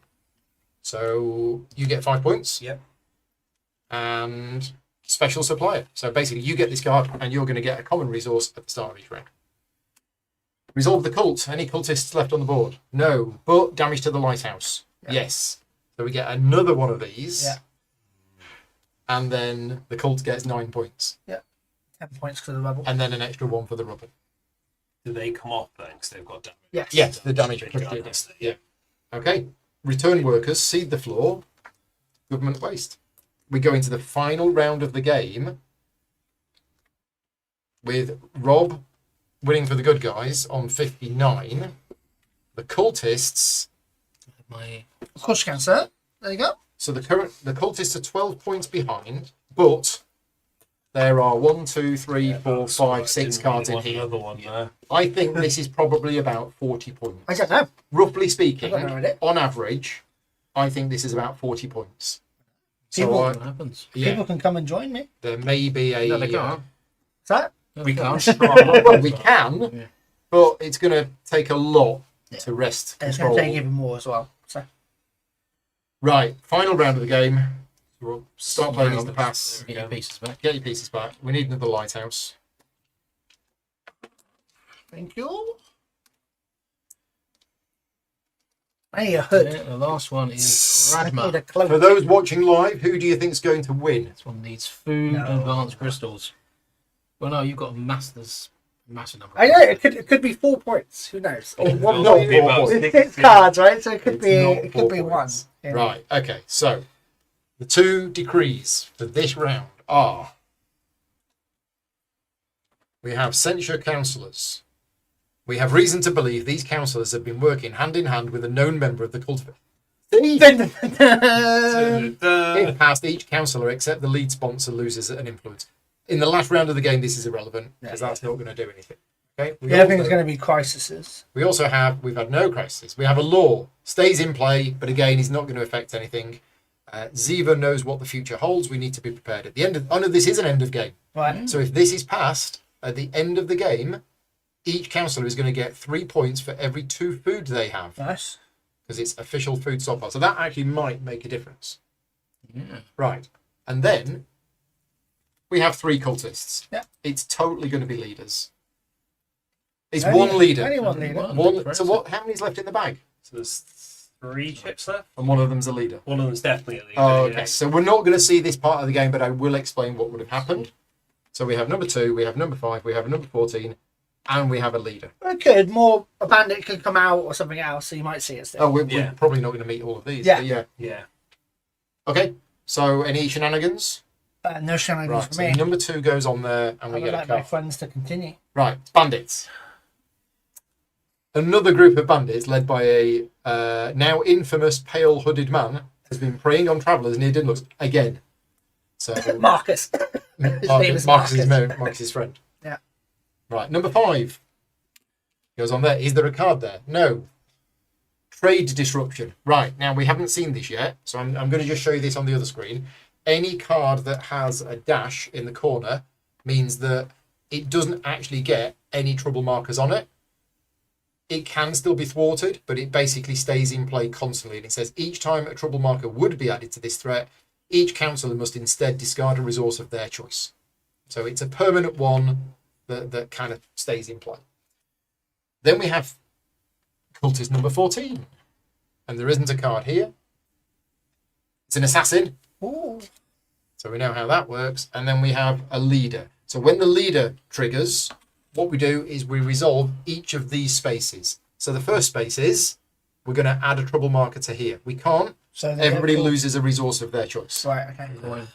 So you get 5 points. Yep. And special supplier. So basically, you get this card, and you're going to get a common resource at the start of each round. Resolve the cult. Any cultists left on the board? No, but damage to the lighthouse. Yeah. Yes. So we get another one of these. Yeah. And then the cult gets 9 points. 10 points to the rebel. And then an extra 1 for the rubble. Do they come off then? Because they've got damage. Yes. Yes, the damage. Big guy, that's the- Yeah. Okay. Return workers, seed the floor. Government waste. We go into the final round of the game with Rob winning for the good guys on 59. The cultists. My Of course you can, sir. There you go. So the cultists are 12 points behind, but there are 1, 2, 3, 4, 5, 6 cards in here. Another one there. I think this is probably about 40 points. I don't know. Roughly speaking, I don't know already. on average, I think this is about 40 points. People- So what happens? People can come and join me. there may be a. No, they can't. Is that? No, we they can't. can't. Well, we can, Yeah. but it's going to take a lot Yeah. to wrest And it's control. going to take even more as well. So Right, final round of the game. We'll start playing on the pass. Get your pieces back. Get your pieces back. We need another lighthouse. thank you. Hey, a hood. Yeah, the last one is I need a Radma. cloak. For those watching live, who do you think is going to win? This one needs food No. and advanced crystals. Well, no, you've got a massive number. I know it could be 4 points. Who knows? Or one Not point. 4 about points. It's 6 cards, right? So it could It's be not it 4 could be one. points. Yeah. Right, okay, so the 2 decrees for this round are, we have censure councillors. We have reason to believe these councillors have been working hand in hand with a known member of the cult. If passed, each councillor except the lead sponsor loses an influence. In the last round of the game, this is irrelevant because that's not going to do anything. Okay. Everything's going to be crises. We've had no crisis. We have a law, stays in play, but again, is not going to affect anything. Ziva knows what the future holds. We need to be prepared. At the end of, oh no, this is an end of game. Right. So if this is passed, at the end of the game, each councillor is going to get 3 points for every 2 food they have. Nice. Because it's official food stockpile. So that actually might make a difference. Yeah. Right. And then we have 3 cultists. Yeah. It's totally going to be leaders. It's Only- one leader. Only one leader. One. So what? How many's left in the bag? So there's 3 chips left. And one of them's a leader. One of them's definitely a leader. Oh, okay. yes. So we're not going to see this part of the game, but I will explain what would have happened. So we have number 2, we have number 5, we have number 14, and we have a leader. Good. More a bandit could come out or something else, so you might see it still. Oh, we're Yeah. probably not going to meet all of these. Yeah. But yeah. Yeah. Okay. So any shenanigans? No shenanigans Right. for So me. number 2 goes on there, and I we would get a like my card. friends to continue. Right. Bandits. Another group of bandits led by a now infamous pale hooded man has been preying on travellers near Dinlux again. So Marcus. His name is Marcus's friend. Yeah. Right. Number 5 goes on there. Is there a card there? No. Trade disruption. Right. Now we haven't seen this yet, so I'm going to just show you this on the other screen. Any card that has a dash in the corner means that it doesn't actually get any trouble markers on it. It can still be thwarted, but it basically stays in play constantly. And it says each time a trouble marker would be added to this threat, each councillor must instead discard a resource of their choice. So it's a permanent one that kind of stays in play. Then we have cultist number 14. And there isn't a card here. It's an assassin. Ooh. So we know how that works. And then we have a leader. So when the leader triggers, what we do is we resolve each of these spaces. So the first space is we're going to add a trouble marker to here. We can't. So they Everybody get- loses a resource of their choice. Right. Okay. Coin.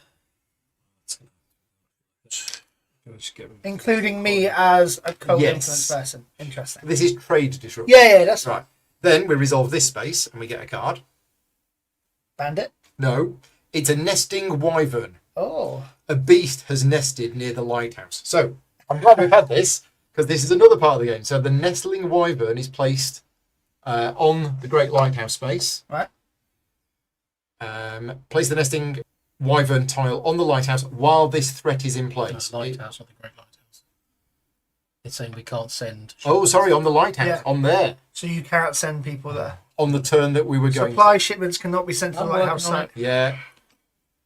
Including me as a co-influence Yes. person. Interesting. This is trade disruption. Yeah. That's Right. Then we resolve this space and we get a card. Bandit. No, it's a nesting wyvern. Oh. A beast has nested near the lighthouse. So I'm glad we've had this because this is another part of the game. So the nestling wyvern is placed on the Great Lighthouse space. Right. Place the nesting wyvern tile on the lighthouse while this threat is in No, place. lighthouse, not the Great Lighthouse. It's saying we can't send. Oh, sorry, on the lighthouse, Yeah. on there, So you can't send people there. on the turn that we were going. Supply shipments cannot be sent to the I'm lighthouse working on site. Yeah.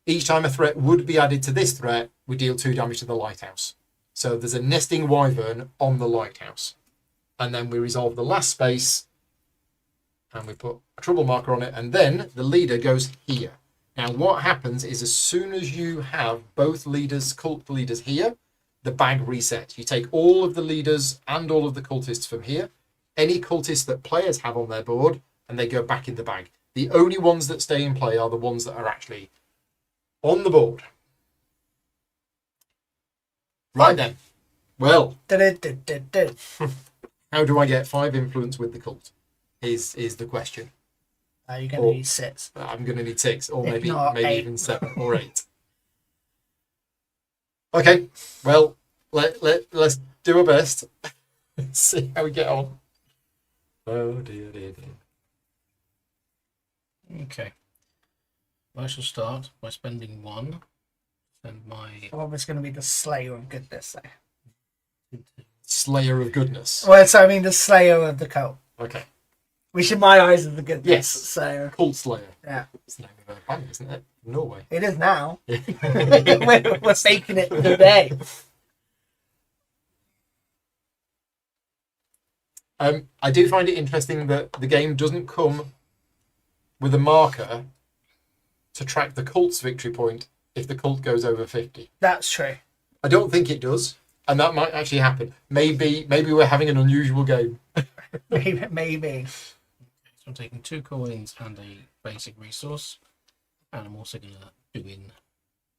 Each time a threat would be added to this threat, we deal 2 damage to the lighthouse. So there's a nesting wyvern on the lighthouse. And then we resolve the last space and we put a trouble marker on it. And then the leader goes here. Now what happens is as soon as you have both leaders, cult leaders here, the bag resets. You take all of the leaders and all of the cultists from here. Any cultists that players have on their board, and they go back in the bag. The only ones that stay in play are the ones that are actually on the board. Right then. Well, Du-du-du-du-du. how do I get 5 influence with the cult? Is the question. You're going to need 6. I'm going to need 6, or If maybe not, 8. even 7 or 8. Okay. Well, let's do our best. See how we get on. Oh dear, dear, dear. Okay. I shall start by spending 1. Send my. Well, it's going to be the Slayer of Goodness there. Slayer of goodness. Well, so I mean the Slayer of the cult. Okay. Which in my eyes is the goodness. Yes. So, Cult Slayer. yeah. It's the name of a band, isn't it? Norway. It is now. we're faking it today. I do find it interesting that the game doesn't come with a marker to track the cult's victory point if the cult goes over 50. That's true. I don't think it does, and that might actually happen. Maybe we're having an unusual game. Maybe. So I'm taking 2 coins and a basic resource, and I'm also going to do in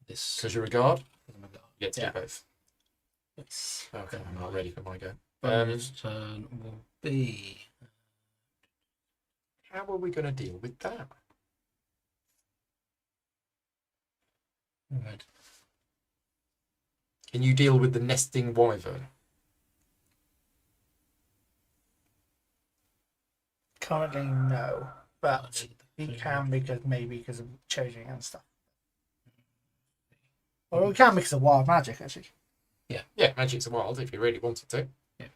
this. Because you're a guard. I'm a guard. You get to do both. Yes. Okay, I'm not ready for my go. Bonus turn will be. How are we going to deal with that? Right. Can you deal with the nesting wyvern? Currently, no. But you can because of changing and stuff. Or we can because of wild magic, actually. Yeah, magic's a wild if you really wanted to. In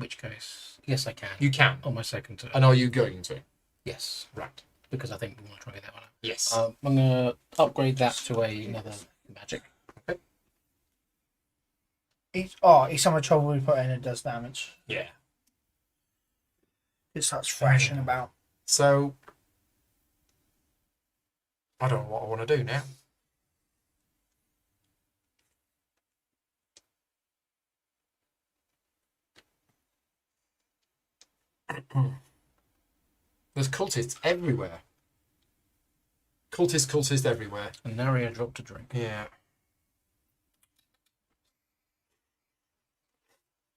which case, yes, I can. You can. On my second turn. And are you going to? Yes, Right. because I think we want to try that one out. Yes. I'm going to upgrade that to another magic. Each time a trouble we put in, it does damage. Yeah. It starts thrashing about. So, I don't know what I want to do now. There's cultists everywhere. Cultists everywhere. And nary a drop to drink. Yeah.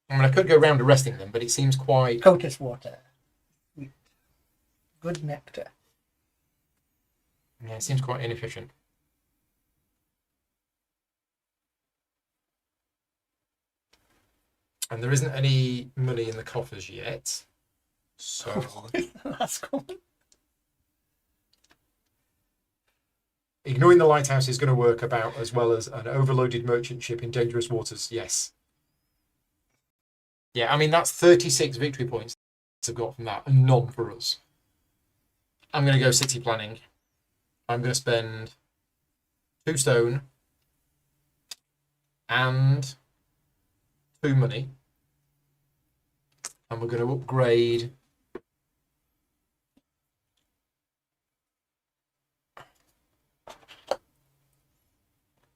I mean, I could go round arresting them, but it seems quite... Cultist water. Good nectar. Yeah, it seems quite inefficient. And there isn't any money in the coffers yet. So... That's cool. Ignoring the lighthouse is going to work about as well as an overloaded merchant ship in dangerous waters. Yes. Yeah, I mean, that's 36 victory points I've got from that, and none for us. I'm going to go city planning. I'm going to spend 2 stone and 2 money. And we're going to upgrade...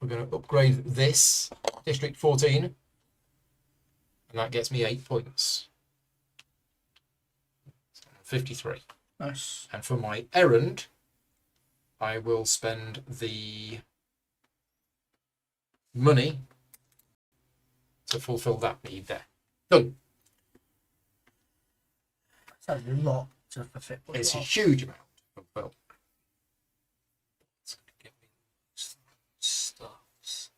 We're going to upgrade this, District 14, and that gets me 8 points. 53. Nice. And for my errand, I will spend the money to fulfill that need there. Done. That's a lot to fulfill. It's a huge amount to fulfill. It's gonna give me stuffs.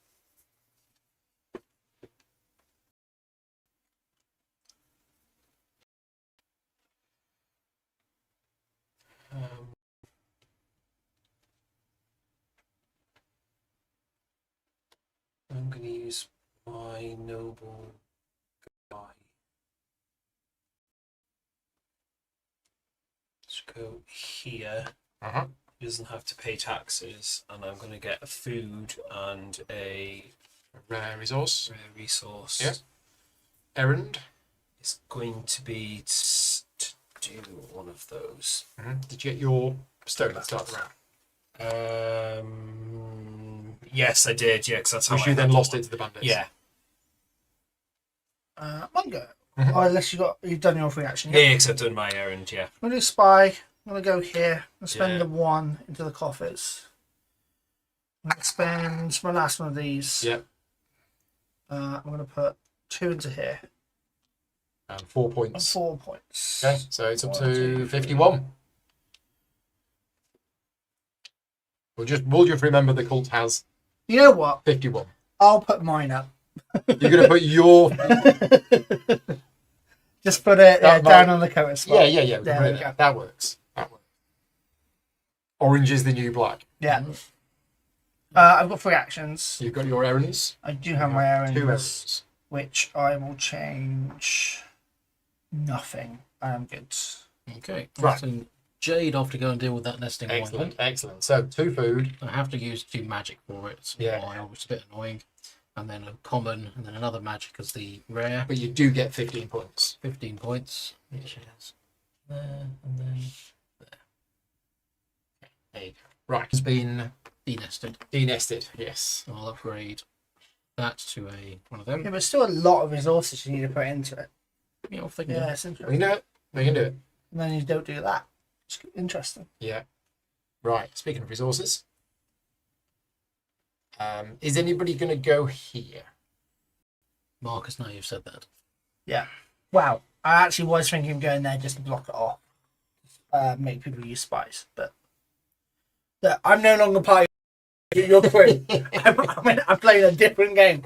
I'm going to use my noble guy. Let's go here. Uh-huh. He doesn't have to pay taxes, and I'm going to get a food and a Rare resource. rare resource. Yeah. Errand. It's going to be to do one of those. Did you get your stone at the start of the round? Yes, I did. Yeah, because that's how Which I you then handled lost one. it to the bandits. Yeah, Mungo. Mhm. Oh, unless you've done your free action. yeah, because I've done my errand. Yeah, I'm going to do spy. I'm going to go here and spend Yeah. the 1 into the coffers. I'm going to spend my last one of these. Yep. I'm going to put 2 into here. And 4 And points. 4 points. Okay, so it's up 1, to 2, 3. 51. We'll just remember the cult has You know what? 51. I'll put mine up. You're going to put your... Just put it That down might- on the coat spot. Yeah. There we go. That works. That works. Orange is the new black. Yeah. I've got 3 actions. You've got your errands. I do have my errands, 2 errands. which I will change nothing. I am good. Okay. Right. So Jade off to go and deal with that nesting Excellent, wyvern. excellent. So 2 food. I have to use 2 magic for it. Yeah. While, which is a bit annoying. And then a common, and then another magic as the rare. But you do get 15 points. 15 points. Which is there, and then There you go. Right, it's been denested. denested. Yes. I'll upgrade that to one of them. Yeah, but still a lot of resources you need to put into it. Yeah, off they can Yeah, go. it's We interesting. can do it. We can do it. And then you don't do that. It's interesting. Yeah. Right. Speaking of resources, Is anybody going to go here? Marcus, now you've said that. Yeah. Wow. I actually was thinking of going there just to block it off. Make people use spies. But look, I'm no longer part of your crew. I'm playing a different game.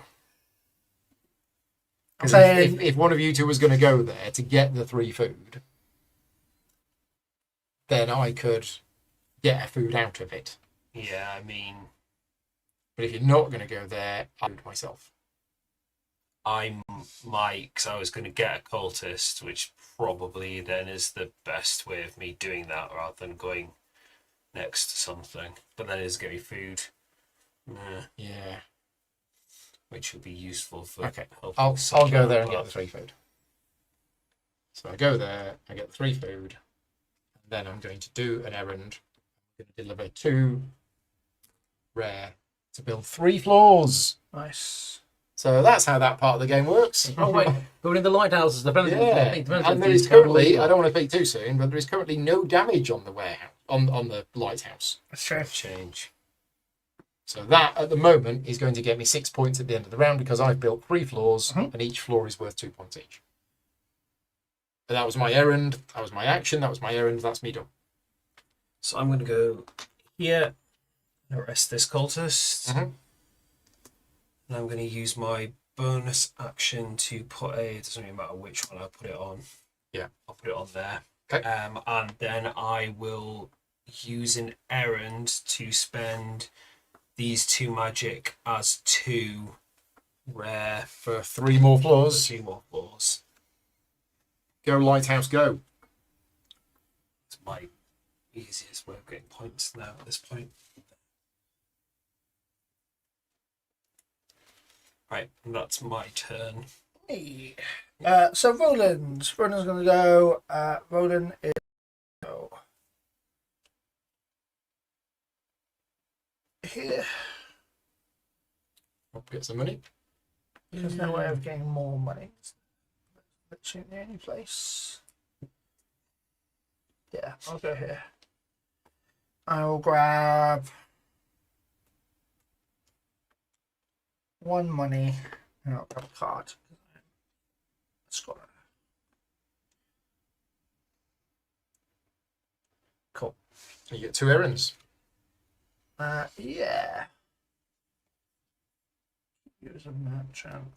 I'm Because saying, if one of you two was going to go there to get the 3 food, then I could get a food out of it. Yeah, I mean, But if you're not going to go there, I would myself. I might, because I was going to get a cultist, which probably then is the best way of me doing that rather than going next to something. But then it's going to be food. Yeah. Which would be useful for. Okay. helping I'll someone go out, there and but- get the 3 food. So I go there, I get the 3 food, and then I'm going to do an errand. I'm going to deliver 2 rare to build 3 floors. nice. So that's how that part of the game works. Oh wait, building the lighthouses. Yeah, and there is currently, I don't want to speak too soon, but there is currently no damage on the warehouse, on the lighthouse. That's true. Change. So that, at the moment, is going to get me 6 points at the end of the round because I've built 3 floors, and each floor is worth 2 points each. But that was my errand, that was my action, that was my errand, that's me done. So I'm going to go here, arrest this cultist, Mhm. and I'm going to use my bonus action to put a. It doesn't really matter which one I put it on. Yeah. I'll put it on there. Okay. And then I will use an errand to spend these 2 magic as 2 rare For 3 more for floors, 2 more floors. go lighthouse, go. It's my easiest way of getting points now at this point. Right, and that's my turn. Hey. So Roland's going to go. Roland is. Go. Here. Get some money. There's no way of getting more money. Literally the only place. Yeah, I'll go here. I will grab 1 money and I'll grab a card. Scholar. Cool. You get 2 errands. Yeah. Use a merchant.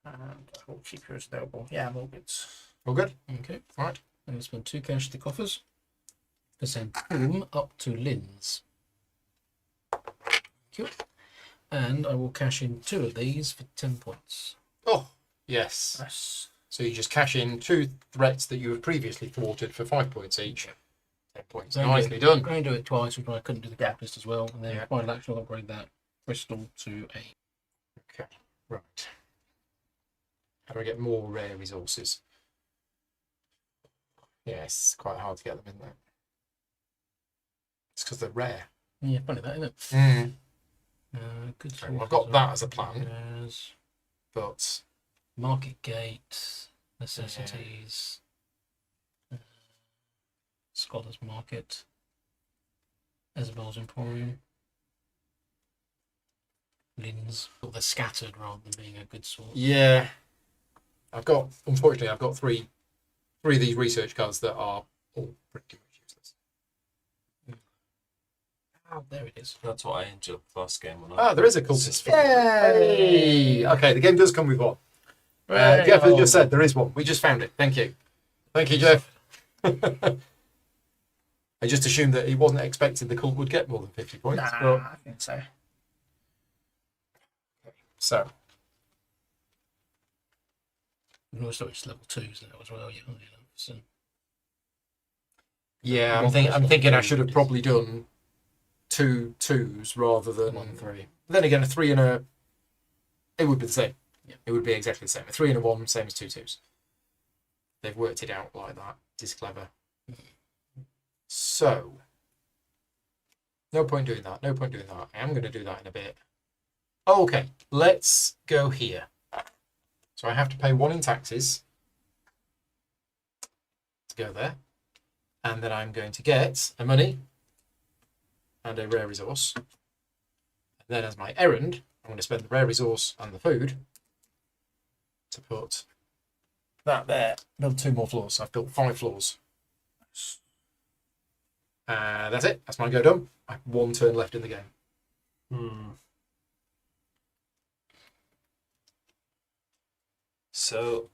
And I will keep yours available. Yeah, I'm all good. All good? Okay. Right. I'm going to spend 2 cash to coffers to send Boom up to Lynn's. Thank you. And I will cash in 2 of these for 10 points. Oh, yes. Nice. So you just cash in 2 threats that you have previously thwarted for 5 points each. 10 points. Thank Nicely you. done. I'm going to do it twice, which I couldn't do the Yeah. capitalist as well. And then Yeah. final action, I'll upgrade that crystal to a. Okay, right. How do I get more rare resources? Yeah, it's quite hard to get them, isn't it? It's because they're rare. Yeah, funny that, isn't it? Mm. Good. So I've got that as a plan, There's but Market Gate, necessities, Scholars Market, Isabel's Emporium, Lynn's. Well, they're scattered rather than being a good source. yeah, unfortunately, I've got three of these research cards that are all pretty much useless. Oh, there it is. That's what I enjoyed last game. When Ah, there is a cultist. Yay! Hey! Okay, the game does come with one. Jeff has just said there is one. We just found it. Thank you. Thank you, Jeff. I just assumed that he wasn't expecting the cult would get more than 50 points. Nah, But, I think so. so, And also it's level 2s now as well. Yeah, so yeah, One plus I'm one thinking I three should have is- probably done 2 2s rather than 1 3. Then again, a 3 and a. It would be the same. Yeah. It would be exactly the same. A 3 and a 1, same as 2 2s. They've worked it out like that. It is clever. So, no point doing that. No point doing that. I am going to do that in a bit. Okay, let's go here. So I have to pay 1 in taxes to go there. And then I'm going to get a money. and a rare resource. And then as my errand, I'm going to spend the rare resource and the food to put that there. Build 2 more floors. I've built 5 floors. That's it. That's my go done. I have 1 turn left in the game. So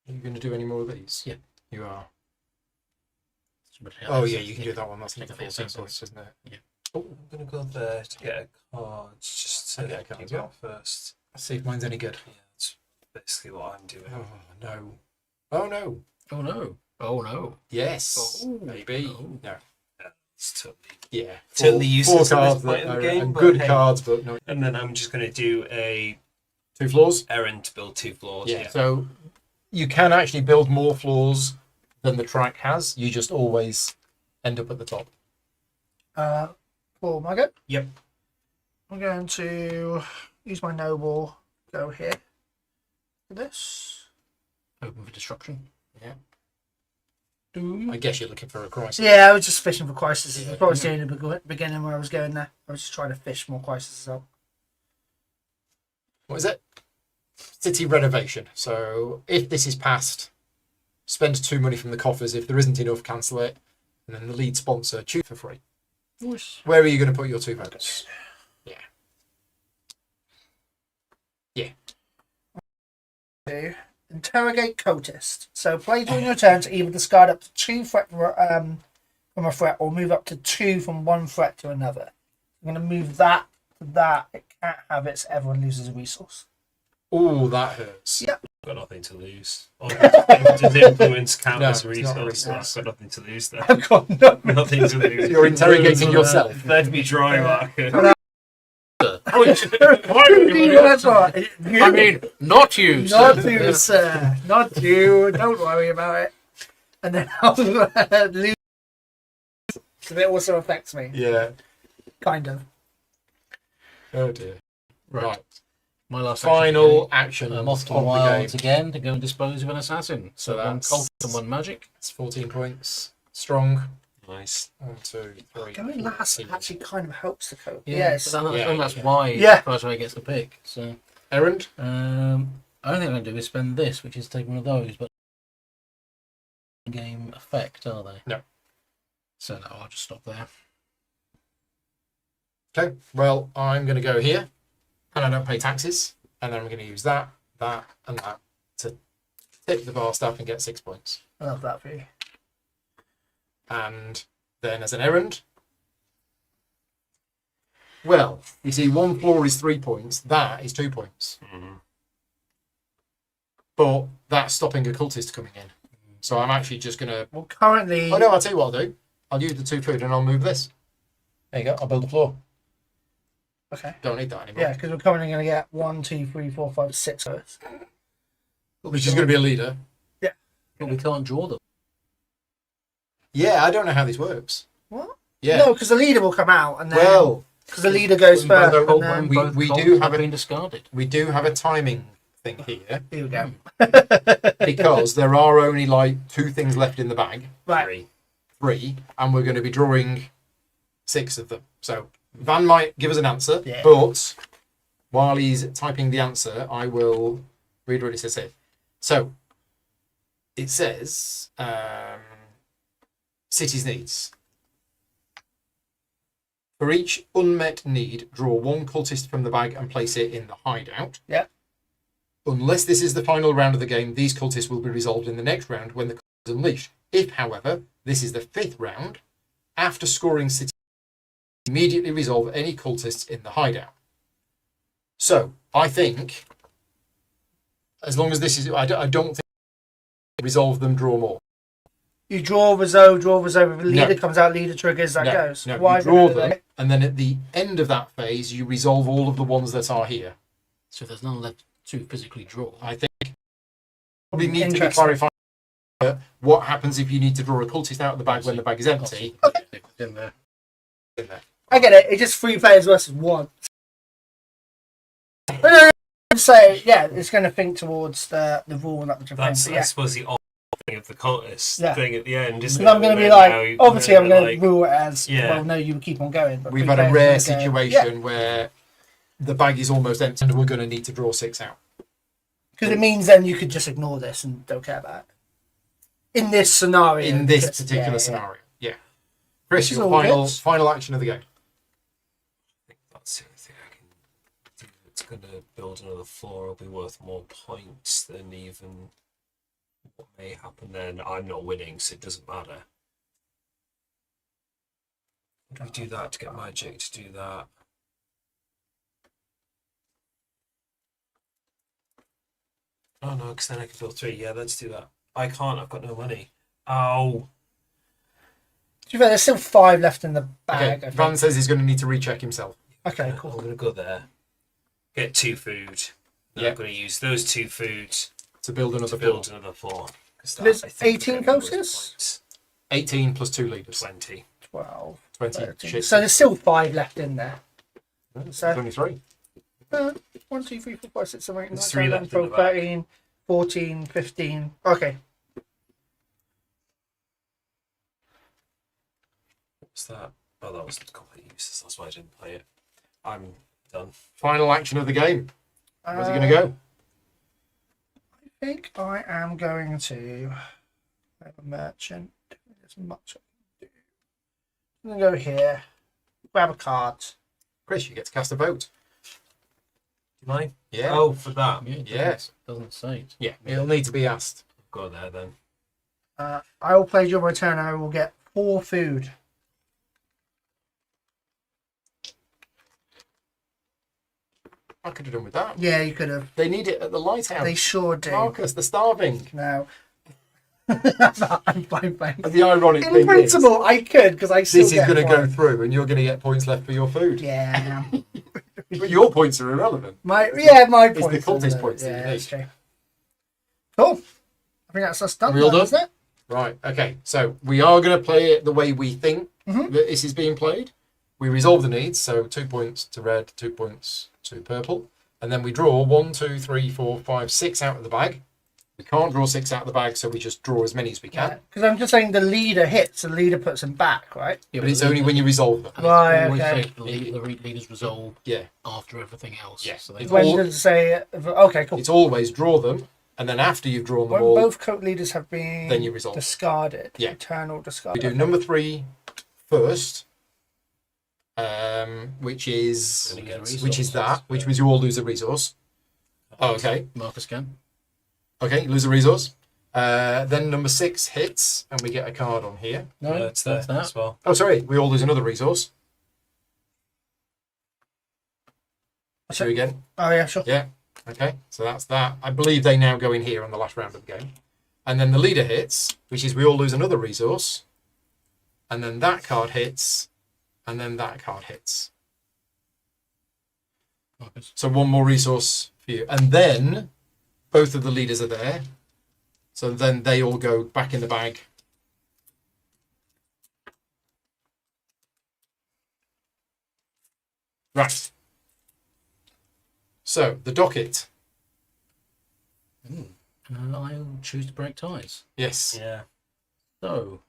Are you going to do any more of these? Yeah. You are. Somebody Oh else. yeah, you can do that one. That's Take like the the full 14 points, isn't it? Yeah. I'm going to go there to get a card. Just to get a card do as well. that first. Let's see if mine's any good. Yeah, that's basically what I'm doing. Oh no. Oh no. Oh no. Oh no. Yes. Oh, Maybe. no. No. It's totally. Yeah. Totally useless at Four this cards point that in the are game, are but good hey. cards, but no. And then I'm just going to do a 2 floors. errand to build 2 floors. Yeah. So you can actually build more floors than the track has. You just always end up at the top. For my go. Yep. I'm going to use my noble. Go here. For this. Open for destruction. Yeah. Doom. I guess you're looking for a crisis. Yeah, I was just fishing for crises. Yeah. That's what I was doing in the beginning where I was going there. I was just trying to fish more crises out. What is it? City renovation. So if this is passed, spend 2 money from the coffers. If there isn't enough, cancel it. And then the lead sponsor, choose for free. Nice. Where are you going to put your 2 votes? Yeah. Yeah. To interrogate cultist. So play during your turn to either discard up to 2 threat from a threat or move up to 2 from one threat to another. I'm going to move that to that. It can't have it, so everyone loses a resource. Oh, that hurts. Yeah. I've got nothing to lose. Does influence count No, as a it's not a resource? So resource. I've got nothing to lose there. I've got no. Nothing to lose. You're interrogating yourself. Let me dry marker. That's right. I mean, not you. Not sir. you, sir. Not you. Don't worry about it. And then I'll lose. So it also affects me, Yeah. kind of. Oh dear. Right. My last Final action moth to of the wilds game. again to go and dispose of an assassin. So one that's- cult and 1 magic. It's 14 points. Strong. Nice. 1, 2, 3. Going last 14. actually kind of helps the code. Yeah, Yes. so that's, Yeah, that's yeah. why Yeah. First gets the pick. So Errand. only thing I'm going to do is spend this, which is take one of those, but game effect, are they? No. So no, I'll just stop there. Okay. Well, I'm going to go here, and I don't pay taxes, and then I'm going to use that, and that to tip the bar staff and get 6 points. I love that for you. And then as an errand, well, you see, 1 floor is 3 points. That is 2 points. But that's stopping a cultist coming in. So I'm actually just going to... Well, currently. Oh, no, I'll tell you what I'll do. I'll use the 2 food and I'll move this. There you go. I'll build the floor. Okay. Don't need that anymore. Yeah, because we're currently going to get 1, 2, 3, 4, 5, 6 first. Which is going to be a leader. But we can't draw them. Yeah, I don't know how this works. What? Yeah. No, because the leader will come out and then. Well, Because the leader goes Well, first. no, And then, we- Both we cults do have have a- been discarded. we do have a timing thing here here we go. because there are only like 2 things left in the bag. Right. 3, and we're going to be drawing 6 of them. So Van might give us an answer, Yeah. but while he's typing the answer, I will read what it says here. So it says cities needs. For each unmet need, draw 1 cultist from the bag and place it in the hideout. Yeah. Unless this is the final round of the game, these cultists will be resolved in the next round when the cult is unleashed. If, however, this is the 5th round, after scoring cities, immediately resolve any cultists in the hideout. So, I think, as long as this is, I don't think resolve them, draw more. You draw, resolve. If the leader No. comes out, leader triggers, that goes. No, Why you draw do them, they? and then at the end of that phase, you resolve all of the ones that are here. So there's none left to physically draw. I think probably need to be Interesting. clarified what happens if you need to draw a cultist out of the bag when the bag is empty. In there. In there. I get it. It's just 3 players versus 1. No, say, yeah, it's going to think towards the rule that which That's, thing. I Yeah. suppose, the odd thing of the cultist Yeah. thing at the end, isn't Because it? I'm going to be And like, now- obviously, I'm going to like, rule it as, yeah. well, no, you keep on going. But We've three had a players rare are gonna go, situation where the bag is almost empty and we're going to need to draw 6 out. because it means then you could just ignore this and don't care about it. In this scenario. In this because- particular yeah. scenario. Yeah. Chris, This is your all good. final action of the game. I think that's the only thing I can do that's going to build another floor. Will be worth more points than even what may happen then. I'm not winning, so it doesn't matter. Do we do that to get magic to do that? Oh no, because then I can build 3. Yeah, let's do that. I can't, I've got no money. Oh. To be fair, there's still 5 left in the bag. Okay, I Van think. says he's going to need to recheck himself. Okay, I'm cool. going to go there. Get 2 food. Then Yeah. I'm going to use those 2 food To build another to build floor. another floor. 'Cause There's that, I think, 18 is gonna be worth coasters? points. 18 plus 2 leaders. 20. 12. 20. 13. Shit. So there's still 5 left in there. There's so- only 3. 1, 2, 3, 4, 5, 6, 7, 8, 9, There's 10, 3 11, left in the 12, back. 13, 14, 15. Okay. What's that? Oh, that was completely useless. That's why I didn't play it. I'm done. Final action of the game. Where's he going to go? I think I am going to have a merchant. There's much I can do. I'm going to go here. Grab a card. Chris, you get to cast a vote. Do I? Yeah. Oh, for that. Yeah, it Yes. doesn't say it. Yeah, it'll need to be asked. Go there then. I will play during my turn. I will get 4 food. I could have done with that. Yeah, you could have. They need it at the lighthouse. They sure do. Marcus, they're starving. No. I'm fine, thanks. And the ironic In thing principle, I could because I is, still this is get going to go one. through and you're going to get points left for your food. Yeah, no. But your points are irrelevant. my the points. cultist are- points that Yeah, you that's need. true. Cool. I think that's us done. We all then, done? isn't it? Right, okay. So we are going to play it the way we think Mhm. that this is being played. We resolve the needs, so 2 points to red, 2 points to purple. And then we draw 1, 2, 3, 4, 5, 6 out of the bag. We can't draw 6 out of the bag, so we just draw as many as we can. Because I'm just saying the leader hits, the leader puts them back, right? Yeah, But it's only when you resolve them. and it's Right, always okay. said the leaders resolve Yeah. after everything else. Yeah. So they It's When all- does it say? Okay, cool. It's always draw them, and then after you've drawn them When all, both coat leaders have been then you resolve. discarded. Yeah. Eternal discard. we do Okay. number 3 first, which is Gonna get that, which means you all lose a resource. Oh, okay. Marcus can. Okay, lose a resource. Then number 6 hits, and we get a card on here. No, Yeah, it's there that's that. as well. Oh, sorry, we all lose another resource. Two again. Oh yeah, sure. Yeah. Okay, so that's that. I believe they now go in here on the last round of the game. And then the leader hits, which is we all lose another resource. And then that card hits, and then that card hits. Marcus. So 1 more resource for you. And then both of the leaders are there. So then they all go back in the bag. Right. So the docket. I'll choose to break ties. Yes. Yeah. So,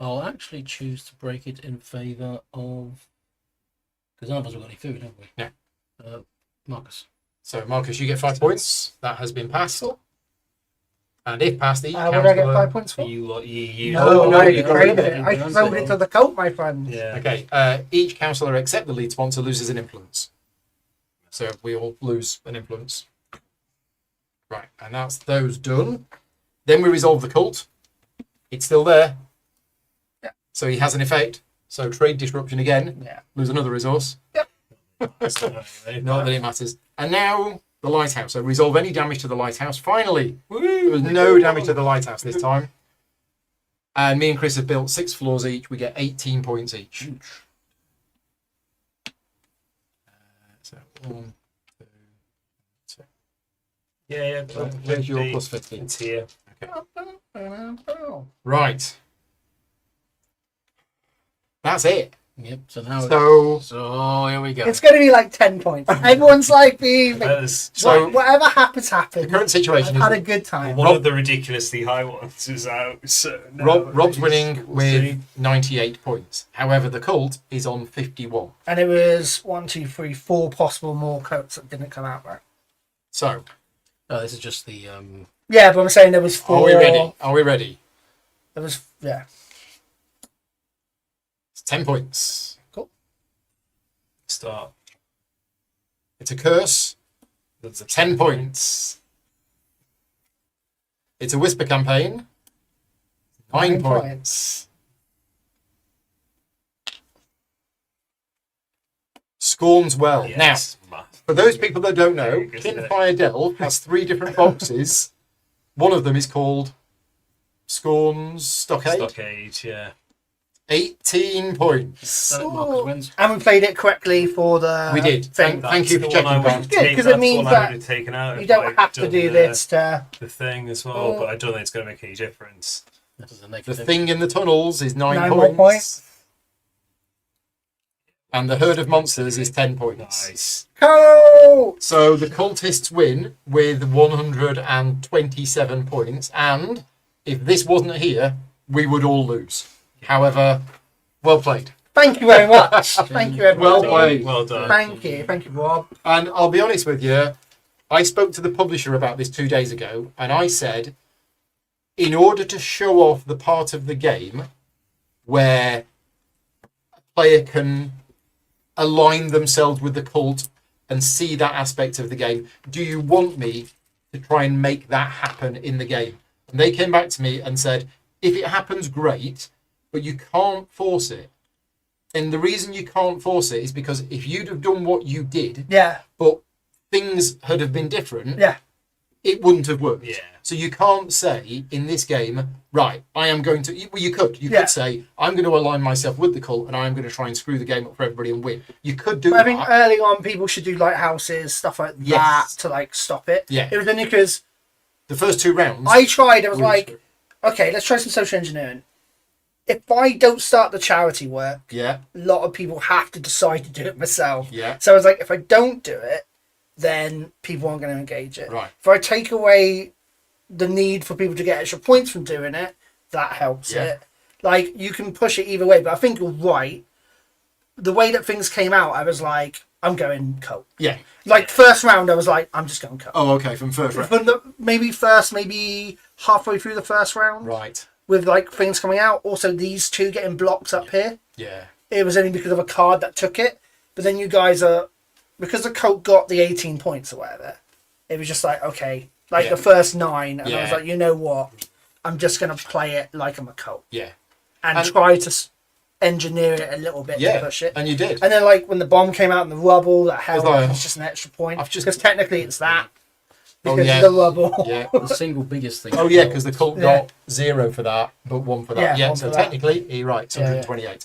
I'll actually choose to break it in favour of. Because none of us have got any food, have we? Yeah. Marcus. So Marcus, you get 5 points. That has been passed. And if passed, each What do I get councillor. 5 points for? You No, no, I you traded don't. it. I sold it to the cult, my friend. Yeah. Okay. Each councillor except the lead sponsor loses an influence. So we all lose an influence. Right, and that's those done. Then we resolve the cult. It's still there. Yeah. So he has an effect. So trade disruption again. Yeah. Lose another resource. Not that it matters. And now the lighthouse. So resolve any damage to the lighthouse. Finally, there was no damage to the lighthouse this time. And me and Chris have built 6 floors each. We get 18 points each. So 1, 2, 2. Yeah. There's your plus 15. It's here. Right. That's it. Yep. So now. So here we go. It's going to be like 10 points. Everyone's like, So- whatever happens, happens. the current situation I've had a is good time. One of the ridiculously high ones is out. So now Rob's winning we'll see. with 98 points. However, the cult is on 51. And it was 1, 2, 3, 4 possible more coats that didn't come out right. So, Oh, this is just the. Yeah, but I'm saying there was 4. are we ready? Are we ready? There was, yeah. It's 10 points. Start. It's a curse. That's a 10 points. It's a whisper campaign. 9 9 points. Scorns well. Yes. Now, for those people that don't know, Very good, isn't it? Kinfire Delve has 3 different boxes. One of them is called Scorns Stockade. Stockade, yeah. 18 points. Done it, Marcus wins. And we played it correctly for the We did. thing. Thank you for That's the one checking I that. would Good, take- 'cause it that's the means one I that would have taken out You if don't I'd have to done do the- this to... The thing as well, but I don't think it's going to make any difference. This is a The negative. thing in the tunnels is 9 9 points. more points. And the herd of monsters is 10 points. Nice. Go! So the cultists win with 127 points. And if this wasn't here, we would all lose. However, well played. Thank you very much. Thank you, everyone. Well played. Well done. Thank you. Thank you, Rob. And I'll be honest with you, I spoke to the publisher about this 2 days ago, and I said, in order to show off the part of the game where a player can align themselves with the cult and see that aspect of the game, do you want me to try and make that happen in the game? And they came back to me and said, if it happens, great, but you can't force it. And the reason you can't force it is because if you'd have done what you did, Yeah. but things had have been different, Yeah. it wouldn't have worked. Yeah. So you can't say in this game, right, I am going to... Well, you could. You Yeah. could say, I'm going to align myself with the cult and I'm going to try and screw the game up for everybody and win. You could do But I think that. early on, people should do lighthouses, stuff like Yes. that to like stop it. Yeah. It was only because The first 2 rounds... I tried. I was really like, screwed. okay, let's try some social engineering. If I don't start the charity work, Yeah, a lot of people have to decide to do it myself. yeah, So I was like, if I don't do it, then people aren't going to engage it. right. If I take away the need for people to get extra points from doing it, that helps Yeah. it. Like, you can push it either way, but I think you're right. The way that things came out, I was like, I'm going cult. Yeah. Like, first round, I was like, I'm just going cult. Oh, okay, from first round. From maybe halfway through the first round, Right. with like things coming out. Also, these 2 getting blocked up here. Yeah. It was only because of a card that took it. But then you guys are, because the cult got the 18 points or whatever, it was just like, okay, like Yeah. the first 9. And I was Yeah. like, you know what? I'm just going to play it like I'm a cult. Yeah. And, And- try to engineer it a little bit Yeah. to push it. And you did. And then, like, when the bomb came out in the rubble, that held, like, it's just an extra point. I've just- Because technically it's that. Oh, Because yeah. of the rubble. Yeah. The single biggest thing. Oh, yeah, because the cult Yeah. got 0 for that, but 1 for that. Yeah, Yeah, 1 so for that. technically, you're right, it's Yeah, yeah. 128.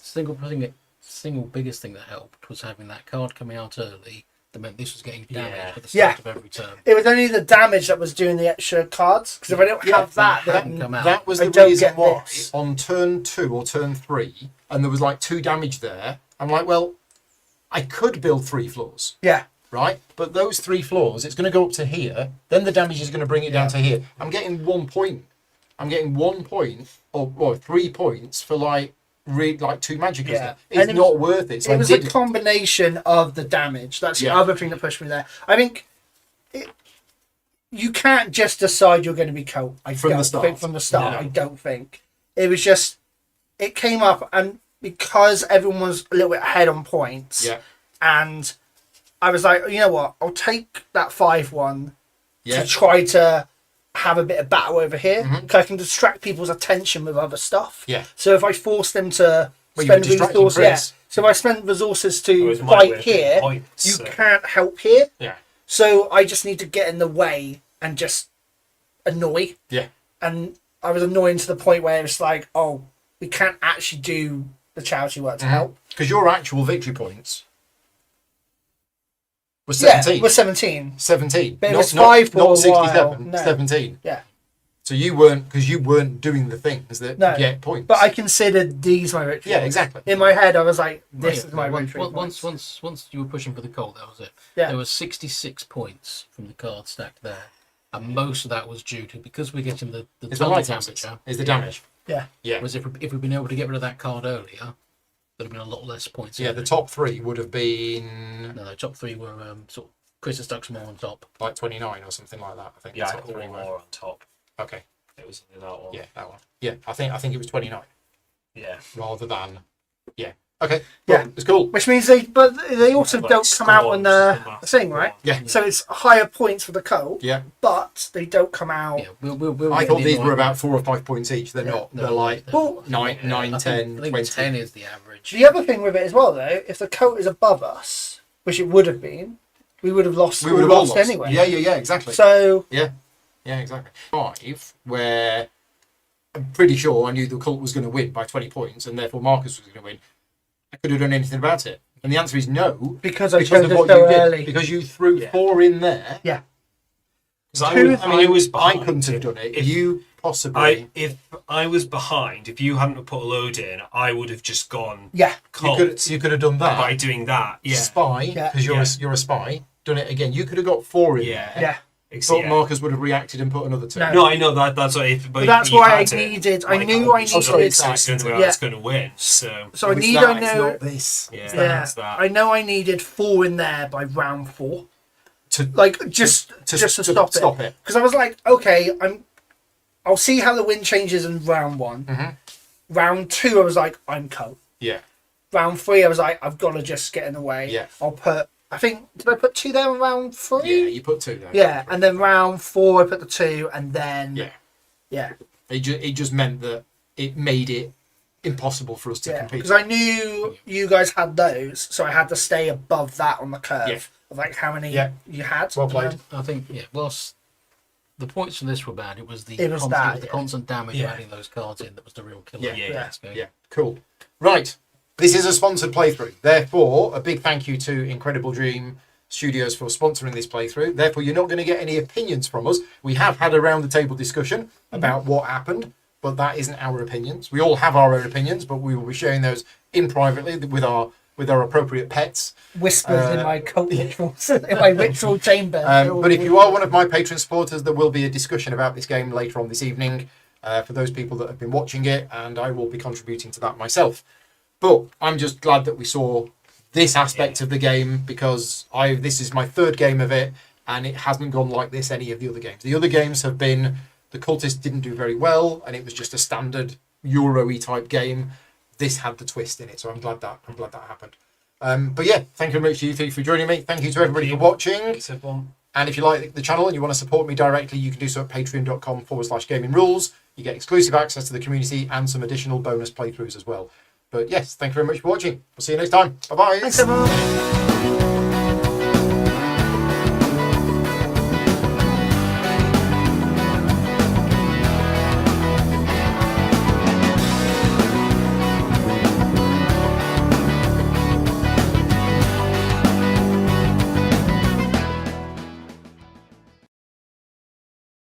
Single biggest thing that helped was having that card coming out early. That meant this was getting damaged Yeah. at the Yeah. start of every turn. It was only the damage that was doing the extra cards. Because if I don't Yeah, have that, that then come out. That was I the don't reason get why this. on turn 2 or turn 3, and there was like 2 damage there. I'm like, well, I could build 3 floors, yeah. right? But those 3 floors, it's going to go up to here. Then the damage is going to bring it down to here. I'm getting 1 point. I'm getting 1 point or 3 points for like 2 magicals. Yeah. There. It's And it not was- worth it. So It I was a did it. combination of the damage. That's the Yeah. other thing that pushed me there. I think you can't just decide you're going to be cult. From the start. From the start, No. I don't think. It was just, it came up, and because everyone was a little bit ahead on points, Yeah. and I was like, you know what, I'll take that 5-1 Yeah. to try to have a bit of battle over here. Mhm. Because I can distract people's attention with other stuff. Yeah. So if I force them to Well, you were spend distracting resources, yeah. Chris. So if I spend resources It to was my way fight of getting here, points, you so- can't help here. Yeah. So I just need to get in the way and just annoy. Yeah. And I was annoying to the point where it's like, oh, we can't actually do the charity work to help. Because your actual victory points was Yeah, 17. we're 17. 17. But it not, was not- 5 for not a 67. while. No. 17. Yeah. So you weren't doing the things that No, get points. But I considered these my victory. Yeah, points. exactly. In my head, I was like, Oh, "This yeah, is my once, victory." points. once you were pushing for the colt, that was it. Yeah. There was 66 points from the card stacked there, and most of that was due to because we're getting the It's the thunder light damage. damage. Is the damage. Yeah. Yeah. Whereas if we'd been able to get rid of that card earlier, there'd have been a lot less points. Yeah, in the it. top 3 would have been No, the top 3 were sort of Chris Stuxmore on top. like 29 or something like that. I think. Yeah, the I top put 3 one were. more on top. Okay. It was only that one. Yeah, that one. Yeah, I think it was 29 Yeah. rather than. Yeah. Okay. Yeah. Well, it's cool. Which means they also Like don't come out on the scores, thing, right? Yeah. So it's higher points for the colt, Yeah. but they don't come out. Yeah, we'll I get thought the these were annoying- about 4 or 5 points each. They're Yeah. not. No, They're like Well, 9, I 10, think 20. 10 is the average. The other thing with it as well, though, if the colt is above us, which it would have been, we would have lost. We would have all lost anyway. Yeah, exactly. So Yeah, exactly. 5, where I'm pretty sure I knew the cult was going to win by 20 points, and therefore Marcus was going to win. I could have done anything about it. And the answer is no, because I because chose of it what so you did. early. Because you threw Yeah. 4 in there. Yeah. Because I was I behind. couldn't have done it. If- You possibly. If I was behind, if you hadn't put a load in, I would have just gone Yeah. cold You could have done that. by doing that. Yeah. Spy, Yeah. because you're a spy. Done it again. You could have got 4 in Yeah. there. Yeah. But Yeah. Marcus would have reacted and put another 2. No. No, I know that. That's what. But that's you why I had it. needed. I Like, knew I so needed. it's going to be Yeah. it's going to win. So So I It's need. that, I it's know. not this. yeah, It's Yeah. it's that. I know I needed 4 in there by round 4. To Like just to stop it. Because I was like, okay, I'll see how the wind changes in round 1. Mhm. Round 2, I was like, I'm cold. Yeah. Round 3, I was like, I've got to just get in the way. Yeah. I'll put. I think did I put 2 there in round 3? Yeah, you put 2 there. Yeah, and then round 4, I put the 2, and then Yeah. yeah, It just meant that it made it impossible for us to yeah. compete. Because I knew you guys had those, so I had to stay above that on the curve Yeah. of like how many Yeah. you had. Well played. I think, yeah, whilst the points from this were bad, it was the It was that, the yeah. constant damage Yeah. of adding those cards in that was the real killer. Yeah. of Yeah. this game. Yeah, cool. Right. This is a sponsored playthrough. Therefore, a big thank you to Incredible Dream Studios for sponsoring this playthrough. Therefore, you're not going to get any opinions from us. We have had a round the table discussion about what happened, but that isn't our opinions. We all have our own opinions, but we will be sharing those in privately with our appropriate pets. Whispers in my cult rituals, in my ritual chamber. But if you are one of my patron supporters, there will be a discussion about this game later on this evening for those people that have been watching it, and I will be contributing to that myself. But I'm just glad that we saw this aspect of the game, because this is my 3rd game of it, and it hasn't gone like this any of the other games. The other games have been, the cultists didn't do very well, and it was just a standard Euro-y type game. This had the twist in it, so I'm glad that happened. But yeah, thank you very much to you 3 for joining me. Thank you to everybody for watching. Thanks, everyone. And if you like the channel and you want to support me directly, you can do so at patreon.com/gaming rules. You get exclusive access to the community and some additional bonus playthroughs as well. But yes, thank you very much for watching. We'll see you next time. Bye bye. Thanks everyone.